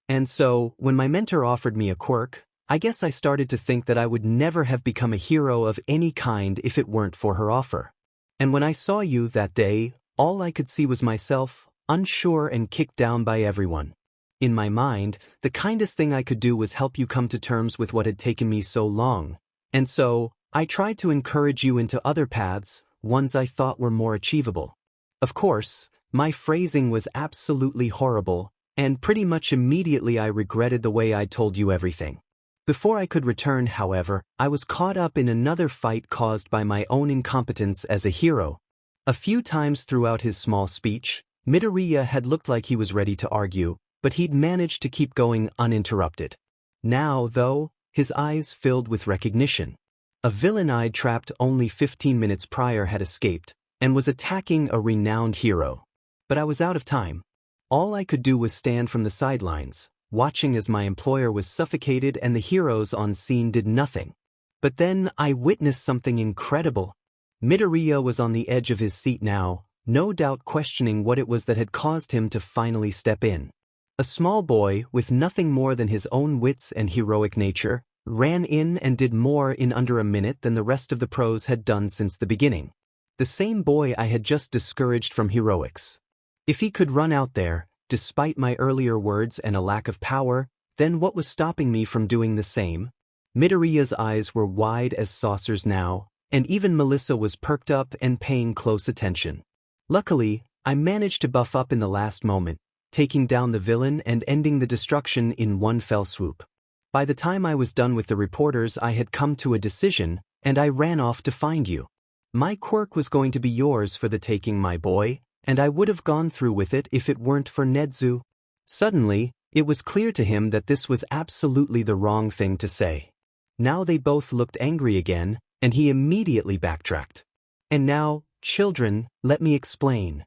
S1: And so, when my mentor offered me a quirk, I guess I started to think that I would never have become a hero of any kind if it weren't for her offer. And when I saw you that day, all I could see was myself, unsure and kicked down by everyone. In my mind, the kindest thing I could do was help you come to terms with what had taken me so long. And so, I tried to encourage you into other paths, ones I thought were more achievable. Of course, my phrasing was absolutely horrible, and pretty much immediately I regretted the way I'd told you everything. Before I could return, however, I was caught up in another fight caused by my own incompetence as a hero." A few times throughout his small speech, Midoriya had looked like he was ready to argue, but he'd managed to keep going uninterrupted. Now, though, his eyes filled with recognition. A villain I'd trapped only 15 minutes prior had escaped, and was attacking a renowned hero. But I was out of time. All I could do was stand from the sidelines, watching as my employer was suffocated and the heroes on scene did nothing. But then I witnessed something incredible. Midoriya was on the edge of his seat now, no doubt questioning what it was that had caused him to finally step in. A small boy, with nothing more than his own wits and heroic nature, ran in and did more in under a minute than the rest of the pros had done since the beginning. The same boy I had just discouraged from heroics. If he could run out there, despite my earlier words and a lack of power, Then what was stopping me from doing the same? Midoriya's eyes were wide as saucers now, and even Melissa was perked up and paying close attention. Luckily, I managed to buff up in the last moment, taking down the villain and ending the destruction in one fell swoop. By the time I was done with the reporters, I had come to a decision, and I ran off to find you. My quirk was going to be yours for the taking, my boy, and I would have gone through with it if it weren't for Nedzu. Suddenly, it was clear to him that this was absolutely the wrong thing to say. Now they both looked angry again, and he immediately backtracked. And now, children, let me explain.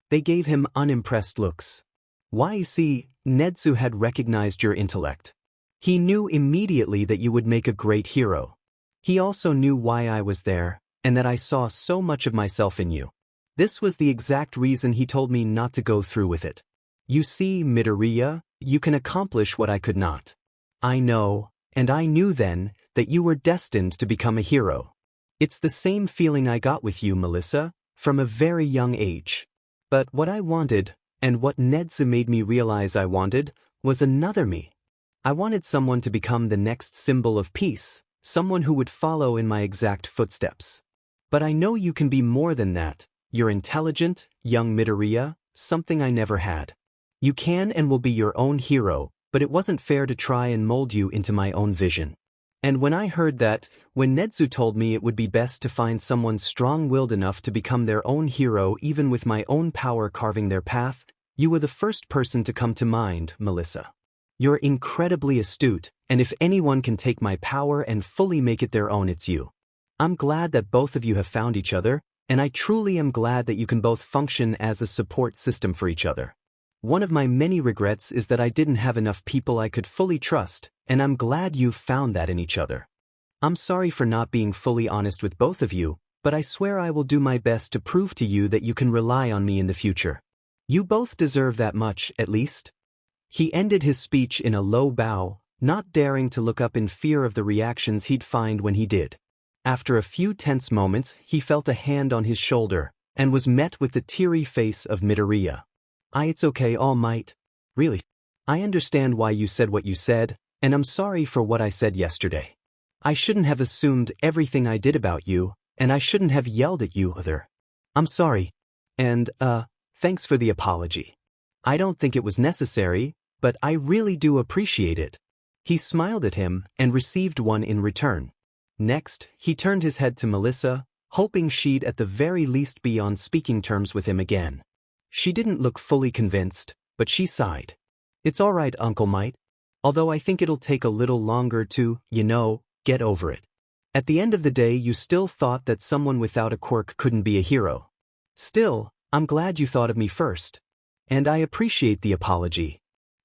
S1: They gave him unimpressed looks. Why, you see, Nedzu had recognized your intellect. He knew immediately that you would make a great hero. He also knew why I was there, and that I saw so much of myself in you. This was the exact reason he told me not to go through with it. You see, Midoriya, you can accomplish what I could not. I know, and I knew then, that you were destined to become a hero. It's the same feeling I got with you, Melissa, from a very young age. But what I wanted, and what Nedzu made me realize I wanted, was another me. I wanted someone to become the next symbol of peace, someone who would follow in my exact footsteps. But I know you can be more than that. You're intelligent, young Midoriya, something I never had. You can and will be your own hero, but it wasn't fair to try and mold you into my own vision. And when I heard that, when Nedzu told me it would be best to find someone strong-willed enough to become their own hero even with my own power carving their path, you were the first person to come to mind, Melissa. You're incredibly astute, and if anyone can take my power and fully make it their own, it's you. I'm glad that both of you have found each other, and I truly am glad that you can both function as a support system for each other. One of my many regrets is that I didn't have enough people I could fully trust, and I'm glad you've found that in each other. I'm sorry for not being fully honest with both of you, but I swear I will do my best to prove to you that you can rely on me in the future. You both deserve that much, at least. He ended his speech in a low bow, not daring to look up in fear of the reactions he'd find when he did. After a few tense moments, he felt a hand on his shoulder, and was met with the teary face of Midoriya. It's okay, All Might. Really. I understand why you said what you said, and I'm sorry for what I said yesterday. I shouldn't have assumed everything I did about you, and I shouldn't have yelled at you either. I'm sorry. And, thanks for the apology. I don't think it was necessary, but I really do appreciate it. He smiled at him and received one in return. Next, he turned his head to Melissa, hoping she'd at the very least be on speaking terms with him again. She didn't look fully convinced, but she sighed. It's all right, Uncle Might. Although I think it'll take a little longer to, get over it. At the end of the day, you still thought that someone without a quirk couldn't be a hero. Still, I'm glad you thought of me first. And I appreciate the apology.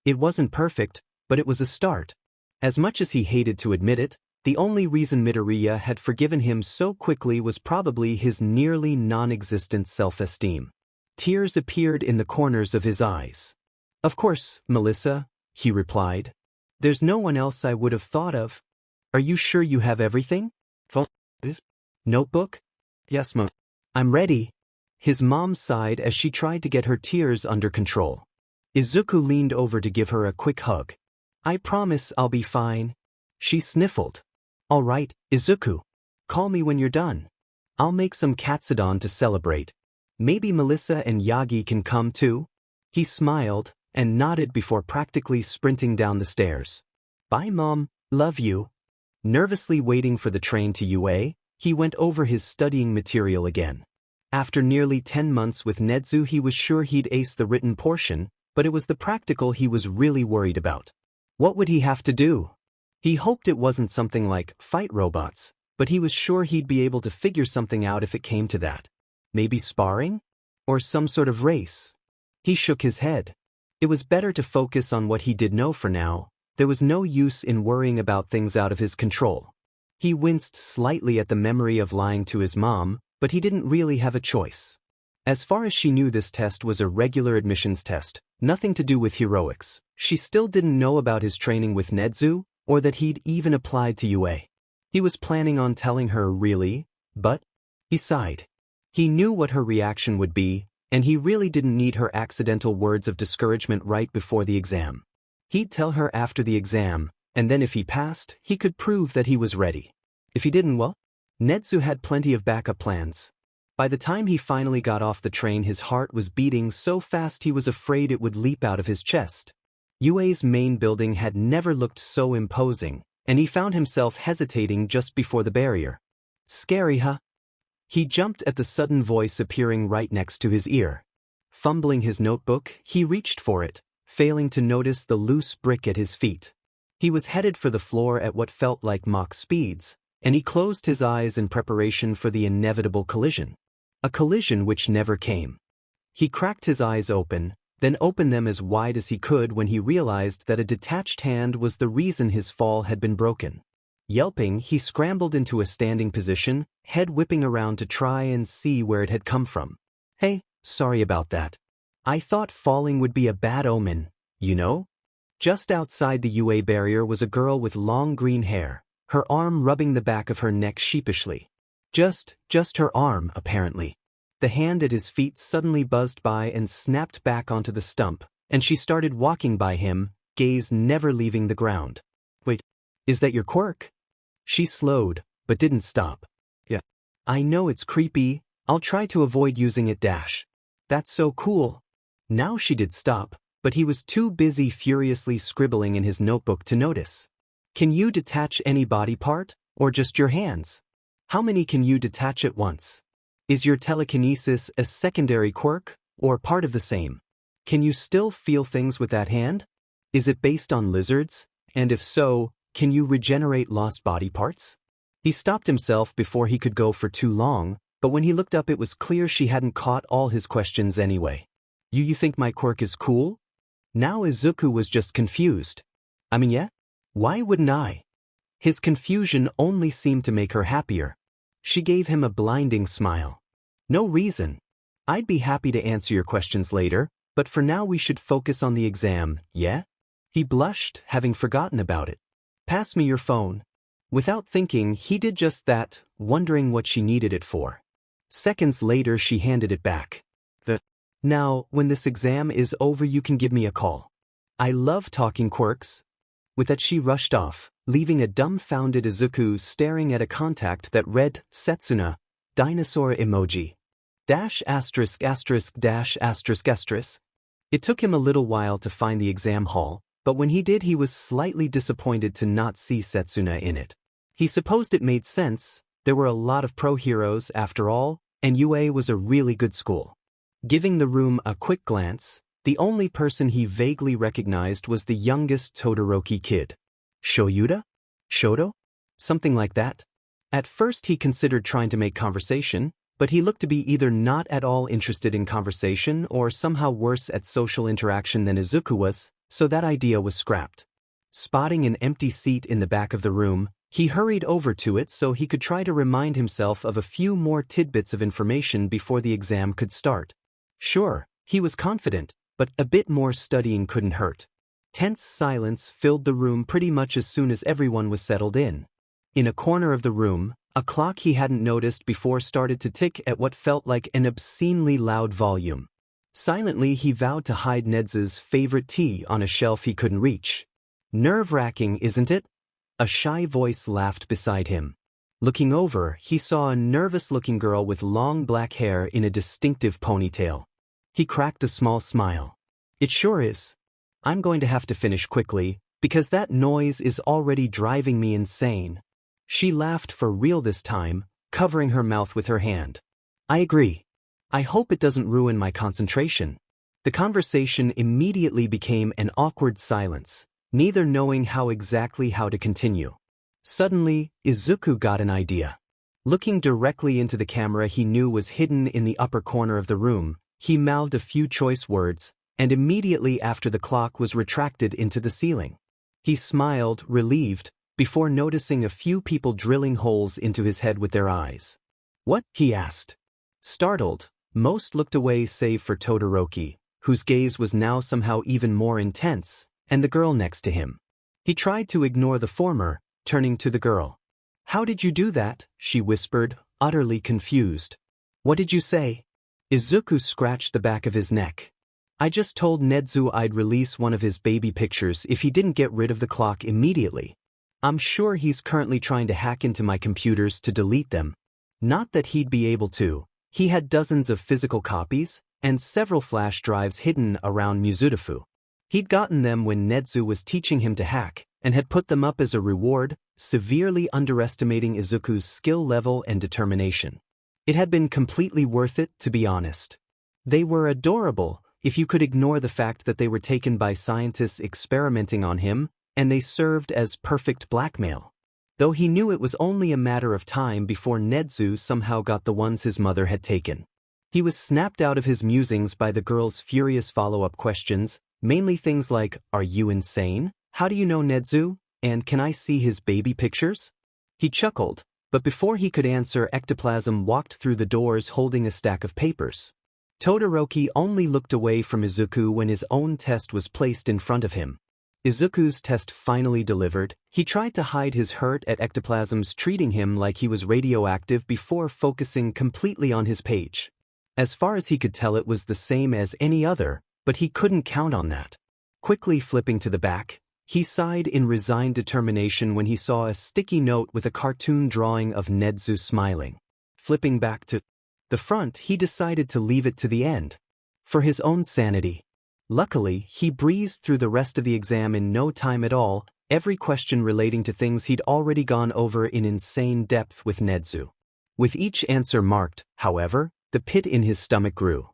S1: It wasn't perfect, but it was a start. As much as he hated to admit it, the only reason Midoriya had forgiven him so quickly was probably his nearly non-existent self-esteem. Tears appeared in the corners of his eyes. Of course, Melissa, he replied. There's no one else I would have thought of. Are you sure you have everything? Notebook? Yes, Mom. I'm ready. His mom sighed as she tried to get her tears under control. Izuku leaned over to give her a quick hug. I promise I'll be fine. She sniffled. All right, Izuku. Call me when you're done. I'll make some katsudon to celebrate. Maybe Melissa and Yagi can come too? He smiled and nodded before practically sprinting down the stairs. Bye, Mom. Love you. Nervously waiting for the train to UA, he went over his studying material again. After nearly 10 months with Nedzu, he was sure he'd ace the written portion, but it was the practical he was really worried about. What would he have to do? He hoped it wasn't something like fight robots, but he was sure he'd be able to figure something out if it came to that. Maybe sparring? Or some sort of race? He shook his head. It was better to focus on what he did know for now. There was no use in worrying about things out of his control. He winced slightly at the memory of lying to his mom, but he didn't really have a choice. As far as she knew, this test was a regular admissions test, nothing to do with heroics. She still didn't know about his training with Nedzu, or that he'd even applied to UA. He was planning on telling her, really, but he sighed. He knew what her reaction would be, and he really didn't need her accidental words of discouragement right before the exam. He'd tell her after the exam, and then if he passed, he could prove that he was ready. If he didn't, well, Nedzu had plenty of backup plans. By the time he finally got off the train, his heart was beating so fast he was afraid it would leap out of his chest. UA's main building had never looked so imposing, and he found himself hesitating just before the barrier. Scary, huh? He jumped at the sudden voice appearing right next to his ear. Fumbling his notebook, he reached for it, failing to notice the loose brick at his feet. He was headed for the floor at what felt like Mach speeds, and he closed his eyes in preparation for the inevitable collision. A collision which never came. He cracked his eyes open, then opened them as wide as he could when he realized that a detached hand was the reason his fall had been broken. Yelping, he scrambled into a standing position, head whipping around to try and see where it had come from. Hey, sorry about that. I thought falling would be a bad omen, you know? Just outside the UA barrier was a girl with long green hair, her arm rubbing the back of her neck sheepishly. Just her arm, apparently. The hand at his feet suddenly buzzed by and snapped back onto the stump, and she started walking by him, gaze never leaving the ground. Wait, is that your quirk? She slowed, but didn't stop. Yeah. I know it's creepy, I'll try to avoid using it. That's so cool. Now she did stop, but he was too busy furiously scribbling in his notebook to notice. Can you detach any body part, or just your hands? How many can you detach at once? Is your telekinesis a secondary quirk, or part of the same? Can you still feel things with that hand? Is it based on lizards, and if so, can you regenerate lost body parts? He stopped himself before he could go for too long, but when he looked up it was clear she hadn't caught all his questions anyway. You think my quirk is cool? Now Izuku was just confused. I mean, yeah? Why wouldn't I? His confusion only seemed to make her happier. She gave him a blinding smile. No reason. I'd be happy to answer your questions later, but for now we should focus on the exam, yeah? He blushed, having forgotten about it. Pass me your phone. Without thinking, he did just that, wondering what she needed it for. Seconds later she handed it back. Now, when this exam is over you can give me a call. I love talking quirks. With that she rushed off, leaving a dumbfounded Izuku staring at a contact that read, Setsuna, dinosaur emoji. *******. It took him a little while to find the exam hall, but when he did he was slightly disappointed to not see Setsuna in it. He supposed it made sense, there were a lot of pro heroes after all, and UA was a really good school. Giving the room a quick glance, the only person he vaguely recognized was the youngest Todoroki kid. Shoyuda? Shoto? Something like that. At first he considered trying to make conversation, but he looked to be either not at all interested in conversation or somehow worse at social interaction than Izuku was, so that idea was scrapped. Spotting an empty seat in the back of the room, he hurried over to it so he could try to remind himself of a few more tidbits of information before the exam could start. Sure, he was confident, but a bit more studying couldn't hurt. Tense silence filled the room pretty much as soon as everyone was settled in. In a corner of the room, a clock he hadn't noticed before started to tick at what felt like an obscenely loud volume. Silently he vowed to hide Nedzu's favorite tea on a shelf he couldn't reach. Nerve-wracking, isn't it? A shy voice laughed beside him. Looking over, he saw a nervous-looking girl with long black hair in a distinctive ponytail. He cracked a small smile. It sure is. I'm going to have to finish quickly, because that noise is already driving me insane. She laughed for real this time, covering her mouth with her hand. I agree. I hope it doesn't ruin my concentration. The conversation immediately became an awkward silence, neither knowing how to continue. Suddenly, Izuku got an idea. Looking directly into the camera he knew was hidden in the upper corner of the room, he mouthed a few choice words, and immediately after the clock was retracted into the ceiling. He smiled, relieved, before noticing a few people drilling holes into his head with their eyes. What? He asked. Startled, most looked away save for Todoroki, whose gaze was now somehow even more intense, and the girl next to him. He tried to ignore the former, turning to the girl. How did you do that? She whispered, utterly confused. What did you say? Izuku scratched the back of his neck. I just told Nedzu I'd release one of his baby pictures if he didn't get rid of the clock immediately. I'm sure he's currently trying to hack into my computers to delete them. Not that he'd be able to. He had dozens of physical copies, and several flash drives hidden around Mizudafu. He'd gotten them when Nedzu was teaching him to hack, and had put them up as a reward, severely underestimating Izuku's skill level and determination. It had been completely worth it, to be honest. They were adorable, if you could ignore the fact that they were taken by scientists experimenting on him, and they served as perfect blackmail. Though he knew it was only a matter of time before Nedzu somehow got the ones his mother had taken. He was snapped out of his musings by the girl's furious follow-up questions, mainly things like, "Are you insane? How do you know Nedzu? And can I see his baby pictures?" He chuckled, but before he could answer, Ectoplasm walked through the doors holding a stack of papers. Todoroki only looked away from Izuku when his own test was placed in front of him. Izuku's test finally delivered. He tried to hide his hurt at Ectoplasm's treating him like he was radioactive before focusing completely on his page. As far as he could tell, it was the same as any other, but he couldn't count on that. Quickly flipping to the back, he sighed in resigned determination when he saw a sticky note with a cartoon drawing of Nedzu smiling. Flipping back to the front, he decided to leave it to the end. For his own sanity. Luckily, he breezed through the rest of the exam in no time at all, every question relating to things he'd already gone over in insane depth with Nedzu. With each answer marked, however, the pit in his stomach grew.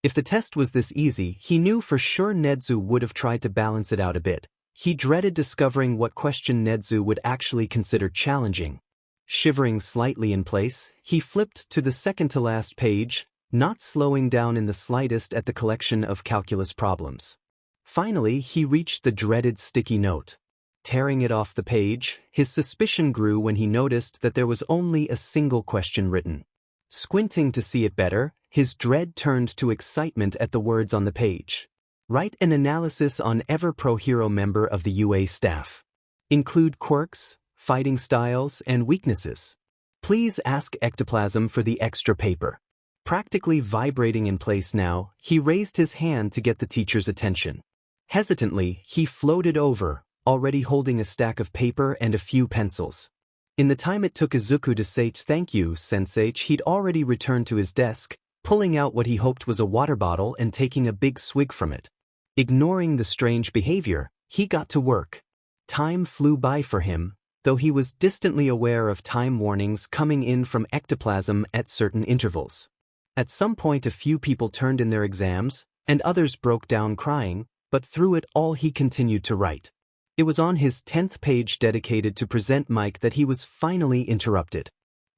S1: If the test was this easy, he knew for sure Nedzu would have tried to balance it out a bit. He dreaded discovering what question Nedzu would actually consider challenging. Shivering slightly in place, he flipped to the second-to-last page, not slowing down in the slightest at the collection of calculus problems. Finally, he reached the dreaded sticky note. Tearing it off the page, his suspicion grew when he noticed that there was only a single question written. Squinting to see it better, his dread turned to excitement at the words on the page. Write an analysis on ever-pro hero member of the UA staff. Include quirks, fighting styles, and weaknesses. Please ask Ectoplasm for the extra paper. Practically vibrating in place now, he raised his hand to get the teacher's attention. Hesitantly, he floated over, already holding a stack of paper and a few pencils. In the time it took Izuku to say "Thank you, Sensei," he'd already returned to his desk, pulling out what he hoped was a water bottle and taking a big swig from it. Ignoring the strange behavior, he got to work. Time flew by for him, though he was distantly aware of time warnings coming in from Ectoplasm at certain intervals. At some point a few people turned in their exams, and others broke down crying, but through it all he continued to write. It was on his 10th page dedicated to present Mike that he was finally interrupted.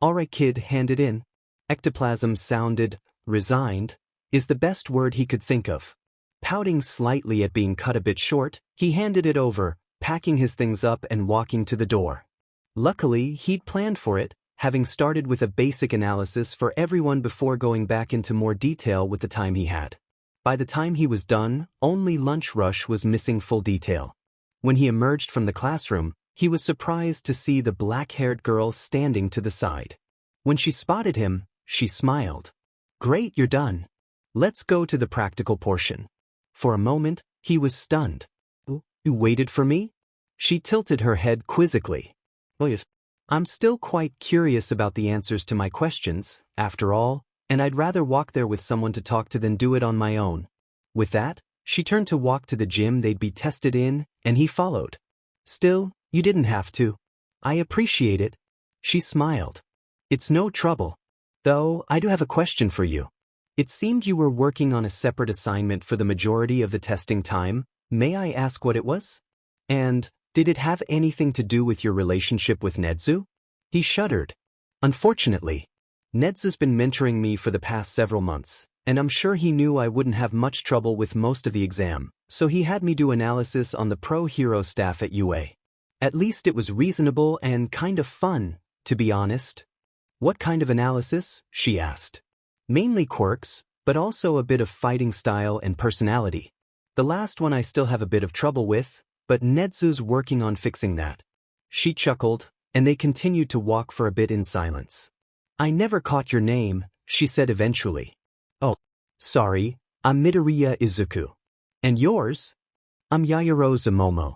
S1: "Alright kid, hand it in." Ectoplasm sounded resigned, is the best word he could think of. Pouting slightly at being cut a bit short, he handed it over, packing his things up and walking to the door. Luckily, he'd planned for it, having started with a basic analysis for everyone before going back into more detail with the time he had. By the time he was done, only Lunch Rush was missing full detail. When he emerged from the classroom, he was surprised to see the black-haired girl standing to the side. When she spotted him, she smiled. "Great, you're done. Let's go to the practical portion." For a moment, he was stunned. "You waited for me?" She tilted her head quizzically. "Well, I'm still quite curious about the answers to my questions, after all, and I'd rather walk there with someone to talk to than do it on my own." With that, she turned to walk to the gym they'd be tested in, and he followed. "Still, you didn't have to. I appreciate it." She smiled. "It's no trouble. Though, I do have a question for you. It seemed you were working on a separate assignment for the majority of the testing time. May I ask what it was? And, did it have anything to do with your relationship with Nedzu?" He shuddered. "Unfortunately, Nedzu's been mentoring me for the past several months, and I'm sure he knew I wouldn't have much trouble with most of the exam, so he had me do analysis on the pro hero staff at UA. At least it was reasonable and kind of fun, to be honest." "What kind of analysis?" she asked. "Mainly quirks, but also a bit of fighting style and personality. The last one I still have a bit of trouble with, but Nedzu's working on fixing that." She chuckled, and they continued to walk for a bit in silence. "I never caught your name," she said eventually. "Oh, sorry, I'm Midoriya Izuku." And yours? I'm Yayarosa Momo.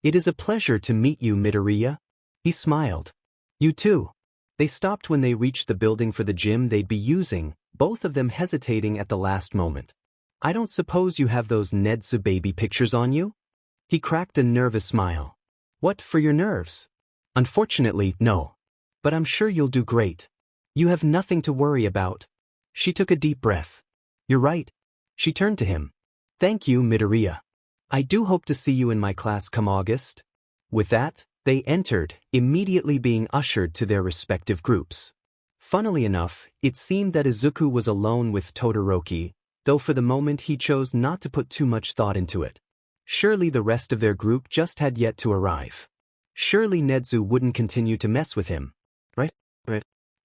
S1: It is a pleasure to meet you, Midoriya. He smiled. You too. They stopped when they reached the building for the gym they'd be using, both of them hesitating at the last moment. I don't suppose you have those Nedzu baby pictures on you? He cracked a nervous smile. What, for your nerves? Unfortunately, no. But I'm sure you'll do great. You have nothing to worry about. She took a deep breath. You're right. She turned to him. Thank you, Midoriya. I do hope to see you in my class come August. With that, they entered, immediately being ushered to their respective groups. Funnily enough, it seemed that Izuku was alone with Todoroki, though for the moment he chose not to put too much thought into it. Surely the rest of their group just had yet to arrive. Surely Nedzu wouldn't continue to mess with him. Right?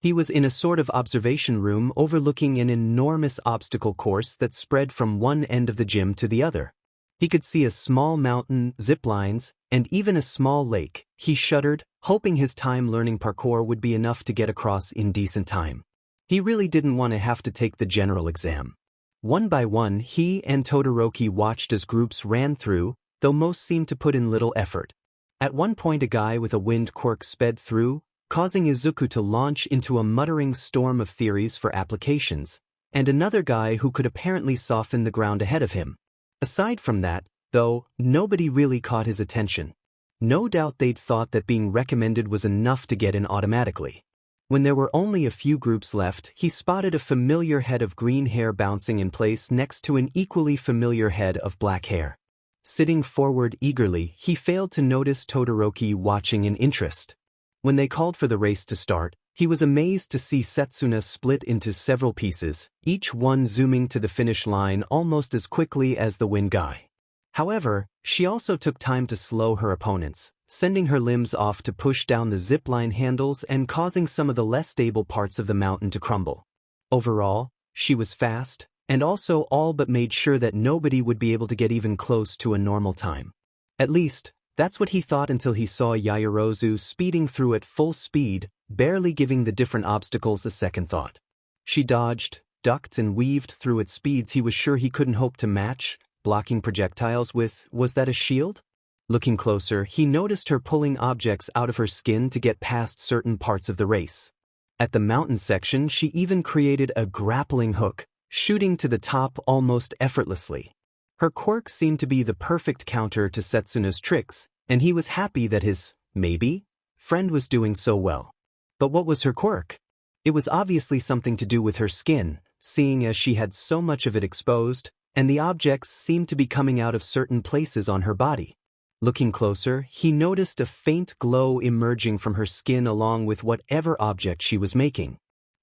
S1: He was in a sort of observation room overlooking an enormous obstacle course that spread from one end of the gym to the other. He could see a small mountain, zip lines, and even a small lake. He shuddered, hoping his time learning parkour would be enough to get across in decent time. He really didn't want to have to take the general exam. One by one, he and Todoroki watched as groups ran through, though most seemed to put in little effort. At one point a guy with a wind quirk sped through, causing Izuku to launch into a muttering storm of theories for applications, and another guy who could apparently soften the ground ahead of him. Aside from that, though, nobody really caught his attention. No doubt they'd thought that being recommended was enough to get in automatically. When there were only a few groups left, he spotted a familiar head of green hair bouncing in place next to an equally familiar head of black hair. Sitting forward eagerly, he failed to notice Todoroki watching in interest. When they called for the race to start, he was amazed to see Setsuna split into several pieces, each one zooming to the finish line almost as quickly as the wind guy. However, she also took time to slow her opponents, sending her limbs off to push down the zipline handles and causing some of the less stable parts of the mountain to crumble. Overall, she was fast, and also all but made sure that nobody would be able to get even close to a normal time. At least, that's what he thought until he saw Yayarozu speeding through at full speed, barely giving the different obstacles a second thought. She dodged, ducked and weaved through at speeds he was sure he couldn't hope to match, blocking projectiles with, was that a shield? Looking closer, he noticed her pulling objects out of her skin to get past certain parts of the race. At the mountain section, she even created a grappling hook, shooting to the top almost effortlessly. Her quirk seemed to be the perfect counter to Setsuna's tricks, and he was happy that his, maybe, friend was doing so well. But what was her quirk? It was obviously something to do with her skin, seeing as she had so much of it exposed, and the objects seemed to be coming out of certain places on her body. Looking closer, he noticed a faint glow emerging from her skin along with whatever object she was making.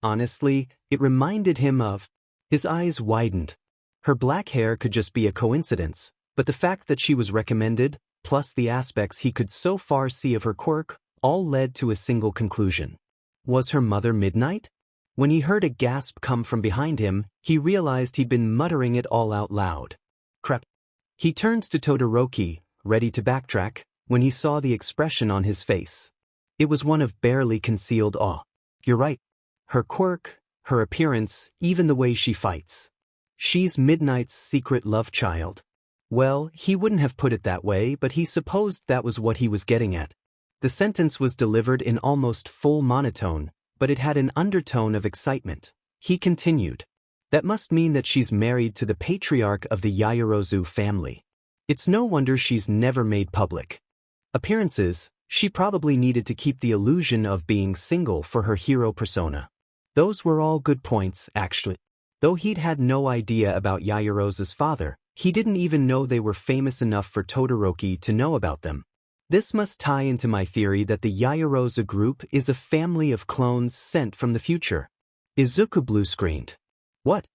S1: Honestly, it reminded him of... His eyes widened. Her black hair could just be a coincidence, but the fact that she was recommended, plus the aspects he could so far see of her quirk, all led to a single conclusion. Was her mother Midnight? When he heard a gasp come from behind him, he realized he'd been muttering it all out loud. Crap. He turned to Todoroki, ready to backtrack, when he saw the expression on his face. It was one of barely concealed awe. You're right. Her quirk, her appearance, even the way she fights. She's Midnight's secret love child. Well, he wouldn't have put it that way, but he supposed that was what he was getting at. The sentence was delivered in almost full monotone, but it had an undertone of excitement. He continued. That must mean that she's married to the patriarch of the Yayarozu family. It's no wonder she's never made public. Appearances, she probably needed to keep the illusion of being single for her hero persona. Those were all good points, actually. Though he'd had no idea about Yayarozu's father, he didn't even know they were famous enough for Todoroki to know about them. This must tie into my theory that the Yayarozu group is a family of clones sent from the future. Izuku blue-screened. What?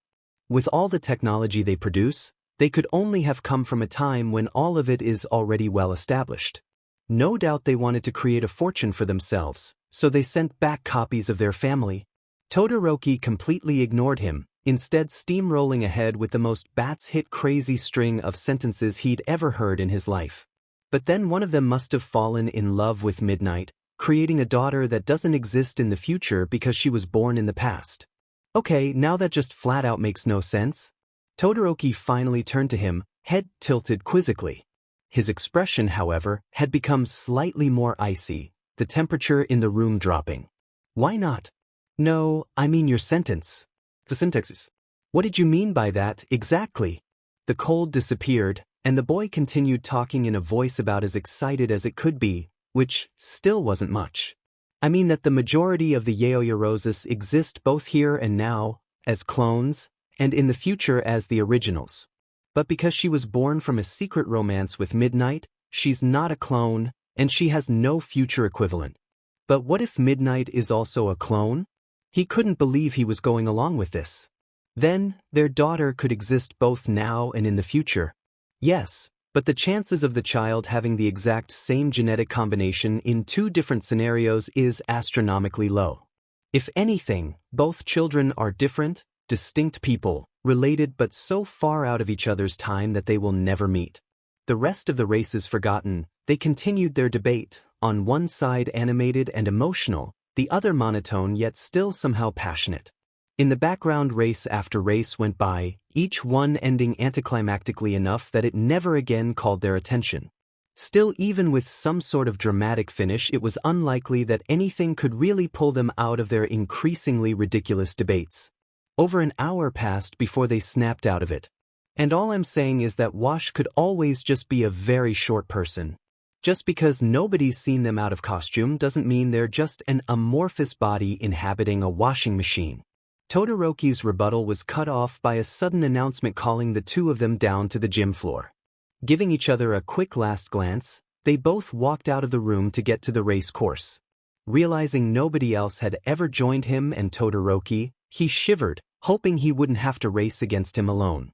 S1: With all the technology they produce, they could only have come from a time when all of it is already well established. No doubt they wanted to create a fortune for themselves, so they sent back copies of their family. Todoroki completely ignored him, instead steamrolling ahead with the most bats-hit crazy string of sentences he'd ever heard in his life. But then one of them must have fallen in love with Midnight, creating a daughter that doesn't exist in the future because she was born in the past. Okay, now that just flat out makes no sense. Todoroki finally turned to him, head tilted quizzically. His expression, however, had become slightly more icy, the temperature in the room dropping. Why not? No, I mean your sentence. The syntaxes. What did you mean by that, exactly? The cold disappeared, and the boy continued talking in a voice about as excited as it could be, which still wasn't much. I mean that the majority of the Yaoyorosis exist both here and now, as clones, and in the future as the originals. But because she was born from a secret romance with Midnight, she's not a clone, and she has no future equivalent. But what if Midnight is also a clone? He couldn't believe he was going along with this. Then, their daughter could exist both now and in the future. Yes, but the chances of the child having the exact same genetic combination in two different scenarios is astronomically low. If anything, both children are different, distinct people, related but so far out of each other's time that they will never meet. The rest of the race is forgotten. They continued their debate, on one side animated and emotional, the other monotone yet still somehow passionate. In the background, race after race went by, each one ending anticlimactically enough that it never again called their attention. Still, even with some sort of dramatic finish, it was unlikely that anything could really pull them out of their increasingly ridiculous debates. Over an hour passed before they snapped out of it. And all I'm saying is that Wash could always just be a very short person. Just because nobody's seen them out of costume doesn't mean they're just an amorphous body inhabiting a washing machine. Todoroki's rebuttal was cut off by a sudden announcement calling the two of them down to the gym floor. Giving each other a quick last glance, they both walked out of the room to get to the race course. Realizing nobody else had ever joined him and Todoroki, he shivered, hoping he wouldn't have to race against him alone.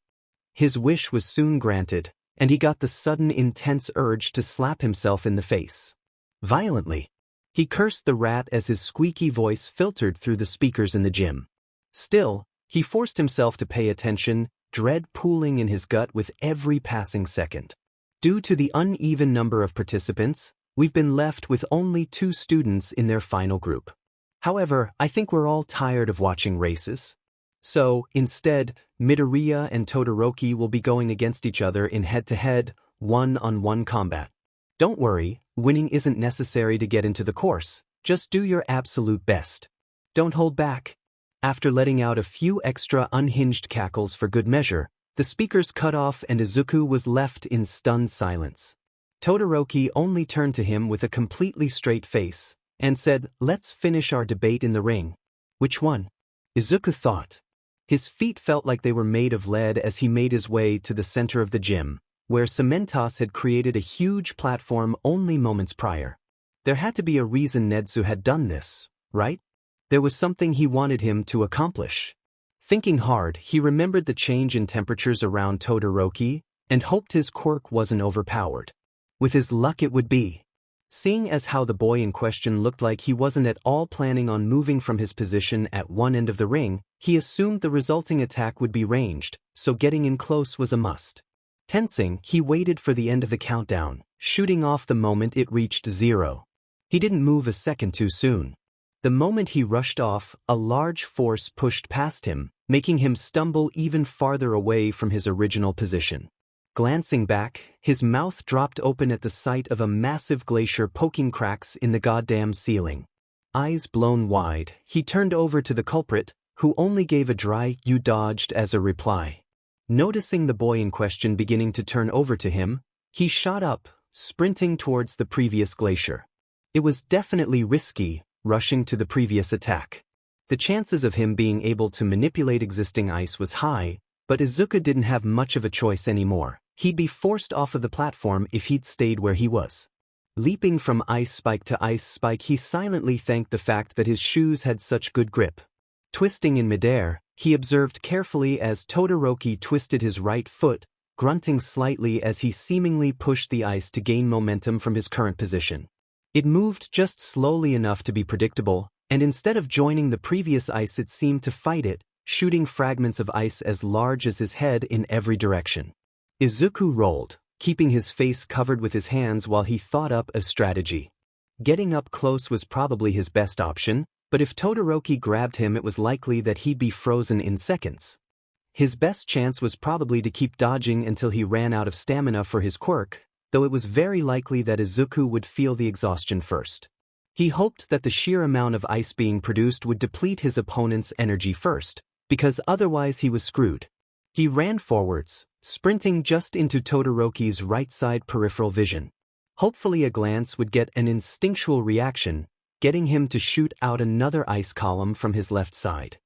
S1: His wish was soon granted, and he got the sudden intense urge to slap himself in the face. Violently. He cursed the rat as his squeaky voice filtered through the speakers in the gym. Still, he forced himself to pay attention, dread pooling in his gut with every passing second. Due to the uneven number of participants, we've been left with only 2 students in their final group. However, I think we're all tired of watching races. So, instead, Midoriya and Todoroki will be going against each other in head-to-head, one-on-one combat. Don't worry, winning isn't necessary to get into the course, just do your absolute best. Don't hold back. After letting out a few extra unhinged cackles for good measure, the speakers cut off and Izuku was left in stunned silence. Todoroki only turned to him with a completely straight face, and said, "Let's finish our debate in the ring." "Which one?" Izuku thought. His feet felt like they were made of lead as he made his way to the center of the gym, where Cementos had created a huge platform only moments prior. There had to be a reason Nedzu had done this, right? There was something he wanted him to accomplish. Thinking hard, he remembered the change in temperatures around Todoroki, and hoped his quirk wasn't overpowered. With his luck it would be. Seeing as how the boy in question looked like he wasn't at all planning on moving from his position at one end of the ring, he assumed the resulting attack would be ranged, so getting in close was a must. Tensing, he waited for the end of the countdown, shooting off the moment it reached 0. He didn't move a second too soon. The moment he rushed off, a large force pushed past him, making him stumble even farther away from his original position. Glancing back, his mouth dropped open at the sight of a massive glacier poking cracks in the goddamn ceiling. Eyes blown wide, he turned over to the culprit, who only gave a dry "You dodged" as a reply. Noticing the boy in question beginning to turn over to him, he shot up, sprinting towards the previous glacier. It was definitely risky, rushing to the previous attack. The chances of him being able to manipulate existing ice was high, but Izuku didn't have much of a choice anymore. He'd be forced off of the platform if he'd stayed where he was. Leaping from ice spike to ice spike, he silently thanked the fact that his shoes had such good grip. Twisting in midair, he observed carefully as Todoroki twisted his right foot, grunting slightly as he seemingly pushed the ice to gain momentum from his current position. It moved just slowly enough to be predictable, and instead of joining the previous ice it seemed to fight it, shooting fragments of ice as large as his head in every direction. Izuku rolled, keeping his face covered with his hands while he thought up a strategy. Getting up close was probably his best option, but if Todoroki grabbed him it was likely that he'd be frozen in seconds. His best chance was probably to keep dodging until he ran out of stamina for his quirk, though it was very likely that Izuku would feel the exhaustion first. He hoped that the sheer amount of ice being produced would deplete his opponent's energy first, because otherwise he was screwed. He ran forwards, sprinting just into Todoroki's right side peripheral vision. Hopefully a glance would get an instinctual reaction, getting him to shoot out another ice column from his left side.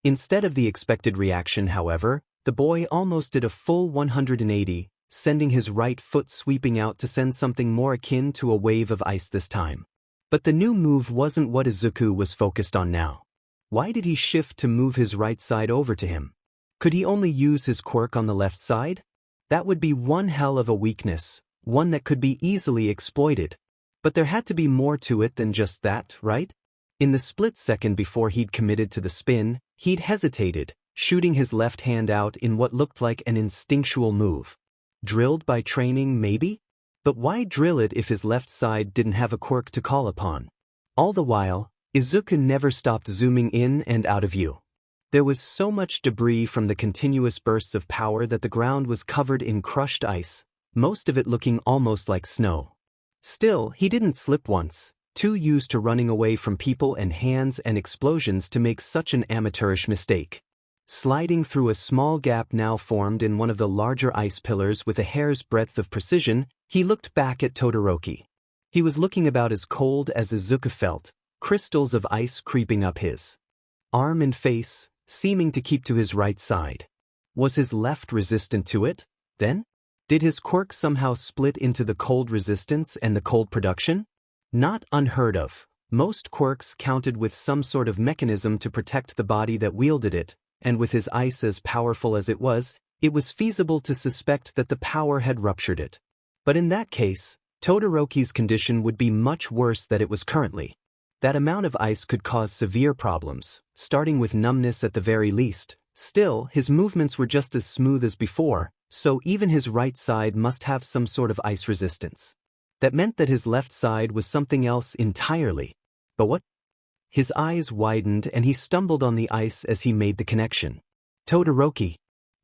S1: Instead of the expected reaction, however, the boy almost did a full 180, sending his right foot sweeping out to send something more akin to a wave of ice this time. But the new move wasn't what Izuku was focused on now. Why did he shift to move his right side over to him? Could he only use his quirk on the left side? That would be one hell of a weakness, one that could be easily exploited. But there had to be more to it than just that, right? In the split second before he'd committed to the spin, he'd hesitated, shooting his left hand out in what looked like an instinctual move. Drilled by training, maybe? But why drill it if his left side didn't have a quirk to call upon? All the while, Izuku never stopped zooming in and out of view. There was so much debris from the continuous bursts of power that the ground was covered in crushed ice, most of it looking almost like snow. Still, he didn't slip once, too used to running away from people and hands and explosions to make such an amateurish mistake. Sliding through a small gap now formed in one of the larger ice pillars with a hair's breadth of precision, he looked back at Todoroki. He was looking about as cold as Izuku felt, crystals of ice creeping up his arm and face, seeming to keep to his right side. Was his left resistant to it, then? Did his quirk somehow split into the cold resistance and the cold production? Not unheard of. Most quirks counted with some sort of mechanism to protect the body that wielded it, and with his ice as powerful as it was feasible to suspect that the power had ruptured it. But in that case, Todoroki's condition would be much worse than it was currently. That amount of ice could cause severe problems, starting with numbness at the very least. Still, his movements were just as smooth as before, so even his right side must have some sort of ice resistance. That meant that his left side was something else entirely. But what? His eyes widened and he stumbled on the ice as he made the connection. Todoroki.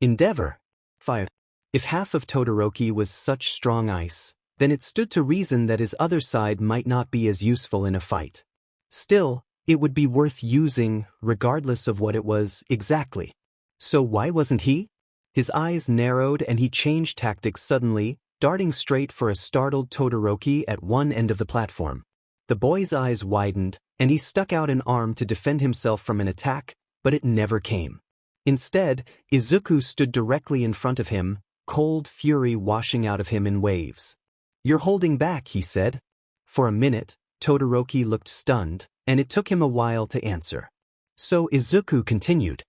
S1: Endeavor. Fire. If half of Todoroki was such strong ice, then it stood to reason that his other side might not be as useful in a fight. Still, it would be worth using, regardless of what it was exactly. So why wasn't he? His eyes narrowed and he changed tactics suddenly, darting straight for a startled Todoroki at one end of the platform. The boy's eyes widened, and he stuck out an arm to defend himself from an attack, but it never came. Instead, Izuku stood directly in front of him, cold fury washing out of him in waves. "You're holding back," he said. For a minute, Todoroki looked stunned, and it took him a while to answer. So Izuku continued.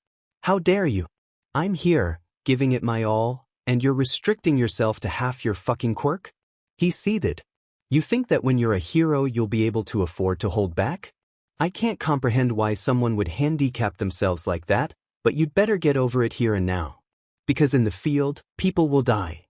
S1: "How dare you? I'm here, giving it my all, and you're restricting yourself to half your fucking quirk?" He seethed. "You think that when you're a hero you'll be able to afford to hold back? I can't comprehend why someone would handicap themselves like that, but you'd better get over it here and now. Because in the field, people will die."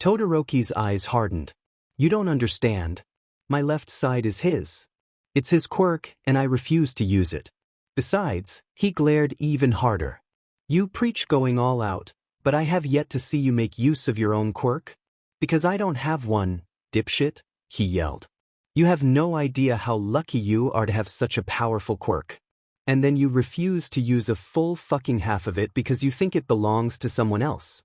S1: Todoroki's eyes hardened. "You don't understand. My left side is his. It's his quirk, and I refuse to use it. Besides," he glared even harder. "You preach going all out, but I have yet to see you make use of your own quirk. Because I don't have one, dipshit," he yelled. "You have no idea how lucky you are to have such a powerful quirk. And then you refuse to use a full fucking half of it because you think it belongs to someone else."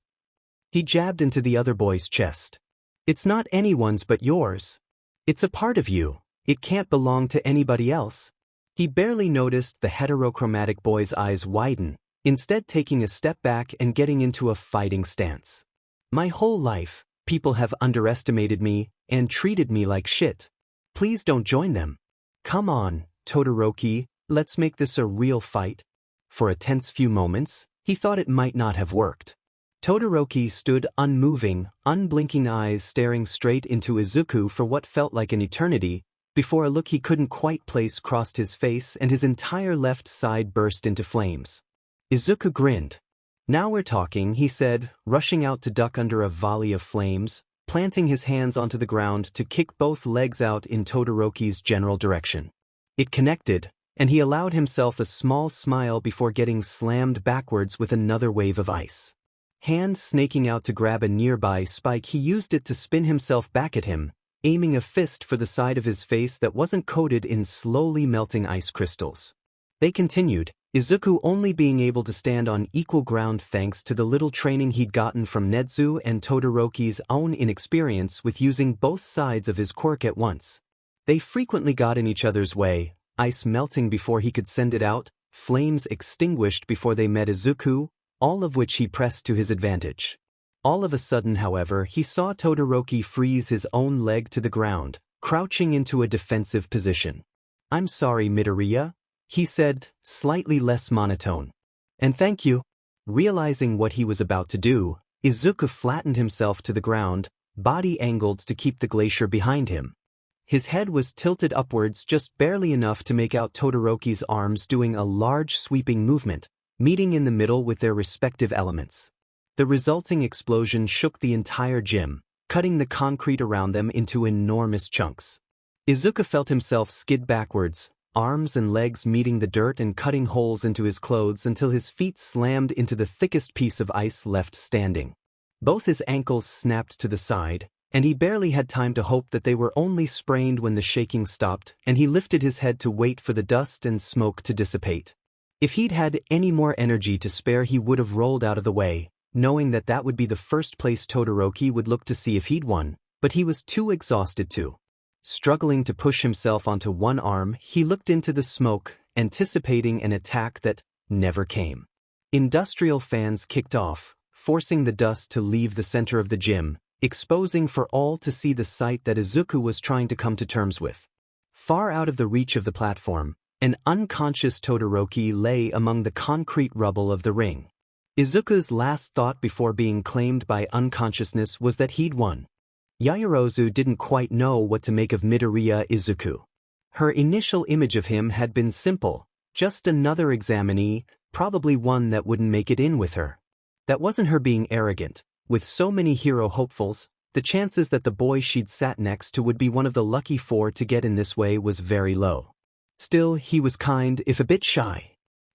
S1: He jabbed into the other boy's chest. "It's not anyone's but yours. It's a part of you. It can't belong to anybody else." He barely noticed the heterochromatic boy's eyes widen, instead taking a step back and getting into a fighting stance. "My whole life, people have underestimated me and treated me like shit. Please don't join them. Come on, Todoroki, let's make this a real fight." For a tense few moments, he thought it might not have worked. Todoroki stood unmoving, unblinking eyes staring straight into Izuku for what felt like an eternity, before a look he couldn't quite place crossed his face and his entire left side burst into flames. Izuku grinned. "Now we're talking," he said, rushing out to duck under a volley of flames, planting his hands onto the ground to kick both legs out in Todoroki's general direction. It connected, and he allowed himself a small smile before getting slammed backwards with another wave of ice. Hand snaking out to grab a nearby spike, he used it to spin himself back at him, aiming a fist for the side of his face that wasn't coated in slowly melting ice crystals. They continued, Izuku only being able to stand on equal ground thanks to the little training he'd gotten from Nedzu and Todoroki's own inexperience with using both sides of his quirk at once. They frequently got in each other's way, ice melting before he could send it out, flames extinguished before they met Izuku, all of which he pressed to his advantage. All of a sudden, however, he saw Todoroki freeze his own leg to the ground, crouching into a defensive position. "I'm sorry, Midoriya," he said, slightly less monotone. "And thank you." Realizing what he was about to do, Izuku flattened himself to the ground, body angled to keep the glacier behind him. His head was tilted upwards just barely enough to make out Todoroki's arms doing a large sweeping movement, meeting in the middle with their respective elements. The resulting explosion shook the entire gym, cutting the concrete around them into enormous chunks. Izuku felt himself skid backwards, arms and legs meeting the dirt and cutting holes into his clothes until his feet slammed into the thickest piece of ice left standing. Both his ankles snapped to the side, and he barely had time to hope that they were only sprained when the shaking stopped and he lifted his head to wait for the dust and smoke to dissipate. If he'd had any more energy to spare, he would have rolled out of the way, knowing that that would be the first place Todoroki would look to see if he'd won, but he was too exhausted to. Struggling to push himself onto one arm, he looked into the smoke, anticipating an attack that never came. Industrial fans kicked off, forcing the dust to leave the center of the gym, exposing for all to see the sight that Izuku was trying to come to terms with. Far out of the reach of the platform, an unconscious Todoroki lay among the concrete rubble of the ring. Izuku's last thought before being claimed by unconsciousness was that he'd won. Yaoyorozu didn't quite know what to make of Midoriya Izuku. Her initial image of him had been simple, just another examinee, probably one that wouldn't make it in with her. That wasn't her being arrogant. With so many hero hopefuls, the chances that the boy she'd sat next to would be one of the lucky four to get in this way was very low. Still, he was kind, if a bit shy.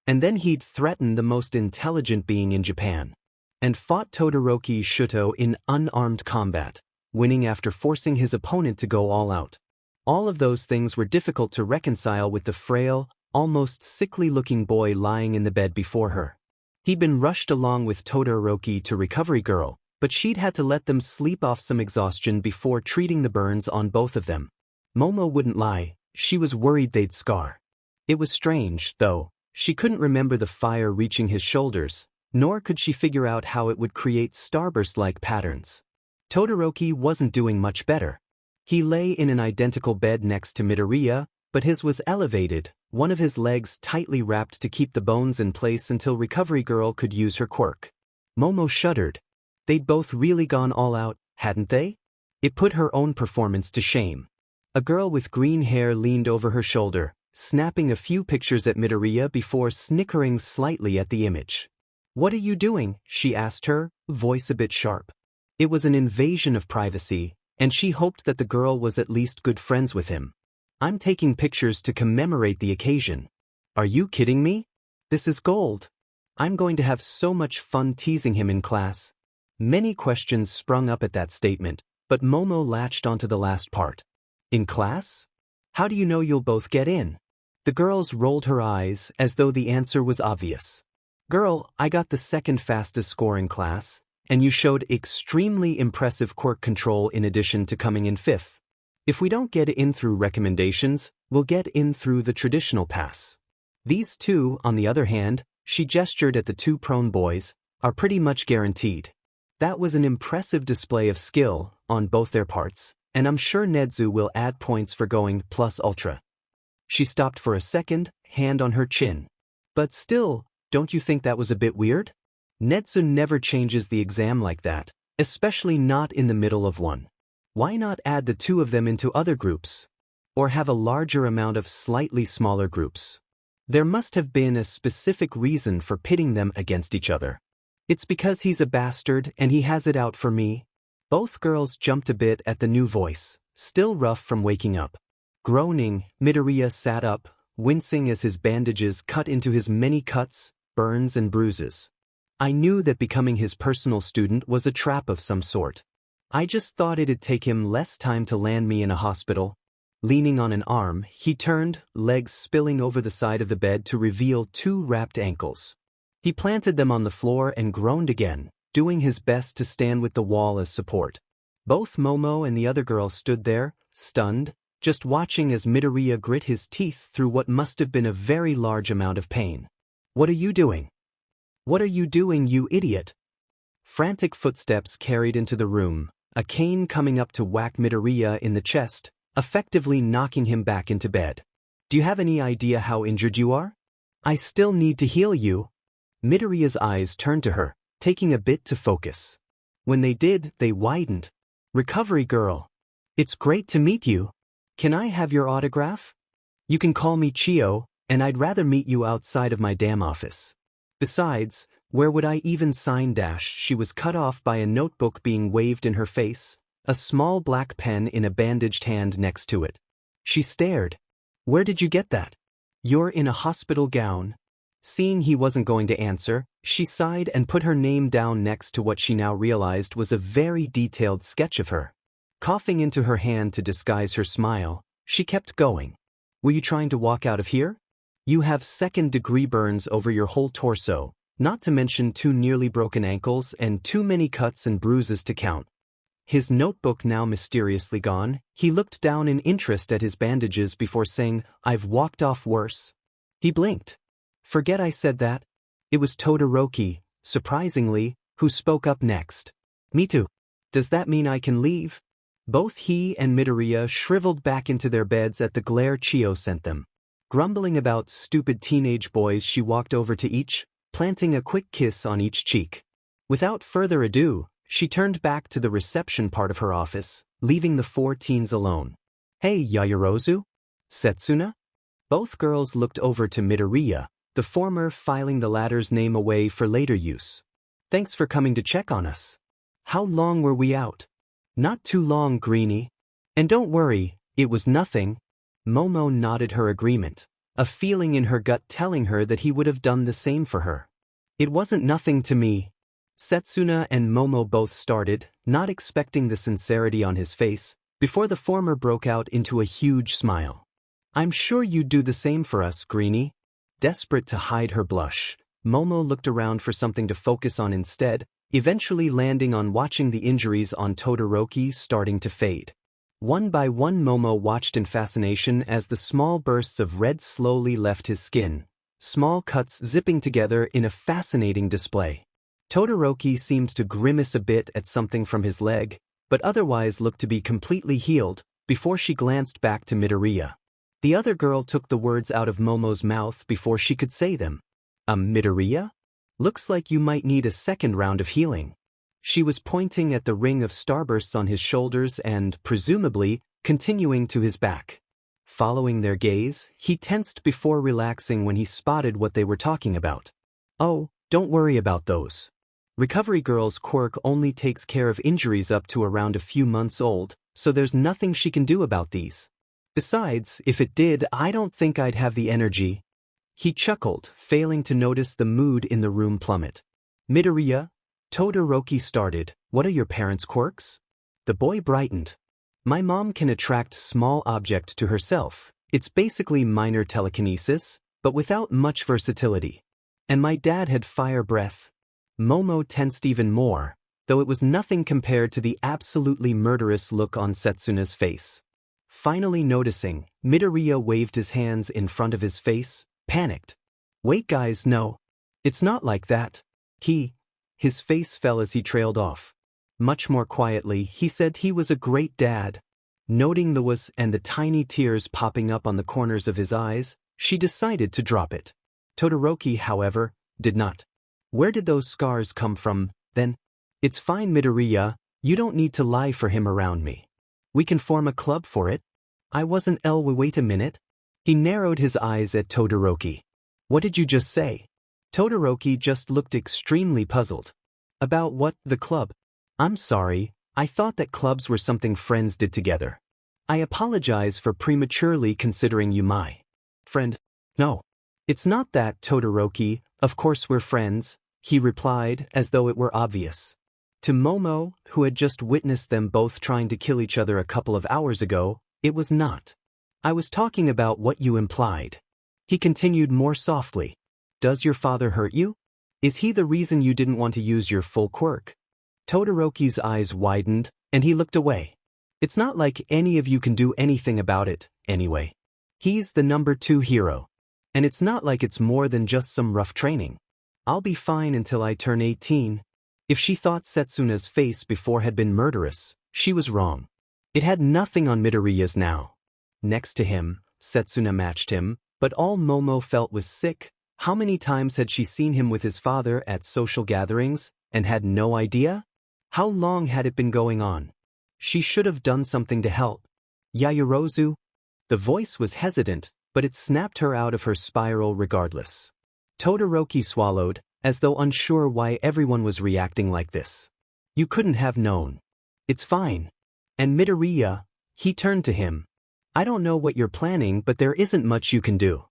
S1: And then he'd threatened the most intelligent being in Japan. And fought Todoroki Shuto in unarmed combat, winning after forcing his opponent to go all out. All of those things were difficult to reconcile with the frail, almost sickly-looking boy lying in the bed before her. He'd been rushed along with Todoroki to Recovery Girl, but she'd had to let them sleep off some exhaustion before treating the burns on both of them. Momo wouldn't lie. She was worried they'd scar. It was strange, though. She couldn't remember the fire reaching his shoulders, nor could she figure out how it would create starburst-like patterns. Todoroki wasn't doing much better. He lay in an identical bed next to Midoriya, but his was elevated, one of his legs tightly wrapped to keep the bones in place until Recovery Girl could use her quirk. Momo shuddered. They'd both really gone all out, hadn't they? It put her own performance to shame. A girl with green hair leaned over her shoulder, snapping a few pictures at Midoriya before snickering slightly at the image. "What are you doing?" she asked her, voice a bit sharp. It was an invasion of privacy, and she hoped that the girl was at least good friends with him. "I'm taking pictures to commemorate the occasion." "Are you kidding me? This is gold. I'm going to have so much fun teasing him in class." Many questions sprung up at that statement, but Momo latched onto the last part. "In class? How do you know you'll both get in?" The girls rolled her eyes as though the answer was obvious. "Girl, I got the second fastest score in class, and you showed extremely impressive quirk control in addition to coming in fifth. If we don't get in through recommendations, we'll get in through the traditional pass. These two, on the other hand," she gestured at the two prone boys, "are pretty much guaranteed." That was an impressive display of skill on both their parts, and I'm sure Nedzu will add points for going plus ultra. She stopped for a second, hand on her chin. "But still, don't you think that was a bit weird? Nedzu never changes the exam like that, especially not in the middle of one. Why not add the two of them into other groups? Or have a larger amount of slightly smaller groups? There must have been a specific reason for pitting them against each other." "It's because he's a bastard and he has it out for me." Both girls jumped a bit at the new voice, still rough from waking up. Groaning, Midoriya sat up, wincing as his bandages cut into his many cuts, burns and bruises. I knew that becoming his personal student was a trap of some sort. I just thought it'd take him less time to land me in a hospital. Leaning on an arm, he turned, legs spilling over the side of the bed to reveal 2 wrapped ankles. He planted them on the floor and groaned again, doing his best to stand with the wall as support. Both Momo and the other girl stood there, stunned, just watching as Midoriya grit his teeth through what must have been a very large amount of pain. "What are you doing? What are you doing, you idiot?" Frantic footsteps carried into the room, a cane coming up to whack Midoriya in the chest, effectively knocking him back into bed. "Do you have any idea how injured you are? I still need to heal you." Midoriya's eyes turned to her, taking a bit to focus. When they did, they widened. "Recovery girl. It's great to meet you. Can I have your autograph? You can call me Chio, and I'd rather meet you outside of my damn office. Besides, where would I even sign? She was cut off by a notebook being waved in her face, a small black pen in a bandaged hand next to it. She stared. "Where did you get that? You're in a hospital gown." Seeing he wasn't going to answer, she sighed and put her name down next to what she now realized was a very detailed sketch of her. Coughing into her hand to disguise her smile, she kept going. "Were you trying to walk out of here? You have second-degree burns over your whole torso, not to mention 2 nearly broken ankles and too many cuts and bruises to count." His notebook now mysteriously gone, he looked down in interest at his bandages before saying, "I've walked off worse." He blinked. "Forget I said that." It was Todoroki, surprisingly, who spoke up next. "Me too. Does that mean I can leave?" Both he and Midoriya shriveled back into their beds at the glare Chio sent them. Grumbling about stupid teenage boys, she walked over to each, planting a quick kiss on each cheek. Without further ado, she turned back to the reception part of her office, leaving the 4 teens alone. "Hey, Yaoyorozu? Setsuna?" Both girls looked over to Midoriya, the former filing the latter's name away for later use. "Thanks for coming to check on us. How long were we out?" "Not too long, Greenie. And don't worry, it was nothing." Momo nodded her agreement, a feeling in her gut telling her that he would have done the same for her. "It wasn't nothing to me." Setsuna and Momo both started, not expecting the sincerity on his face, before the former broke out into a huge smile. "I'm sure you'd do the same for us, Greenie." Desperate to hide her blush, Momo looked around for something to focus on instead, eventually landing on watching the injuries on Todoroki starting to fade. One by one, Momo watched in fascination as the small bursts of red slowly left his skin, small cuts zipping together in a fascinating display. Todoroki seemed to grimace a bit at something from his leg, but otherwise looked to be completely healed, before she glanced back to Midoriya. The other girl took the words out of Momo's mouth before she could say them. Midoriya? Looks like you might need a second round of healing." She was pointing at the ring of starbursts on his shoulders and, presumably, continuing to his back. Following their gaze, he tensed before relaxing when he spotted what they were talking about. "Oh, don't worry about those. Recovery Girl's quirk only takes care of injuries up to around a few months old, so there's nothing she can do about these. Besides, if it did, I don't think I'd have the energy." He chuckled, failing to notice the mood in the room plummet. "Midoriya?" Todoroki started. "What are your parents' quirks?" The boy brightened. "My mom can attract small object to herself. It's basically minor telekinesis, but without much versatility. And my dad had fire breath." Momo tensed even more, though it was nothing compared to the absolutely murderous look on Setsuna's face. Finally noticing, Midoriya waved his hands in front of his face, panicked. "Wait guys, no. It's not like that." His face fell as he trailed off. Much more quietly, he said he was a great dad. Noting the was and the tiny tears popping up on the corners of his eyes, she decided to drop it. Todoroki, however, did not. "Where did those scars come from, then?" "It's fine, Midoriya, you don't need to lie for him around me. We can form a club for it." Wait a minute." He narrowed his eyes at Todoroki. "What did you just say?" Todoroki just looked extremely puzzled. "About what, the club?" "I'm sorry, I thought that clubs were something friends did together. I apologize for prematurely considering you my Friend? No. It's not that, Todoroki, of course we're friends, he replied as though it were obvious. To Momo, who had just witnessed them both trying to kill each other a couple of hours ago, it was not. I was talking about what you implied. He continued more softly. Does your father hurt you? Is he the reason you didn't want to use your full quirk? Todoroki's eyes widened, and he looked away. It's not like any of you can do anything about it, anyway. He's the number 2 hero. And it's not like it's more than just some rough training. I'll be fine until I turn 18. If she thought Setsuna's face before had been murderous, she was wrong. It had nothing on Midoriya's now. Next to him, Setsuna matched him, but all Momo felt was sick. How many times had she seen him with his father at social gatherings, and had no idea? How long had it been going on? She should have done something to help. Yaoyorozu? The voice was hesitant, but it snapped her out of her spiral regardless. Todoroki swallowed, as though unsure why everyone was reacting like this. You couldn't have known. It's fine. And Midoriya, he turned to him. I don't know what you're planning, but there isn't much you can do.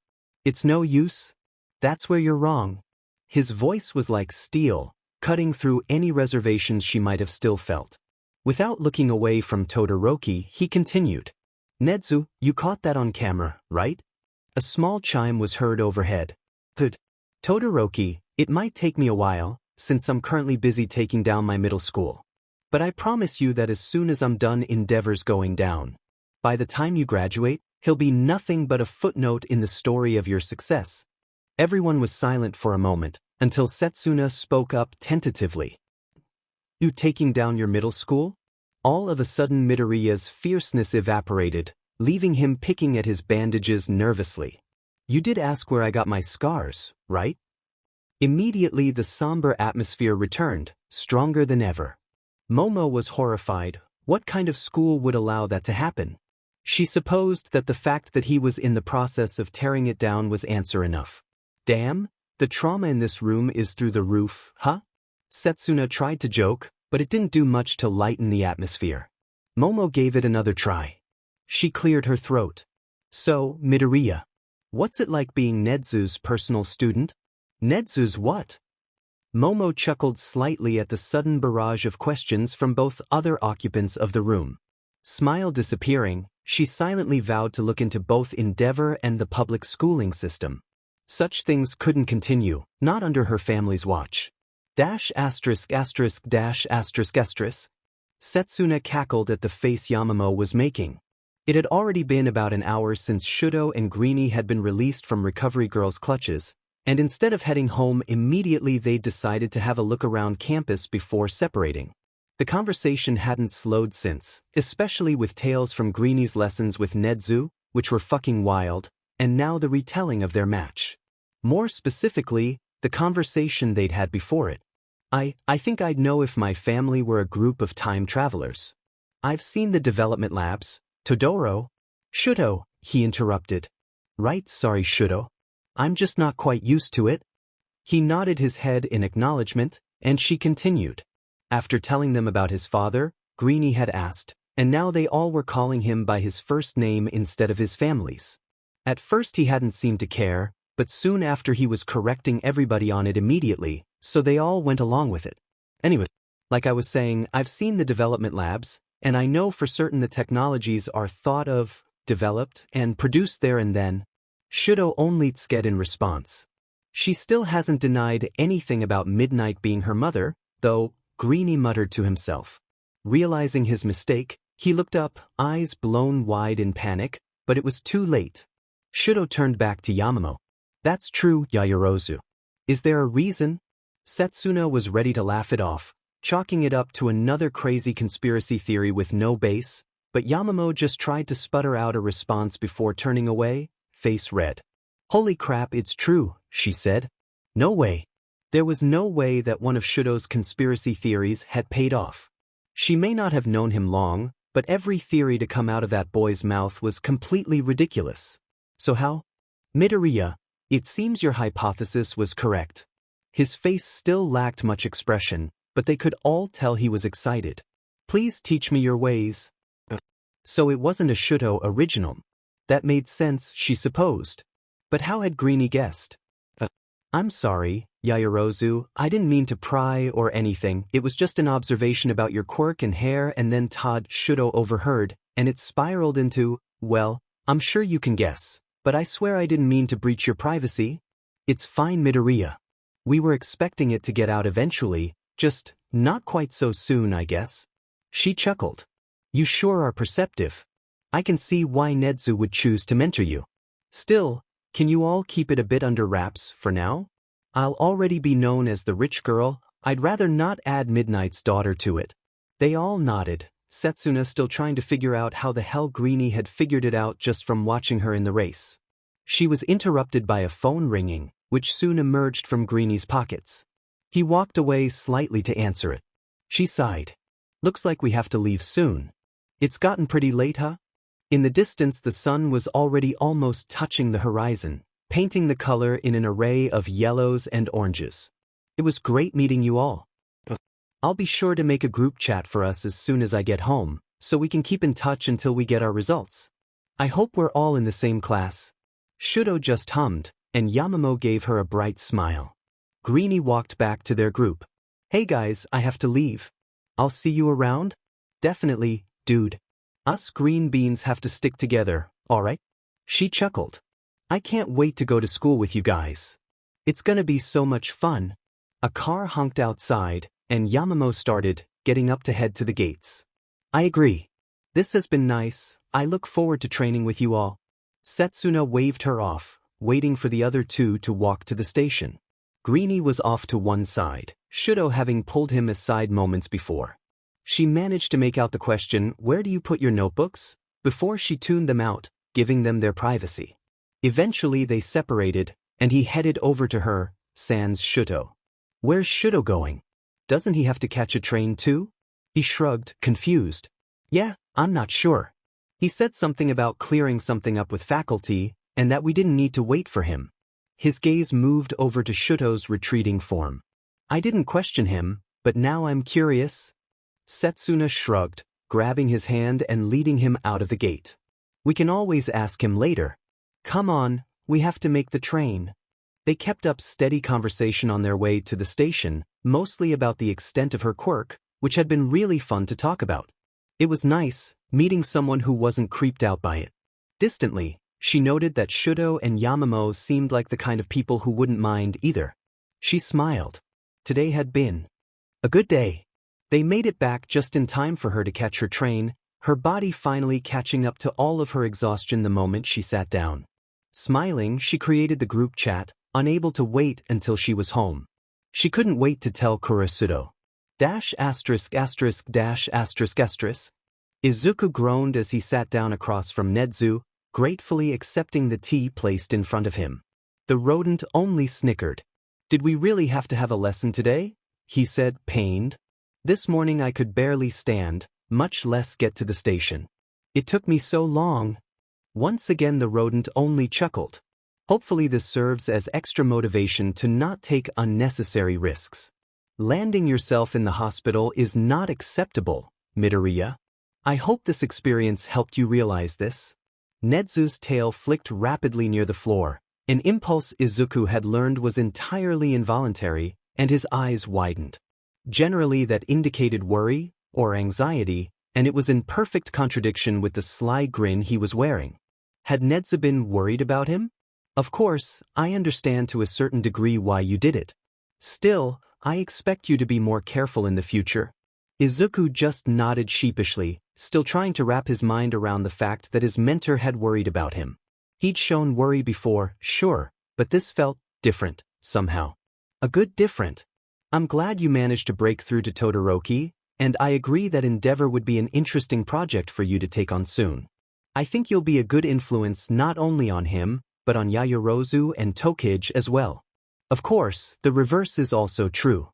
S1: It's no use. That's where you're wrong. His voice was like steel, cutting through any reservations she might have still felt. Without looking away from Todoroki, he continued. Nedzu, you caught that on camera, right? A small chime was heard overhead. Good. Todoroki, it might take me a while, since I'm currently busy taking down my middle school. But I promise you that as soon as I'm done Endeavor's going down, by the time you graduate, he'll be nothing but a footnote in the story of your success. Everyone was silent for a moment, until Setsuna spoke up tentatively. You taking down your middle school? All of a sudden Midoriya's fierceness evaporated, leaving him picking at his bandages nervously. You did ask where I got my scars, right? Immediately the somber atmosphere returned, stronger than ever. Momo was horrified. What kind of school would allow that to happen? She supposed that the fact that he was in the process of tearing it down was answer enough. Damn, the trauma in this room is through the roof, huh? Setsuna tried to joke, but it didn't do much to lighten the atmosphere. Momo gave it another try. She cleared her throat. So, Midoriya, what's it like being Nedzu's personal student? Nedzu's what? Momo chuckled slightly at the sudden barrage of questions from both other occupants of the room. Smile disappearing, she silently vowed to look into both Endeavor and the public schooling system. Such things couldn't continue, not under her family's watch. ********. Setsuna cackled at the face Yamamoto was making. It had already been about an hour since Shudo and Greenie had been released from Recovery Girl's clutches, and instead of heading home immediately they decided to have a look around campus before separating. The conversation hadn't slowed since, especially with tales from Greenie's lessons with Nedzu, which were fucking wild, and now the retelling of their match. More specifically, the conversation they'd had before it. I think I'd know if my family were a group of time travelers. I've seen the development labs, Todoro. Shudo, he interrupted. Right, sorry Shudo. I'm just not quite used to it. He nodded his head in acknowledgement, and she continued. After telling them about his father, Greenie had asked, and now they all were calling him by his first name instead of his family's. At first he hadn't seemed to care, but soon after he was correcting everybody on it immediately, so they all went along with it. Anyway, like I was saying, I've seen the development labs, and I know for certain the technologies are thought of, developed, and produced there and then. Shudo only tsket in response. She still hasn't denied anything about Midnight being her mother, though, Greenie muttered to himself. Realizing his mistake, he looked up, eyes blown wide in panic, but it was too late. Shudo turned back to Yamamoto. That's true, Yaoyorozu. Is there a reason? Setsuna was ready to laugh it off, chalking it up to another crazy conspiracy theory with no base, but Yamamoto just tried to sputter out a response before turning away, face red. Holy crap, it's true, she said. No way. There was no way that one of Shudo's conspiracy theories had paid off. She may not have known him long, but every theory to come out of that boy's mouth was completely ridiculous. So how? Midoriya, it seems your hypothesis was correct. His face still lacked much expression, but they could all tell he was excited. Please teach me your ways. So it wasn't a Shudo original. That made sense, she supposed. But how had Greenie guessed? I'm sorry, Yaoyorozu, I didn't mean to pry or anything, it was just an observation about your quirk and hair, and then Todd Shudo overheard, and it spiraled into, well, I'm sure you can guess, but I swear I didn't mean to breach your privacy. It's fine, Midoriya. We were expecting it to get out eventually, just not quite so soon, I guess. She chuckled. You sure are perceptive. I can see why Nedzu would choose to mentor you. Still, can you all keep it a bit under wraps for now? I'll already be known as the rich girl, I'd rather not add Midnight's daughter to it. They all nodded, Setsuna still trying to figure out how the hell Greenie had figured it out just from watching her in the race. She was interrupted by a phone ringing, which soon emerged from Greenie's pockets. He walked away slightly to answer it. She sighed. Looks like we have to leave soon. It's gotten pretty late, huh? In the distance the sun was already almost touching the horizon, painting the color in an array of yellows and oranges. It was great meeting you all. I'll be sure to make a group chat for us as soon as I get home, so we can keep in touch until we get our results. I hope we're all in the same class. Shudo just hummed, and Yamamo gave her a bright smile. Greenie walked back to their group. Hey guys, I have to leave. I'll see you around? Definitely, dude. Us green beans have to stick together, alright? She chuckled. I can't wait to go to school with you guys. It's gonna be so much fun. A car honked outside, and Yamamo started, getting up to head to the gates. I agree. This has been nice, I look forward to training with you all. Setsuna waved her off, waiting for the other two to walk to the station. Greenie was off to one side, Shudo having pulled him aside moments before. She managed to make out the question, where do you put your notebooks? Before she tuned them out, giving them their privacy. Eventually they separated, and he headed over to her, sans Shudo. Where's Shudo going? Doesn't he have to catch a train too? He shrugged, confused. Yeah, I'm not sure. He said something about clearing something up with faculty, and that we didn't need to wait for him. His gaze moved over to Shudo's retreating form. I didn't question him, but now I'm curious. Setsuna shrugged, grabbing his hand and leading him out of the gate. We can always ask him later. Come on, we have to make the train. They kept up steady conversation on their way to the station, mostly about the extent of her quirk, which had been really fun to talk about. It was nice, meeting someone who wasn't creeped out by it. Distantly, she noted that Shudo and Yamamo seemed like the kind of people who wouldn't mind either. She smiled. Today had been a good day. They made it back just in time for her to catch her train, her body finally catching up to all of her exhaustion the moment she sat down. Smiling, she created the group chat, unable to wait until she was home. She couldn't wait to tell Kurasudo. ********. Izuku groaned as he sat down across from Nedzu, gratefully accepting the tea placed in front of him. The rodent only snickered. Did we really have to have a lesson today? He said, pained. This morning I could barely stand, much less get to the station. It took me so long. Once again the rodent only chuckled. Hopefully this serves as extra motivation to not take unnecessary risks. Landing yourself in the hospital is not acceptable, Midoriya. I hope this experience helped you realize this. Nedzu's tail flicked rapidly near the floor, an impulse Izuku had learned was entirely involuntary, and his eyes widened. Generally that indicated worry, or anxiety, and it was in perfect contradiction with the sly grin he was wearing. Had Nedzu been worried about him? Of course, I understand to a certain degree why you did it. Still, I expect you to be more careful in the future. Izuku just nodded sheepishly, still trying to wrap his mind around the fact that his mentor had worried about him. He'd shown worry before, sure, but this felt different, somehow. A good different. I'm glad you managed to break through to Todoroki, and I agree that Endeavor would be an interesting project for you to take on soon. I think you'll be a good influence not only on him, but on Yaoyorozu and Tokige as well. Of course, the reverse is also true.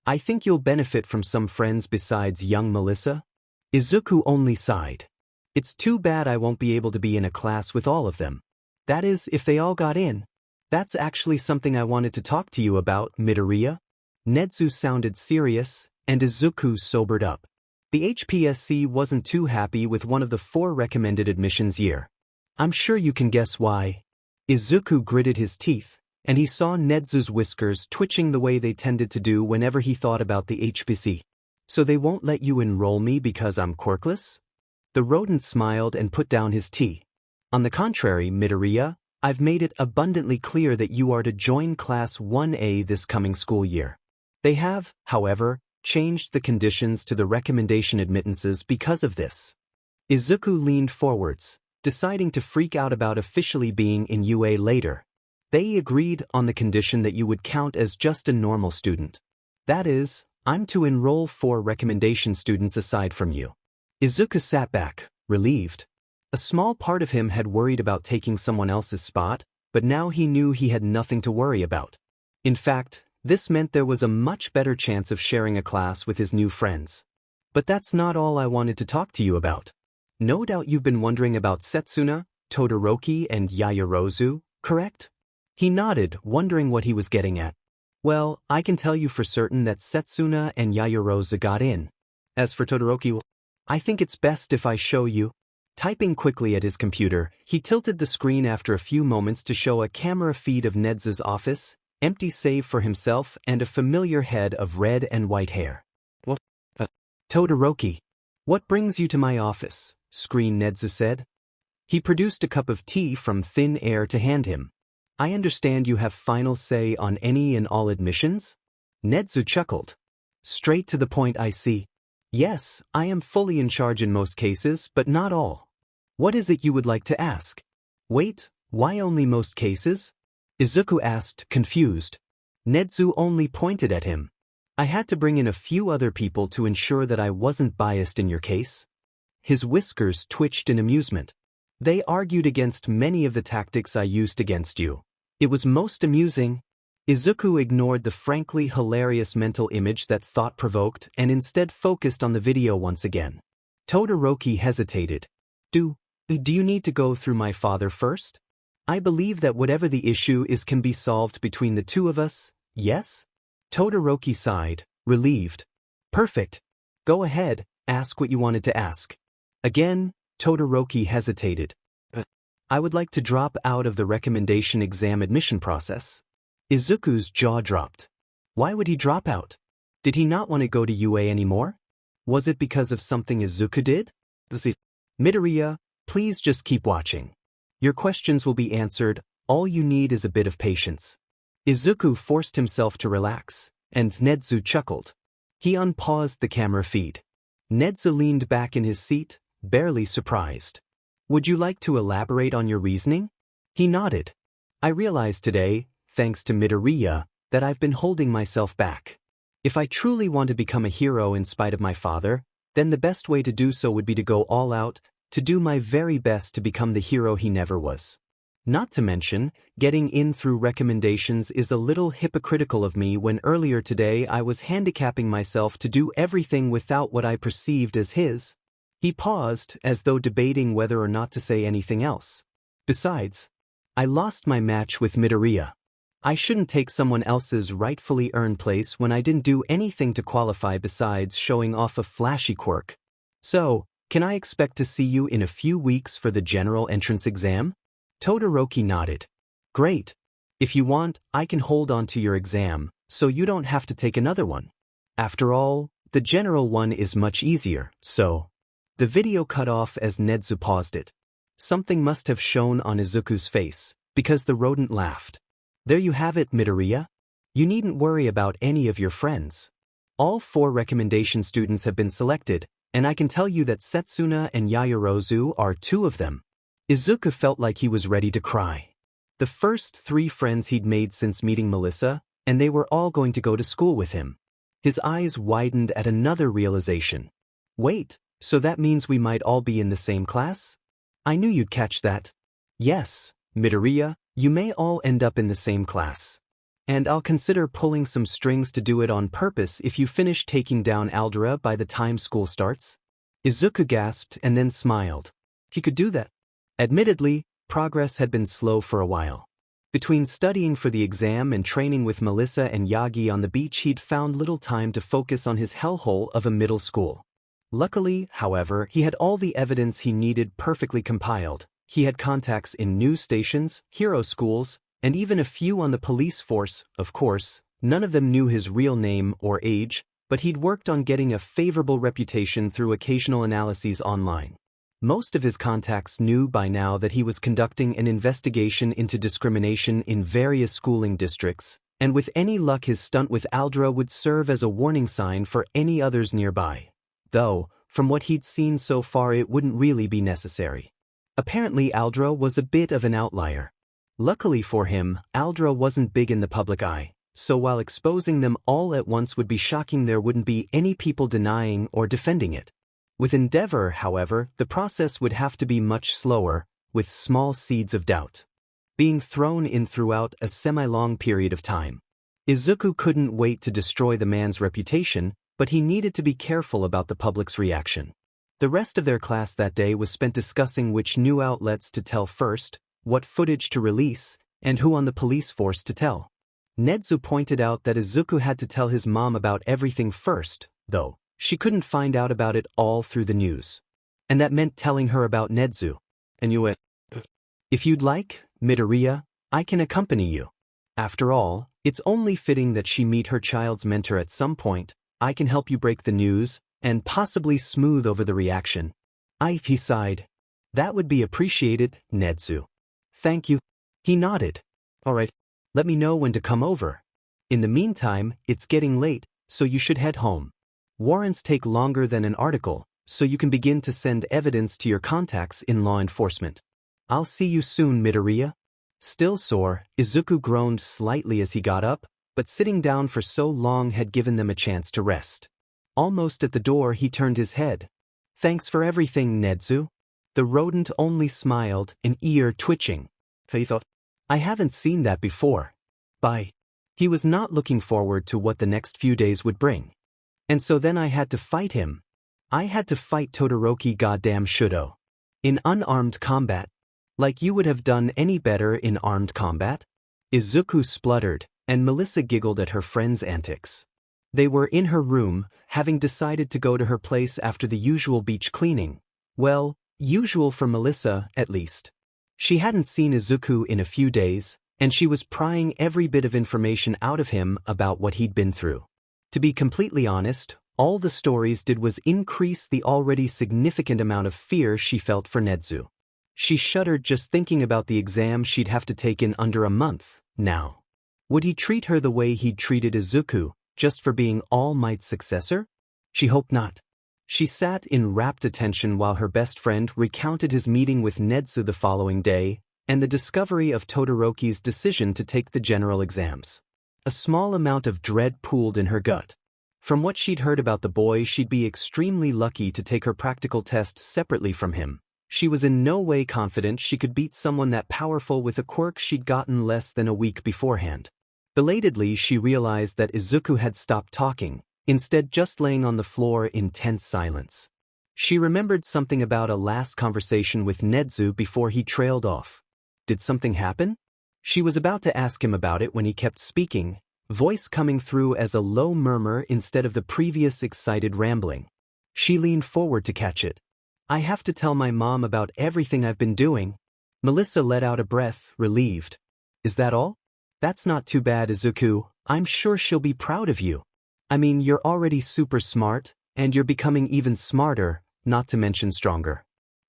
S1: I think you'll benefit from some friends besides young Melissa. Izuku only sighed. It's too bad I won't be able to be in a class with all of them. That is, if they all got in. That's actually something I wanted to talk to you about, Midoriya. Nedzu sounded serious, and Izuku sobered up. The HPSC wasn't too happy with one of the 4 recommended admissions year. I'm sure you can guess why. Izuku gritted his teeth, and he saw Nedzu's whiskers twitching the way they tended to do whenever he thought about the HBC. So they won't let you enroll me because I'm quirkless? The rodent smiled and put down his tea. On the contrary, Midoriya, I've made it abundantly clear that you are to join Class 1A this coming school year. They have, however, changed the conditions to the recommendation admittances because of this. Izuku leaned forwards, deciding to freak out about officially being in UA later. They agreed on the condition that you would count as just a normal student. That is, I'm to enroll 4 recommendation students aside from you. Izuku sat back, relieved. A small part of him had worried about taking someone else's spot, but now he knew he had nothing to worry about. In fact, this meant there was a much better chance of sharing a class with his new friends. But that's not all I wanted to talk to you about. No doubt you've been wondering about Setsuna, Todoroki, and Yaoyorozu, correct? He nodded, wondering what he was getting at. Well, I can tell you for certain that Setsuna and Yaoyorozu got in. As for Todoroki, I think it's best if I show you. Typing quickly at his computer, he tilted the screen after a few moments to show a camera feed of Nedzu's office, empty save for himself and a familiar head of red and white hair. What? Todoroki. What brings you to my office? Screen Nedzu said. He produced a cup of tea from thin air to hand him. I understand you have final say on any and all admissions? Nedzu chuckled. Straight to the point, I see. Yes, I am fully in charge in most cases, but not all. What is it you would like to ask? Wait, why only most cases? Izuku asked, confused. Nedzu only pointed at him. I had to bring in a few other people to ensure that I wasn't biased in your case. His whiskers twitched in amusement. They argued against many of the tactics I used against you. It was most amusing. Izuku ignored the frankly hilarious mental image that thought provoked and instead focused on the video once again. Todoroki hesitated. Do you need to go through my father first? I believe that whatever the issue is can be solved between the two of us, yes? Todoroki sighed, relieved. Perfect. Go ahead, ask what you wanted to ask. Again, Todoroki hesitated. I would like to drop out of the recommendation exam admission process. Izuku's jaw dropped. Why would he drop out? Did he not want to go to UA anymore? Was it because of something Izuku did? Midoriya, please just keep watching. Your questions will be answered, all you need is a bit of patience. Izuku forced himself to relax, and Nedzu chuckled. He unpaused the camera feed. Nedzu leaned back in his seat, barely surprised. Would you like to elaborate on your reasoning? He nodded. I realized today, thanks to Midoriya, that I've been holding myself back. If I truly want to become a hero in spite of my father, then the best way to do so would be to go all out, to do my very best to become the hero he never was. Not to mention, getting in through recommendations is a little hypocritical of me when earlier today I was handicapping myself to do everything without what I perceived as his. He paused, as though debating whether or not to say anything else. Besides, I lost my match with Midoriya. I shouldn't take someone else's rightfully earned place when I didn't do anything to qualify besides showing off a flashy quirk. So, can I expect to see you in a few weeks for the general entrance exam? Todoroki nodded. Great. If you want, I can hold on to your exam, so you don't have to take another one. After all, the general one is much easier, so... The video cut off as Nedzu paused it. Something must have shown on Izuku's face, because the rodent laughed. There you have it, Midoriya. You needn't worry about any of your friends. All 4 recommendation students have been selected, and I can tell you that Setsuna and Yaoyorozu are 2 of them. Izuku felt like he was ready to cry. The first 3 friends he'd made since meeting Melissa, and they were all going to go to school with him. His eyes widened at another realization. Wait, so that means we might all be in the same class? I knew you'd catch that. Yes, Midoriya, you may all end up in the same class. And I'll consider pulling some strings to do it on purpose if you finish taking down Aldera by the time school starts. Izuku gasped and then smiled. He could do that. Admittedly, progress had been slow for a while. Between studying for the exam and training with Melissa and Yagi on the beach, he'd found little time to focus on his hellhole of a middle school. Luckily, however, he had all the evidence he needed perfectly compiled, He had contacts in news stations, hero schools, and even a few on the police force. Of course, none of them knew his real name or age, but he'd worked on getting a favorable reputation through occasional analyses online. Most of his contacts knew by now that he was conducting an investigation into discrimination in various schooling districts, and with any luck his stunt with Aldra would serve as a warning sign for any others nearby. Though, from what he'd seen so far it wouldn't really be necessary. Apparently Aldra was a bit of an outlier. Luckily for him, Aldra wasn't big in the public eye, so while exposing them all at once would be shocking, there wouldn't be any people denying or defending it. With Endeavor, however, the process would have to be much slower, with small seeds of doubt being thrown in throughout a semi-long period of time. Izuku couldn't wait to destroy the man's reputation, but he needed to be careful about the public's reaction. The rest of their class that day was spent discussing which new outlets to tell first, what footage to release, and who on the police force to tell. Nedzu pointed out that Izuku had to tell his mom about everything first, though she couldn't find out about it all through the news. And that meant telling her about Nedzu. And UA. If you'd like, Midoriya, I can accompany you. After all, it's only fitting that she meet her child's mentor at some point. I can help you break the news, and possibly smooth over the reaction. He sighed. That would be appreciated, Nedzu. Thank you. He nodded. All right. Let me know when to come over. In the meantime, it's getting late, so you should head home. Warrants take longer than an article, so you can begin to send evidence to your contacts in law enforcement. I'll see you soon, Midoriya. Still sore, Izuku groaned slightly as he got up, but sitting down for so long had given them a chance to rest. Almost at the door he turned his head. Thanks for everything, Nedzu. The rodent only smiled, an ear twitching. He thought, I haven't seen that before. Bye. He was not looking forward to what the next few days would bring. And so then I had to fight him. I had to fight Todoroki goddamn Shudo. In unarmed combat. Like you would have done any better in armed combat? Izuku spluttered, and Melissa giggled at her friend's antics. They were in her room, having decided to go to her place after the usual beach cleaning. Well, usual for Melissa, at least. She hadn't seen Izuku in a few days, and she was prying every bit of information out of him about what he'd been through. To be completely honest, all the stories did was increase the already significant amount of fear she felt for Nedzu. She shuddered just thinking about the exam she'd have to take in under a month, now. Would he treat her the way he'd treated Izuku, just for being All Might's successor? She hoped not. She sat in rapt attention while her best friend recounted his meeting with Nedzu the following day, and the discovery of Todoroki's decision to take the general exams. A small amount of dread pooled in her gut. From what she'd heard about the boy, she'd be extremely lucky to take her practical test separately from him. She was in no way confident she could beat someone that powerful with a quirk she'd gotten less than a week beforehand. Belatedly, she realized that Izuku had stopped talking, instead just laying on the floor in tense silence. She remembered something about a last conversation with Nedzu before he trailed off. Did something happen? She was about to ask him about it when he kept speaking, voice coming through as a low murmur instead of the previous excited rambling. She leaned forward to catch it. I have to tell my mom about everything I've been doing. Melissa let out a breath, relieved. Is that all? That's not too bad, Izuku. I'm sure she'll be proud of you. I mean, you're already super smart, and you're becoming even smarter, not to mention stronger.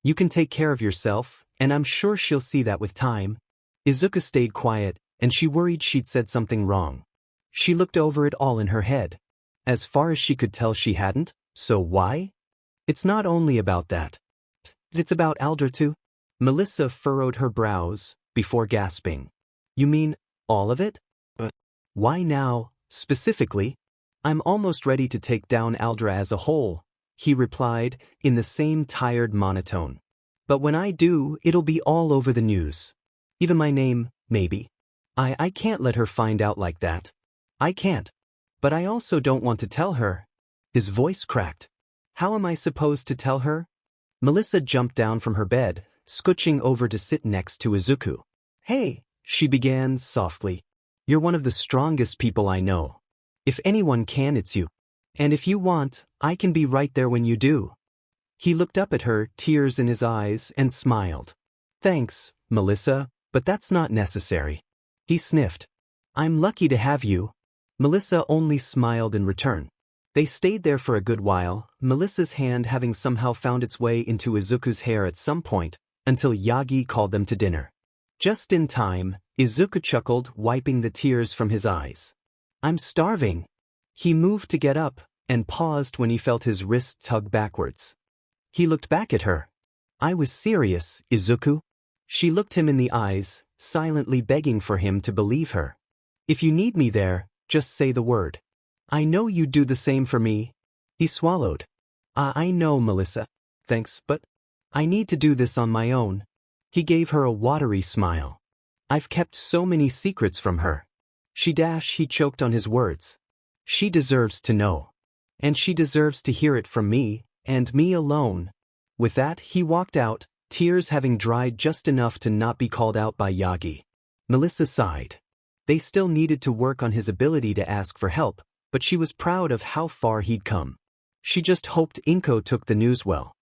S1: You can take care of yourself, and I'm sure she'll see that with time. Izuku stayed quiet, and she worried she'd said something wrong. She looked over it all in her head. As far as she could tell, she hadn't, so why? It's not only about that. It's about Aldra too. Melissa furrowed her brows, before gasping. You mean, all of it? But why now, specifically? I'm almost ready to take down Aldra as a whole, he replied, in the same tired monotone. But when I do, it'll be all over the news. Even my name, maybe. I can't let her find out like that. I can't. But I also don't want to tell her. His voice cracked. How am I supposed to tell her? Melissa jumped down from her bed, scooching over to sit next to Izuku. Hey, she began softly. You're one of the strongest people I know. If anyone can, it's you. And if you want, I can be right there when you do. He looked up at her, tears in his eyes, and smiled. Thanks, Melissa, but that's not necessary. He sniffed. I'm lucky to have you. Melissa only smiled in return. They stayed there for a good while, Melissa's hand having somehow found its way into Izuku's hair at some point, until Yagi called them to dinner. Just in time, Izuku chuckled, wiping the tears from his eyes. I'm starving. He moved to get up, and paused when he felt his wrist tug backwards. He looked back at her. I was serious, Izuku. She looked him in the eyes, silently begging for him to believe her. If you need me there, just say the word. I know you'd do the same for me. He swallowed. I know, Melissa. Thanks, but I need to do this on my own. He gave her a watery smile. I've kept so many secrets from her. He choked on his words. She deserves to know. And she deserves to hear it from me, and me alone. With that, he walked out, tears having dried just enough to not be called out by Yagi. Melissa sighed. They still needed to work on his ability to ask for help, but she was proud of how far he'd come. She just hoped Inko took the news well.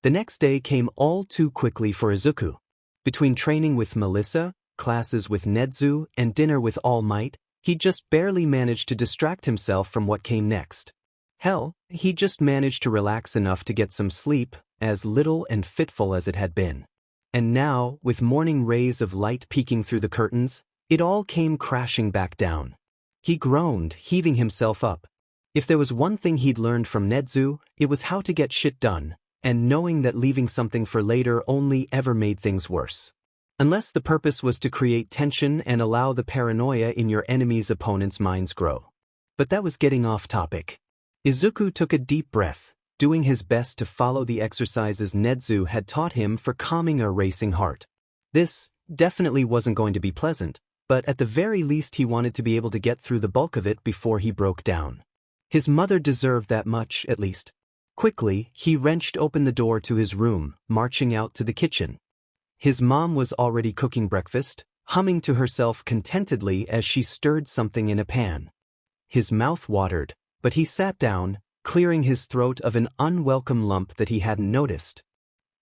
S1: The next day came all too quickly for Izuku. Between training with Melissa, classes with Nedzu, and dinner with All Might, he just barely managed to distract himself from what came next. Hell, he just managed to relax enough to get some sleep, as little and fitful as it had been. And now, with morning rays of light peeking through the curtains, it all came crashing back down. He groaned, heaving himself up. If there was one thing he'd learned from Nedzu, it was how to get shit done, and knowing that leaving something for later only ever made things worse. Unless the purpose was to create tension and allow the paranoia in your enemy's opponent's minds grow. But that was getting off topic. Izuku took a deep breath, doing his best to follow the exercises Nedzu had taught him for calming a racing heart. This definitely wasn't going to be pleasant, but at the very least he wanted to be able to get through the bulk of it before he broke down. His mother deserved that much, at least. Quickly, he wrenched open the door to his room, marching out to the kitchen. His mom was already cooking breakfast, humming to herself contentedly as she stirred something in a pan. His mouth watered, but he sat down, clearing his throat of an unwelcome lump that he hadn't noticed.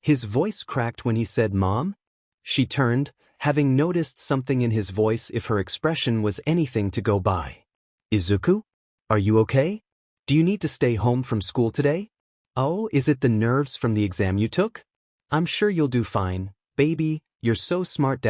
S1: His voice cracked when he said, "Mom?" She turned, having noticed something in his voice if her expression was anything to go by. "Izuku? Are you okay? Do you need to stay home from school today? Oh, is it the nerves from the exam you took? I'm sure you'll do fine, baby, you're so smart.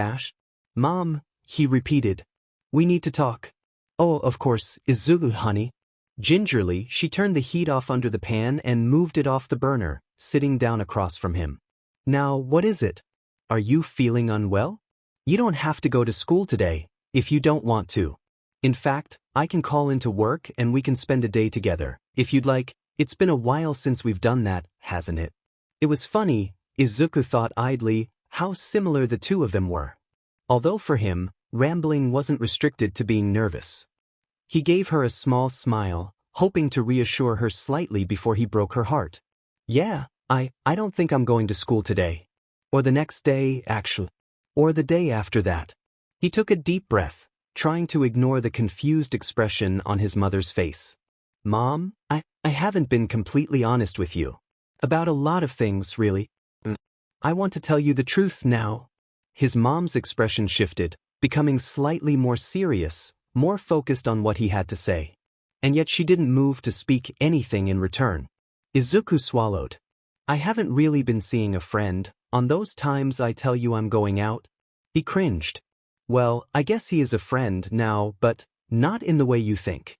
S1: Mom," he repeated. "We need to talk." "Oh, of course, Izuku, honey." Gingerly, she turned the heat off under the pan and moved it off the burner, sitting down across from him. "Now, what is it? Are you feeling unwell? You don't have to go to school today, if you don't want to. In fact, I can call into work and we can spend a day together, if you'd like. It's been a while since we've done that, hasn't it?" It was funny, Izuku thought idly, how similar the two of them were. Although for him, rambling wasn't restricted to being nervous. He gave her a small smile, hoping to reassure her slightly before he broke her heart. "Yeah, I don't think I'm going to school today. Or the next day, actually. Or the day after that." He took a deep breath, trying to ignore the confused expression on his mother's face. "Mom, I haven't been completely honest with you. About a lot of things, really. I want to tell you the truth now." His mom's expression shifted, becoming slightly more serious, more focused on what he had to say. And yet she didn't move to speak anything in return. Izuku swallowed. "I haven't really been seeing a friend, on those times I tell you I'm going out." He cringed. "Well, I guess he is a friend now, but not in the way you think.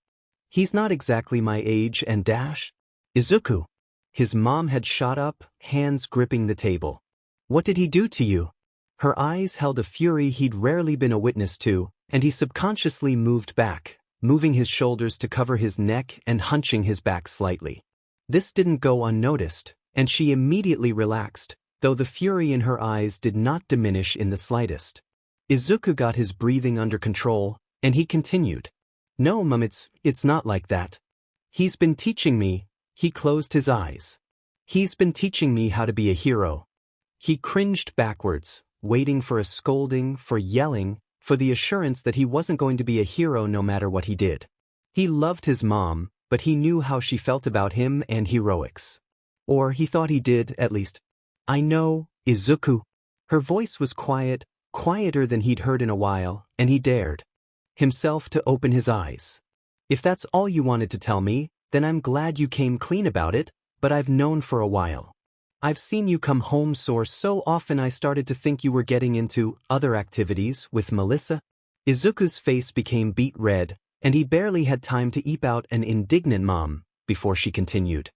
S1: He's not exactly my age and dash." "Izuku." His mom had shot up, hands gripping the table. "What did he do to you?" Her eyes held a fury he'd rarely been a witness to, and he subconsciously moved back, moving his shoulders to cover his neck and hunching his back slightly. This didn't go unnoticed, and she immediately relaxed, though the fury in her eyes did not diminish in the slightest. Izuku got his breathing under control, and he continued. "No, Mum, it's not like that. He's been teaching me." He closed his eyes. "He's been teaching me how to be a hero." He cringed backwards, waiting for a scolding, for yelling, for the assurance that he wasn't going to be a hero no matter what he did. He loved his mom, but he knew how she felt about him and heroics. Or he thought he did, at least. I know, Izuku. Her voice was quiet, quieter than he'd heard in a while, and he dared himself to open his eyes. If that's all you wanted to tell me, then I'm glad you came clean about it, but I've known for a while. I've seen you come home sore so often I started to think you were getting into other activities with Melissa. Izuku's face became beet red, and he barely had time to eep out an indignant mom before she continued.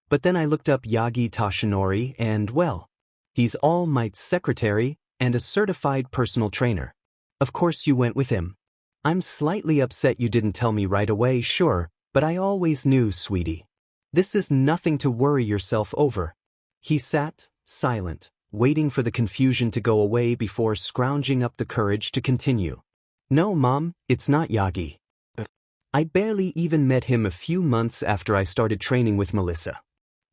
S1: But then I looked up Yagi Toshinori and, well, he's All Might's secretary and a certified personal trainer. Of course you went with him. I'm slightly upset you didn't tell me right away, sure, but I always knew, sweetie. This is nothing to worry yourself over. He sat, silent, waiting for the confusion to go away before scrounging up the courage to continue. No, Mom, it's not Yagi. I barely even met him a few months after I started training with Melissa.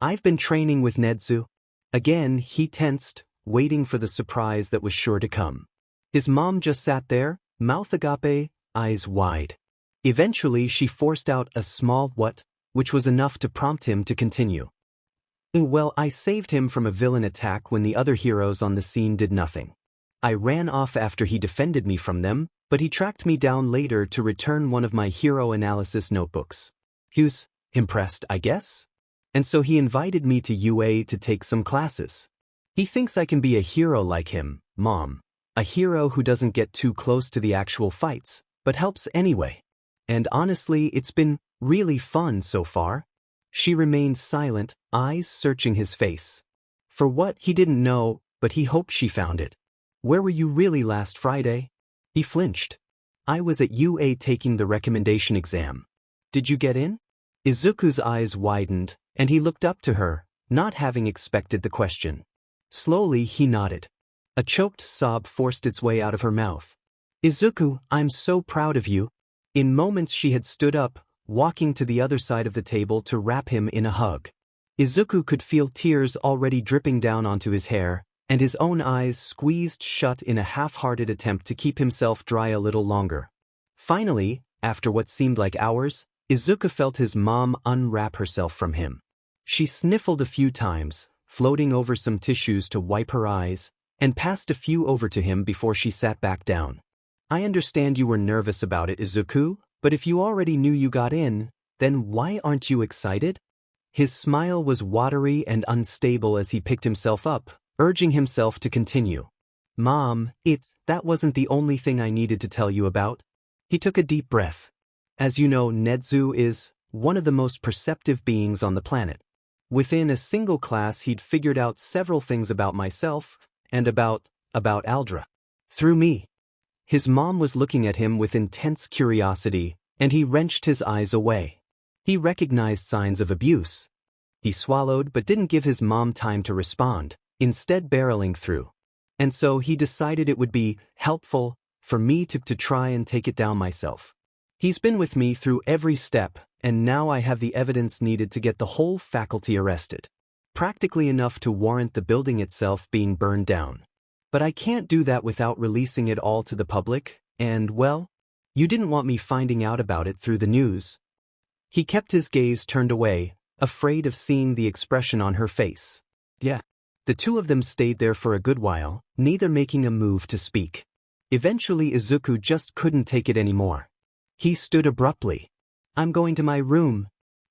S1: I've been training with Nedzu. Again, he tensed, waiting for the surprise that was sure to come. His mom just sat there, mouth agape, eyes wide. Eventually she forced out a small what, which was enough to prompt him to continue. Well, I saved him from a villain attack when the other heroes on the scene did nothing. I ran off after he defended me from them, but he tracked me down later to return one of my hero analysis notebooks. He was impressed, I guess? And so he invited me to UA to take some classes. He thinks I can be a hero like him, Mom. A hero who doesn't get too close to the actual fights, but helps anyway. And honestly, it's been really fun so far. She remained silent, eyes searching his face. For what, he didn't know, but he hoped she found it. Where were you really last Friday? He flinched. I was at UA taking the recommendation exam. Did you get in? Izuku's eyes widened, and he looked up to her, not having expected the question. Slowly he nodded. A choked sob forced its way out of her mouth. Izuku, I'm so proud of you. In moments she had stood up, walking to the other side of the table to wrap him in a hug. Izuku could feel tears already dripping down onto his hair, and his own eyes squeezed shut in a half-hearted attempt to keep himself dry a little longer. Finally, after what seemed like hours, Izuku felt his mom unwrap herself from him. She sniffled a few times, floating over some tissues to wipe her eyes, and passed a few over to him before she sat back down. I understand you were nervous about it, Izuku, but if you already knew you got in, then why aren't you excited? His smile was watery and unstable as he picked himself up, urging himself to continue. Mom, that wasn't the only thing I needed to tell you about. He took a deep breath. As you know, Nedzu is one of the most perceptive beings on the planet. Within a single class he'd figured out several things about myself, and about Aldra. Through me. His mom was looking at him with intense curiosity, and he wrenched his eyes away. He recognized signs of abuse. He swallowed but didn't give his mom time to respond, instead barreling through. And so he decided it would be helpful for me to try and take it down myself. He's been with me through every step, and now I have the evidence needed to get the whole faculty arrested. Practically enough to warrant the building itself being burned down. But I can't do that without releasing it all to the public, and, well, you didn't want me finding out about it through the news. He kept his gaze turned away, afraid of seeing the expression on her face. Yeah. The two of them stayed there for a good while, neither making a move to speak. Eventually Izuku just couldn't take it anymore. He stood abruptly. I'm going to my room.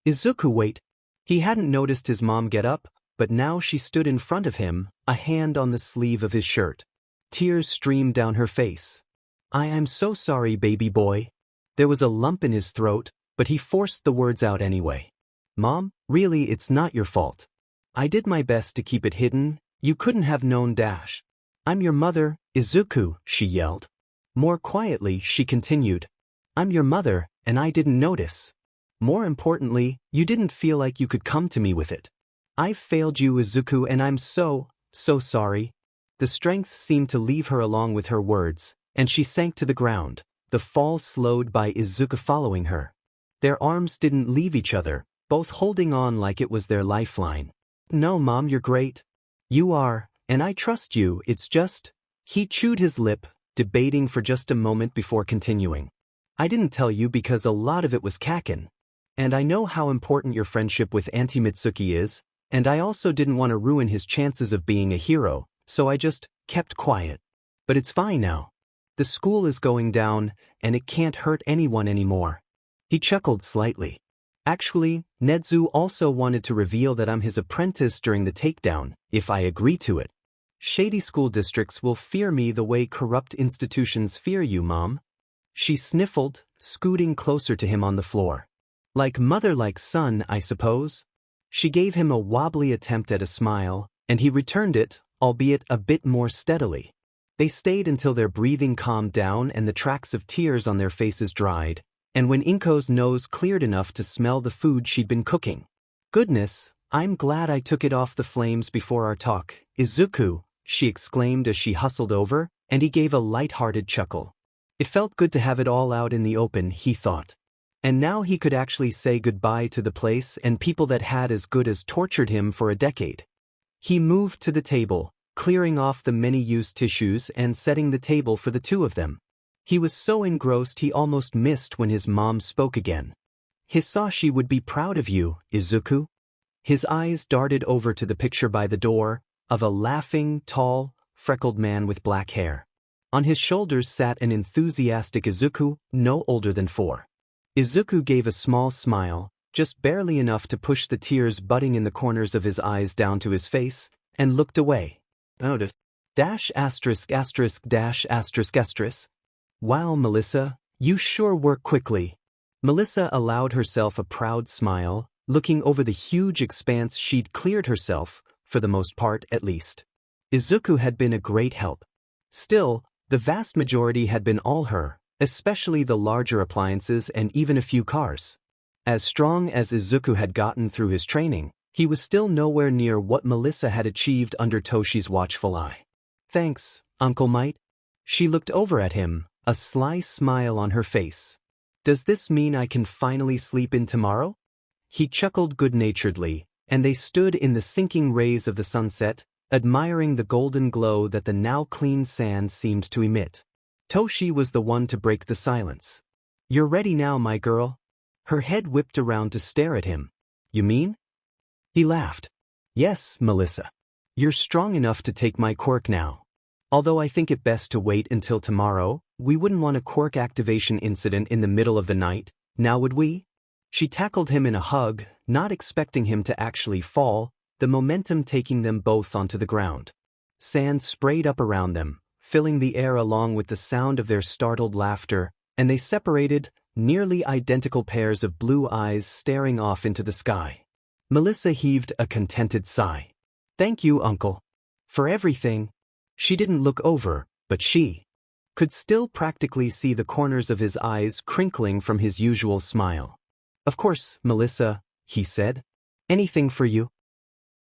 S1: Izuku, wait. He hadn't noticed his mom get up, but now she stood in front of him, a hand on the sleeve of his shirt. Tears streamed down her face. I am so sorry, baby boy. There was a lump in his throat, but he forced the words out anyway. Mom, really, it's not your fault. I did my best to keep it hidden, you couldn't have known dash. I'm your mother, Izuku, she yelled. More quietly, she continued. I'm your mother, and I didn't notice. More importantly, you didn't feel like you could come to me with it. I've failed you, Izuku, and I'm so sorry. The strength seemed to leave her along with her words, and she sank to the ground, the fall slowed by Izuku following her. Their arms didn't leave each other, both holding on like it was their lifeline. No, Mom, you're great. You are, and I trust you, it's just... He chewed his lip, debating for just a moment before continuing. I didn't tell you because a lot of it was kaken. And I know how important your friendship with Auntie Mitsuki is, And I also didn't want to ruin his chances of being a hero, so I just kept quiet. But it's fine now. The school is going down, and it can't hurt anyone anymore. He chuckled slightly. Actually, Nedzu also wanted to reveal that I'm his apprentice during the takedown, if I agree to it. Shady school districts will fear me the way corrupt institutions fear you, Mom. She sniffled, scooting closer to him on the floor. Like mother like son, I suppose. She gave him a wobbly attempt at a smile, and he returned it, albeit a bit more steadily. They stayed until their breathing calmed down and the tracks of tears on their faces dried, and when Inko's nose cleared enough to smell the food she'd been cooking. Goodness, I'm glad I took it off the flames before our talk, Izuku, she exclaimed as she hustled over, and he gave a light-hearted chuckle. It felt good to have it all out in the open, he thought. And now he could actually say goodbye to the place and people that had as good as tortured him for a decade. He moved to the table, clearing off the many-used tissues and setting the table for the two of them. He was so engrossed he almost missed when his mom spoke again. Hisashi would be proud of you, Izuku. His eyes darted over to the picture by the door, of a laughing, tall, freckled man with black hair. On his shoulders sat an enthusiastic Izuku, no older than 4. Izuku gave a small smile, just barely enough to push the tears budding in the corners of his eyes down to his face, and looked away. Wow, Melissa, you sure work quickly. Melissa allowed herself a proud smile, looking over the huge expanse she'd cleared herself, for the most part at least. Izuku had been a great help. Still, the vast majority had been all her, especially the larger appliances and even a few cars. As strong as Izuku had gotten through his training, he was still nowhere near what Melissa had achieved under Toshi's watchful eye. Thanks, Uncle Might. She looked over at him, a sly smile on her face. Does this mean I can finally sleep in tomorrow? He chuckled good-naturedly, and they stood in the sinking rays of the sunset, admiring the golden glow that the now clean sand seemed to emit. Toshi was the one to break the silence. You're ready now, my girl. Her head whipped around to stare at him. You mean? He laughed. Yes, Melissa. You're strong enough to take my quirk now. Although I think it best to wait until tomorrow, we wouldn't want a quirk activation incident in the middle of the night, now would we? She tackled him in a hug, not expecting him to actually fall, the momentum taking them both onto the ground. Sand sprayed up around them, filling the air along with the sound of their startled laughter, and they separated, nearly identical pairs of blue eyes staring off into the sky. Melissa heaved a contented sigh. Thank you, Uncle. For everything. She didn't look over, but she could still practically see the corners of his eyes crinkling from his usual smile. Of course, Melissa, he said. Anything for you.